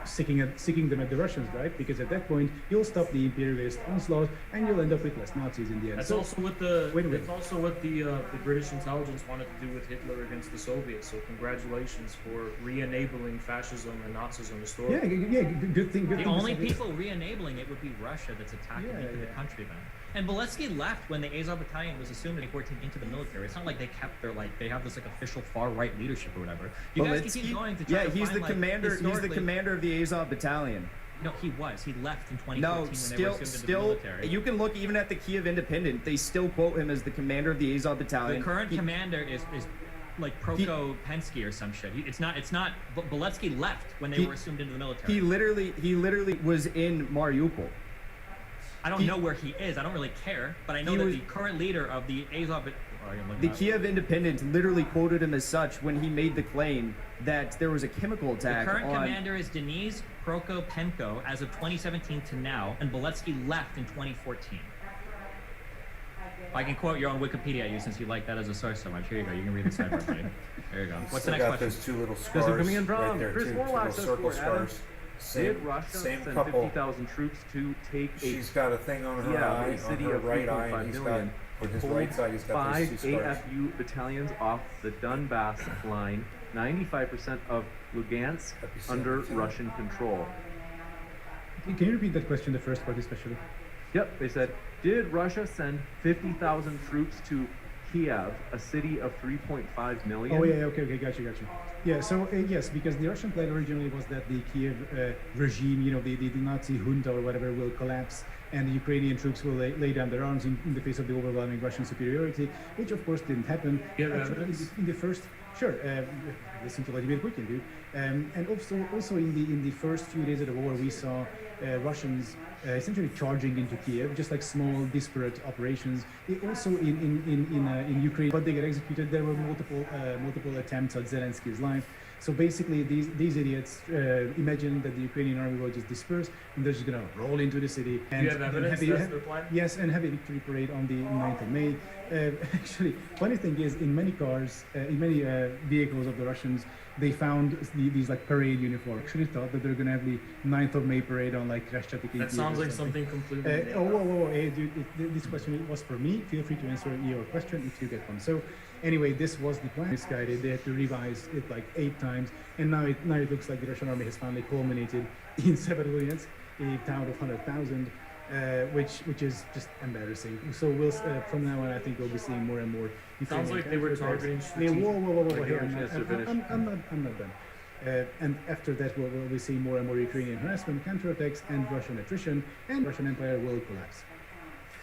seeking them at the Russians, right? Because at that point, you'll stop the imperialist onslaught, and you'll end up with less Nazis in the end. That's So- also what the Win-win. that's also what the British intelligence wanted to do with Hitler against the Soviets. So congratulations for re-enabling fascism and Nazism historically. yeah, good thing. Good The thing only this- people re-enabling it would be Russia that's attacking Yeah, into the yeah. country then. And Beletsky left when the Azov Battalion was assumed in 2014 into the military. It's not like they kept their they have this like official far right leadership or whatever. You guys can keep going to try Yeah, to he's find, the like, commander. He's the historically- commander of the Azov Battalion. No, he was. He left in 2014 No, when they were still, assumed into the still, military. you can look even at the Kiev Independent. They still quote him as the commander of the Azov The Battalion. current He- commander is like Prokopensky or some shit. It's not. Beletsky left when they He- were assumed into the military. He literally was in Mariupol. I don't know where he is. I don't really care. But I know He that was- the current leader of the Azov. The Kiev Independent literally quoted him as such when he made the claim that there was a chemical The attack current on. commander is Denis Prokopenko as of 2017 to now, and Beletsky left in 2014. I can quote your own Wikipedia you since you like that as a source so much. Here you go. You can read the side by side. There you go. What's the Still next got question? those two little This scars is coming in from right there, Chris too. Two Warlock little says circle for Adam, scars. Did Same, Russia same send couple. 50,000 troops to take She's a got a thing on her yeah, eye, a on city her of right eye, 3.5 and he's got, million, on his pulled right side, he's got those 5 two scars. AFU battalions off the Donbass line, 95% of Lugansk Epicenter. under Russian control. Can you repeat that question, the first part especially? Yep, they said, did Russia send 50,000 troops to Kiev, a city of 3.5 million? Oh yeah, okay, got you. Yeah, so yes, because the Russian plan originally was that the Kiev regime, the Nazi junta or whatever, will collapse, and the Ukrainian troops will lay down their arms in the face of the overwhelming Russian superiority, which of course didn't happen. Yeah, Actually, in the first Sure. Listen to Vladimir Putin, dude. And also in the first few days of the war, we saw Russians essentially charging into Kiev, just like small, disparate operations. Also in Ukraine, but they get executed. There were multiple attempts at Zelensky's life. So basically, these idiots imagine that the Ukrainian army will just disperse and they're just gonna roll into the city. And Do you have evidence that's their plan? Yes, and have a victory parade on the 9th of May. Actually, funny thing is, in many cars, in many vehicles of the Russians, they found these like parade uniforms. Actually thought that they're gonna have the 9th of May parade on like Kreshchatik. That sounds like something completely. Whoa, hey, dude, this question was for me. Feel free to answer your question if you get one. So, anyway, this was the plan. Misguided. They had to revise it like 8 times, and now it looks like the Russian army has finally culminated in Severodonetsk, a town of 100,000. Which is just embarrassing. So we'll from now on, I think we'll be seeing more and more. Sounds like they were targeting. Whoa! Here, I'm not done. And after that, we'll be seeing more and more Ukrainian harassment, counterattacks, and Russian attrition, and Russian Empire will collapse.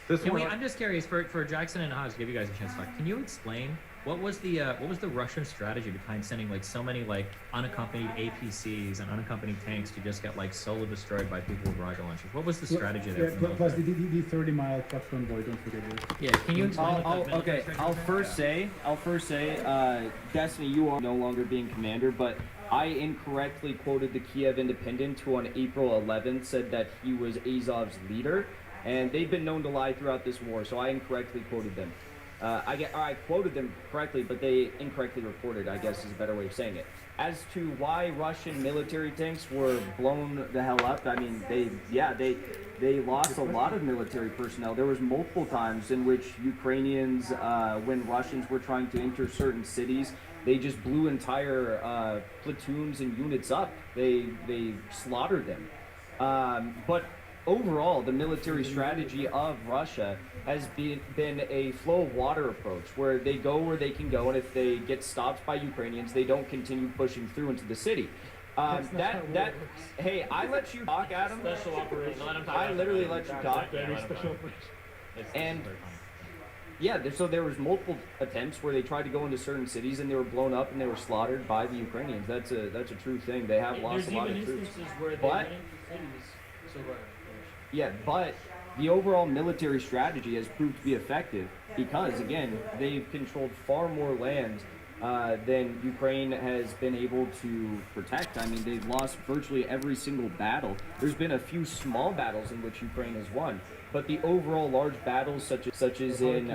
I'm just curious for Jackson and Haas, give you guys a chance to talk. Can you explain what was the Russian strategy behind sending like so many like unaccompanied APCs and unaccompanied tanks to just get like solo destroyed by people with rocket launchers? What was the strategy there? Yeah, plus the 30-mile truck convoy. Don't forget that. Yeah, can you explain? I'll first say, Destiny, you are no longer being commander, but I incorrectly quoted the Kiev Independent, who on April 11th said that he was Azov's leader, and they've been known to lie throughout this war, so I incorrectly quoted them. I quoted them correctly, but they incorrectly reported, I guess is a better way of saying it. As to why Russian military tanks were blown the hell up, I mean, they lost a lot of military personnel. There was multiple times in which Ukrainians, when Russians were trying to enter certain cities, they just blew entire platoons and units up. They slaughtered them. But overall, the military strategy of Russia has been a flow of water approach, where they go where they can go, and if they get stopped by Ukrainians, they don't continue pushing through into the city. Hey, I let you talk, Adam. Special operation. I literally let you talk. And yeah, so there was multiple attempts where they tried to go into certain cities and they were blown up and they were slaughtered by the Ukrainians. That's a true thing. They have lost a lot of troops. Yeah, but the overall military strategy has proved to be effective because, again, they've controlled far more land than Ukraine has been able to protect. I mean, they've lost virtually every single battle. There's been a few small battles in which Ukraine has won, but the overall large battles, such as in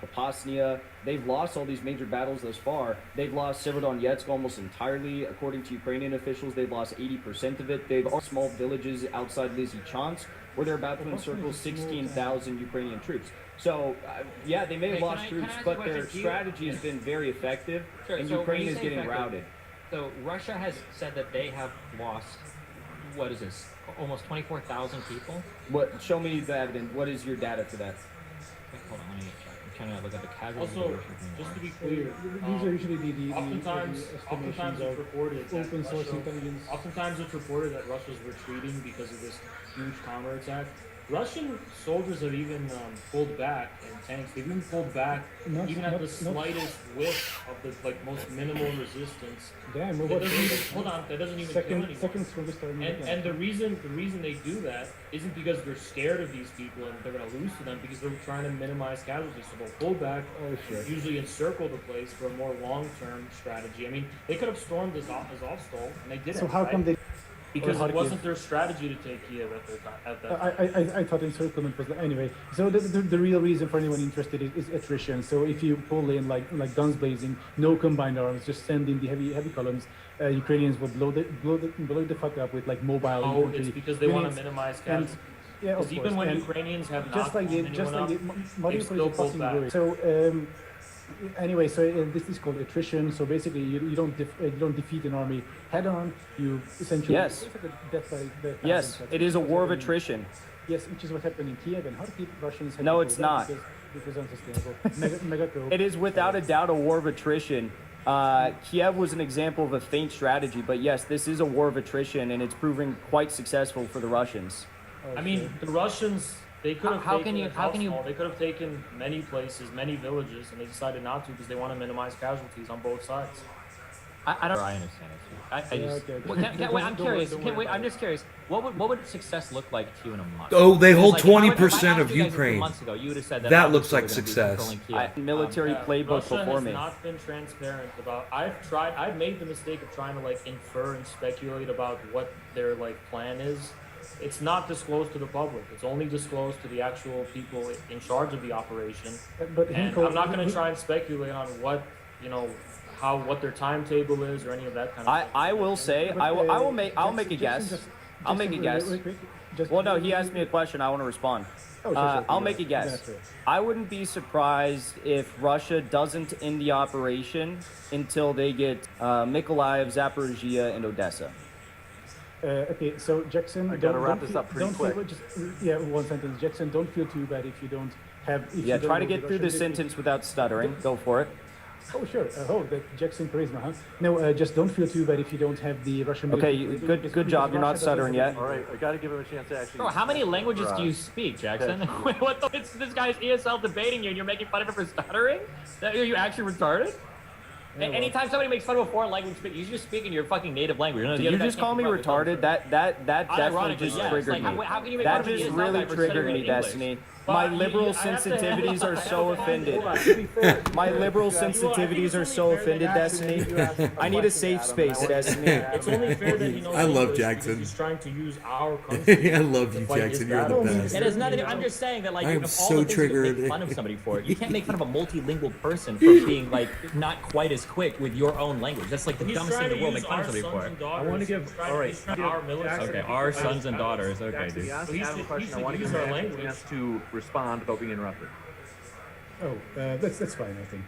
Popasnia, they've lost all these major battles thus far. They've lost Severodonetsk almost entirely, according to Ukrainian officials. They've lost 80% of it. They've lost small villages outside Lysychansk, where they're about to encircle 16,000 Ukrainian troops. So, yeah, they may have lost troops, but their strategy has been very effective, and Ukraine is getting routed. So Russia has said that they have lost, what is this, almost 24,000 people? What? Show me the evidence. What is your data for that? Wait, hold on, let me check. I'm trying to look at the casualties. Also, just to be clear, These are usually the oftentimes estimations it's of reported that open source Russia- intelligence. Oftentimes it's reported that Russia's retreating because of this huge counterattack. Russian soldiers have even pulled back in tanks. They've even pulled back even at the slightest whiff of the most minimal resistance. Damn, That what? doesn't even, hold on, that doesn't even kill anyone. Second strongest army. And the reason they do that isn't because they're scared of these people and they're going to lose to them, because they're trying to minimize casualties. So they'll pull back, usually encircle the place for a more long-term strategy. I mean, they could have stormed Azovstal, and they didn't. So how come they? Because or it Kharkiv? wasn't their strategy to take Kiev at that time. I thought encirclement was anyway. So the real reason for anyone interested is attrition. So if you pull in like guns blazing, no combined arms, just send in the heavy columns. Ukrainians will blow the fuck up with like mobile infantry. It's because they want to minimize casualties. Yeah, of Because even course. when And Ukrainians have just not like Mariupol they've is still a pulled fucking back. ruin. So anyway, so this is called attrition. So basically, you don't defeat an army head on. You essentially Yes. it's like a death by Yes, it is a war of attrition. Yes, which is what happened in Kiev and Kharkiv. Russians had No, to it's pull back not. because it was unsustainable. mega probe. It is without a doubt a war of attrition. Kiev was an example of a faint strategy, but yes, this is a war of attrition, and it's proving quite successful for the Russians. I mean, the Russians They could have How taken can you- it how can you- small. They could have taken many places, many villages, and they decided not to because they want to minimize casualties on both sides. I don't. I understand it. I just. okay. Well, wait, I'm curious. I'm just curious. What would success look like to you in a month? Oh, they hold Because, like, if I 20% asked of you guys a few Ukraine. months ago, you would have said That looks obviously like we're gonna be success. controlling Kiev. Military Yeah, playbook Russia before has me. not been transparent about. I've made the mistake of trying to like infer and speculate about what their like plan is. It's not disclosed to the public. It's only disclosed to the actual people in charge of the operation. But And Hinkle, I'm not going to try and speculate on what what their timetable is or any of that kind of thing. I will say I'll make a guess. I'll make a guess. Well, no, he asked me a question. I want to respond. I'll make a guess. I wouldn't be surprised if Russia doesn't end the operation until they get Mykolaiv, Zaporizhia, and Odessa. Okay, so Jackson, I gotta wrap this up pretty quick. One sentence. Jackson, don't feel too bad if you don't have. Yeah, try to get through the sentence without stuttering. Go for it. Oh, sure. That Jackson charisma, huh? No, just don't feel too bad if you don't have the Russian. Okay, military. good job. You're not stuttering yet. All right, I got to give him a chance to actually. Bro, how many languages do you speak, Jackson? What the? It's this guy's ESL debating you, and you're making fun of him for stuttering? Are you actually retarded? Anytime somebody makes fun of a foreign language, you just speak in your fucking native language. Did you just call me retarded? That definitely just triggered me. How can you make fun That of an just ESL really guy for triggered stuttering me, in English? Destiny. But My you- liberal I have to- sensitivities are so offended. Hold on. My liberal sensitivities are so offended, Destiny. I need a safe space, Destiny. It's only fair that he knows I love English because Jackson. He's trying to use our country. I love to you, fight his Jackson. You're the battles. best. It has nothing. I'm just saying that, like, I am of all so the things you can triggered. make fun of somebody for, you can't make fun of a multilingual person for being like not quite as quick with your own language. That's like the He's dumbest trying thing in to the world. use Make fun our of somebody sons for. and daughters. I want to give. He's trying All to- right. he's trying to our military. Okay, our sons and daughters. Okay, Jackson, dude. you asked He Adam a should- question. he I should want to use give our him a language. chance to respond without being interrupted. Oh, that's fine. I think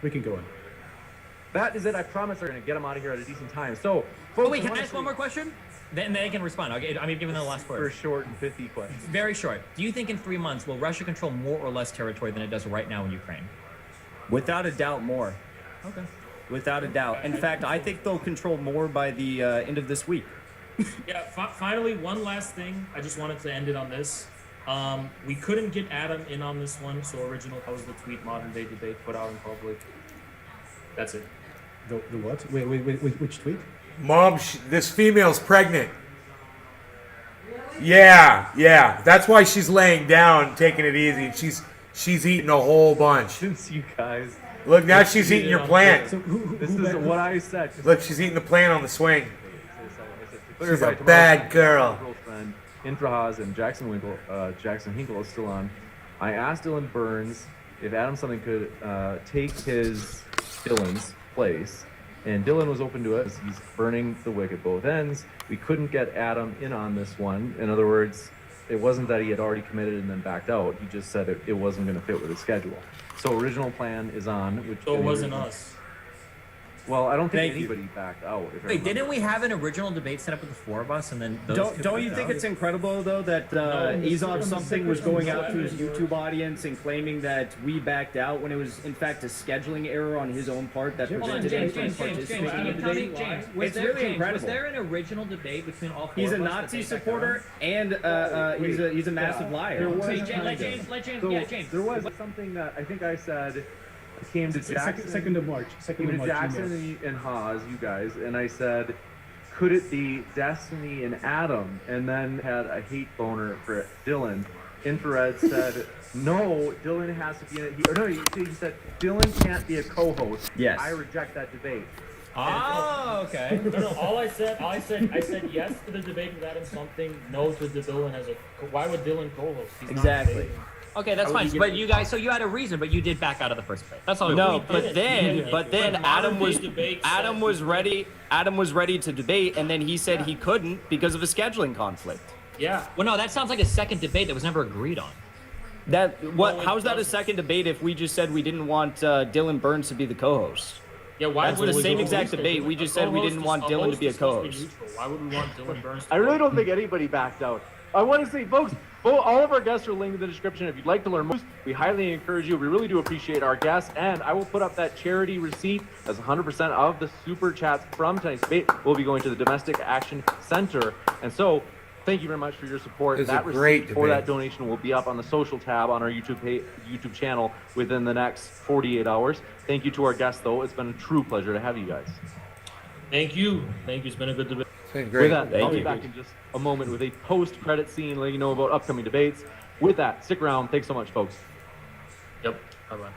we can go on. That is it. I promise we're going to get him out of here at a decent time. So, Oh folks, wait, can I wanna ask one more question? Then they can respond. Okay, I mean, given the last for word. short and pithy questions. Very short. Do you think in 3 months will Russia control more or less territory than it does right now in Ukraine? Without a doubt, more. Okay. Without a doubt. In fact, I think they'll control more by the end of this week. Yeah, finally, one last thing. I just wanted to end it on this. We couldn't get Adam in on this one, so original, that was the tweet modern day debate put out in public. That's it. The what? Wait, which tweet? Mom, this female's pregnant. Yeah. That's why she's laying down, taking it easy. She's eating a whole bunch. Since you guys, Look, now she's eating your plant. So this is what I said. Look, she's eating the plant on the swing. She's She's a bad girl. Girlfriend, Intras and Jackson Hinkle is still on. I asked Dylan Burns if Adam something could take Dylan's place, and Dylan was open to it. He's burning the wick at both ends. We couldn't get Adam in on this one. In other words, it wasn't that he had already committed and then backed out. He just said it wasn't going to fit with his schedule. So original plan is on. Which So it wasn't us. Well, I don't think Thank you. anybody backed out. If I Wait, remember. didn't we have an original debate set up with the 4 of us, and then those Don't you think it's incredible though that Izov something was going out to his YouTube audience and claiming that we backed out when it was in fact a scheduling error on his own part that Hold on, prevented him James, from James, participating can in you the tell me, debate? James, It's really was incredible. there an original debate between all 4 He's a of us that Nazi they backed out supporter and he's a massive liar. Wait, let James. There was something that I think I said came to Jackson. Second of March. Came to Jackson and Haas, you guys, and I said, could it be Destiny and Adam? And then had a hate boner for Dylan. Infrared said, no, Dylan has to be in it. He said, Dylan can't be a co-host. Yes. I reject that debate. Oh, okay. No, all I said yes to the debate with Adam something, no to the Dylan as a. Why would Dylan co-host? He's not Exactly. debating. Okay, that's fine. But you guys, so you had a reason, but you did back out of the first debate. That's all. No, we but did. then Adam was ready. Adam was ready to debate, and then he said he couldn't because of a scheduling conflict. Yeah. Well, no, that sounds like a second debate that was never agreed on. How's that a second debate if we just said we didn't want Dylan Burns to be the co-host? Yeah, why That's would the we same go exact host it? debate. We just said we didn't want Dylan to be a co-host. Neutral. Why would we want Dylan Burns to I really don't think anybody backed out. I want to say, folks, all of our guests are linked in the description. If you'd like to learn more, we highly encourage you. We really do appreciate our guests, and I will put up that charity receipt as 100% of the super chats from tonight's debate will be going to the Domestic Action Center. And so, Thank you very much for your support. It was That a great receipt for debate. that donation will be up on the social tab on our YouTube channel within the next 48 hours. Thank you to our guests, though. It's been a true pleasure to have you guys. Thank you. Thank you. It's been a good debate. It's been With great. that, I'll Thank be you. back in just a moment with a post-credit scene letting you know about upcoming debates. With that, stick around. Thanks so much, folks. Yep. Bye-bye.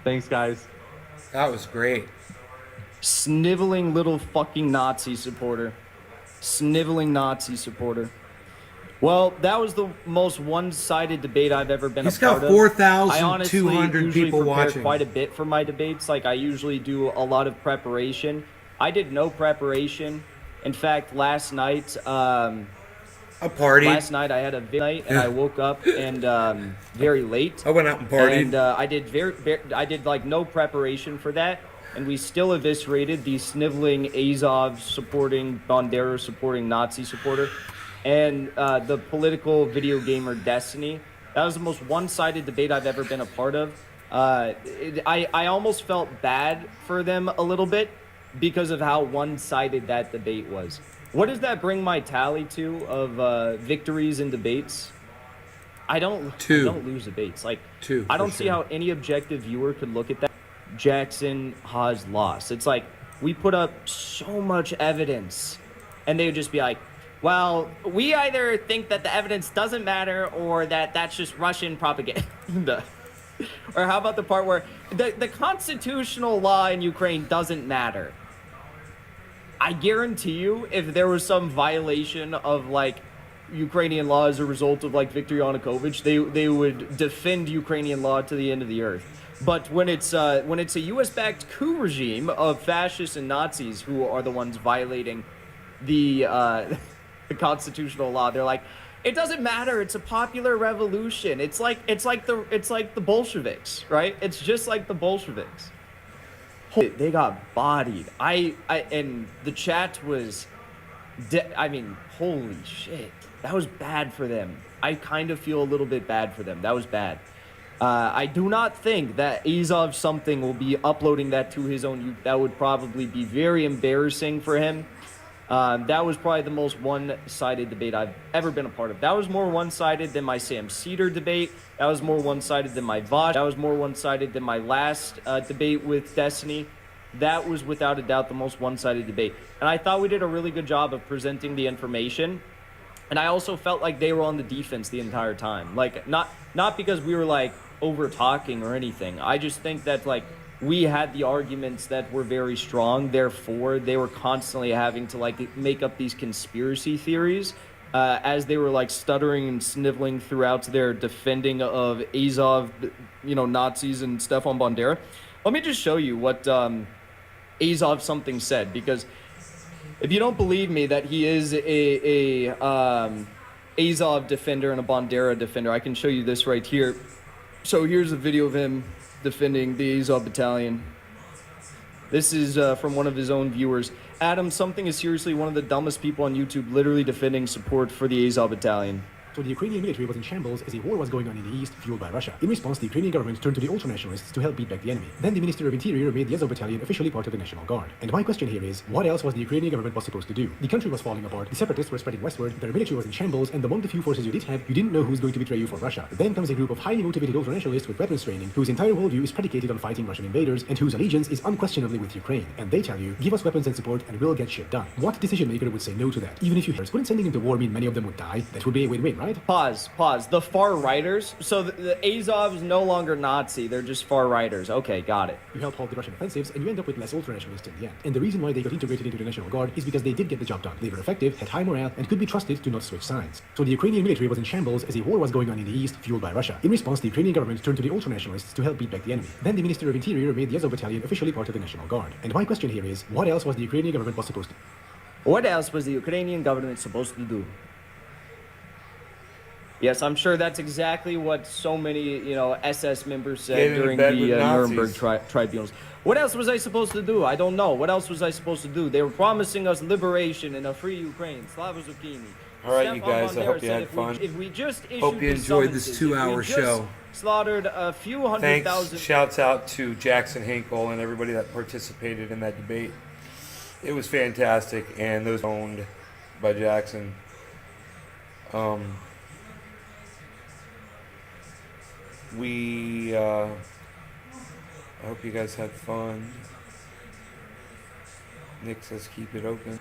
Thanks, guys. That was great. Sniveling little fucking Nazi supporter. Sniveling Nazi supporter. Well, that was the most one-sided debate I've ever been He's a part got of. 4,200 usually people prepare watching. quite a bit for my debates. Like, I usually do a lot of preparation. I did no preparation. In fact, last night, A party. I had a night and I woke up and very late. I went out and partied. And I did like no preparation for that, and we still eviscerated the sniveling Azov supporting Bandera supporting Nazi supporter, and the political video gamer Destiny. That was the most one-sided debate I've ever been a part of. I almost felt bad for them a little bit because of how one-sided that debate was. What does that bring my tally to of victories in debates? I don't lose debates. Like, Two, I don't for see sure. how any objective viewer could look at that. Jackson has lost. It's like we put up so much evidence, and they would just be like, "Well, we either think that the evidence doesn't matter, or that that's just Russian propaganda." Or how about the part where the constitutional law in Ukraine doesn't matter? I guarantee you, if there was some violation of like Ukrainian law as a result of like Viktor Yanukovych, they would defend Ukrainian law to the end of the earth. But when it's a U.S.-backed coup regime of fascists and Nazis who are the ones violating the constitutional law, they're like, it doesn't matter. It's a popular revolution. It's like the Bolsheviks, right? It's just like the Bolsheviks. They got bodied. And the chat was, I mean, holy shit. That was bad for them. I kind of feel a little bit bad for them. That was bad. I do not think that Azov something will be uploading that to his own. That would probably be very embarrassing for him. That was probably the most one-sided debate I've ever been a part of. That was more one-sided than my Sam Cedar debate. That was more one-sided than my Vosh. That was more one-sided than my last debate with Destiny. That was without a doubt the most one-sided debate. And I thought we did a really good job of presenting the information. And I also felt like they were on the defense the entire time. Like, not because we were like over-talking or anything. I just think that like we had the arguments that were very strong, therefore they were constantly having to like make up these conspiracy theories as they were like stuttering and sniveling throughout their defending of Azov, Nazis and Stefan Bandera. Let me just show you what Azov something said, because if you don't believe me that he is a Azov defender and a Bandera defender, I can show you this right here. So here's a video of him defending the Azov battalion. This is from one of his own viewers. Adam, something is seriously one of the dumbest people on YouTube literally defending support for the Azov battalion. So the Ukrainian military was in shambles as a war was going on in the east, fueled by Russia. In response, the Ukrainian government turned to the ultra-nationalists to help beat back the enemy. Then the Minister of Interior made the Azov battalion officially part of the National Guard. And my question here is, what else was the Ukrainian government was supposed to do? The country was falling apart, the separatists were spreading westward, their military was in shambles, and among the few forces you did have, you didn't know who's going to betray you for Russia. Then comes a group of highly motivated ultra-nationalists with weapons training, whose entire worldview is predicated on fighting Russian invaders, and whose allegiance is unquestionably with Ukraine. And they tell you, give us weapons and support and we'll get shit done. What decision maker would say no to that? Even if you wouldn't sending them to war mean many of them would die? That would be a win-win, right? Pause. The far righters. So the Azov is no longer Nazi. They're just far righters. Okay, got it. You help halt the Russian offensives, and you end up with less ultra-nationalists in the end. And the reason why they got integrated into the National Guard is because they did get the job done. They were effective, had high morale, and could be trusted to not switch sides. So the Ukrainian military was in shambles as a war was going on in the east, fueled by Russia. In response, the Ukrainian government turned to the ultra-nationalists to help beat back the enemy. Then the Minister of Interior made the Azov battalion officially part of the National Guard. And my question here is, what else was the Ukrainian government was supposed to do? What else was the Ukrainian government supposed to do? Yes, I'm sure that's exactly what so many, SS members said Get into during bed the with Nazis. Nuremberg tribunals. What else was I supposed to do? I don't know. What else was I supposed to do? They were promising us liberation and a free Ukraine. Slava Zucchini. All right, you Stefan guys, I Bandera hope you said had if fun. If we just issued Hope you the enjoyed this summonses, 2-hour if we just show. slaughtered a few hundred Thanks. thousand. Shouts out to Jackson Hinkle and everybody that participated in that debate. It was fantastic, and those owned by Jackson. I hope you guys had fun. Nick says keep it open.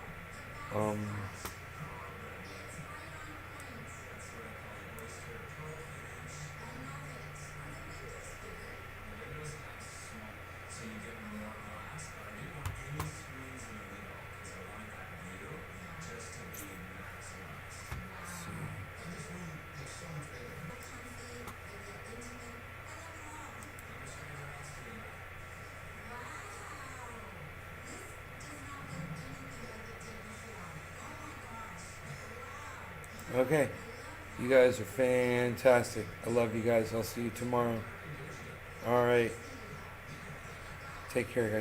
Okay. You guys are fantastic. I love you guys. I'll see you tomorrow. All right. Take care, guys.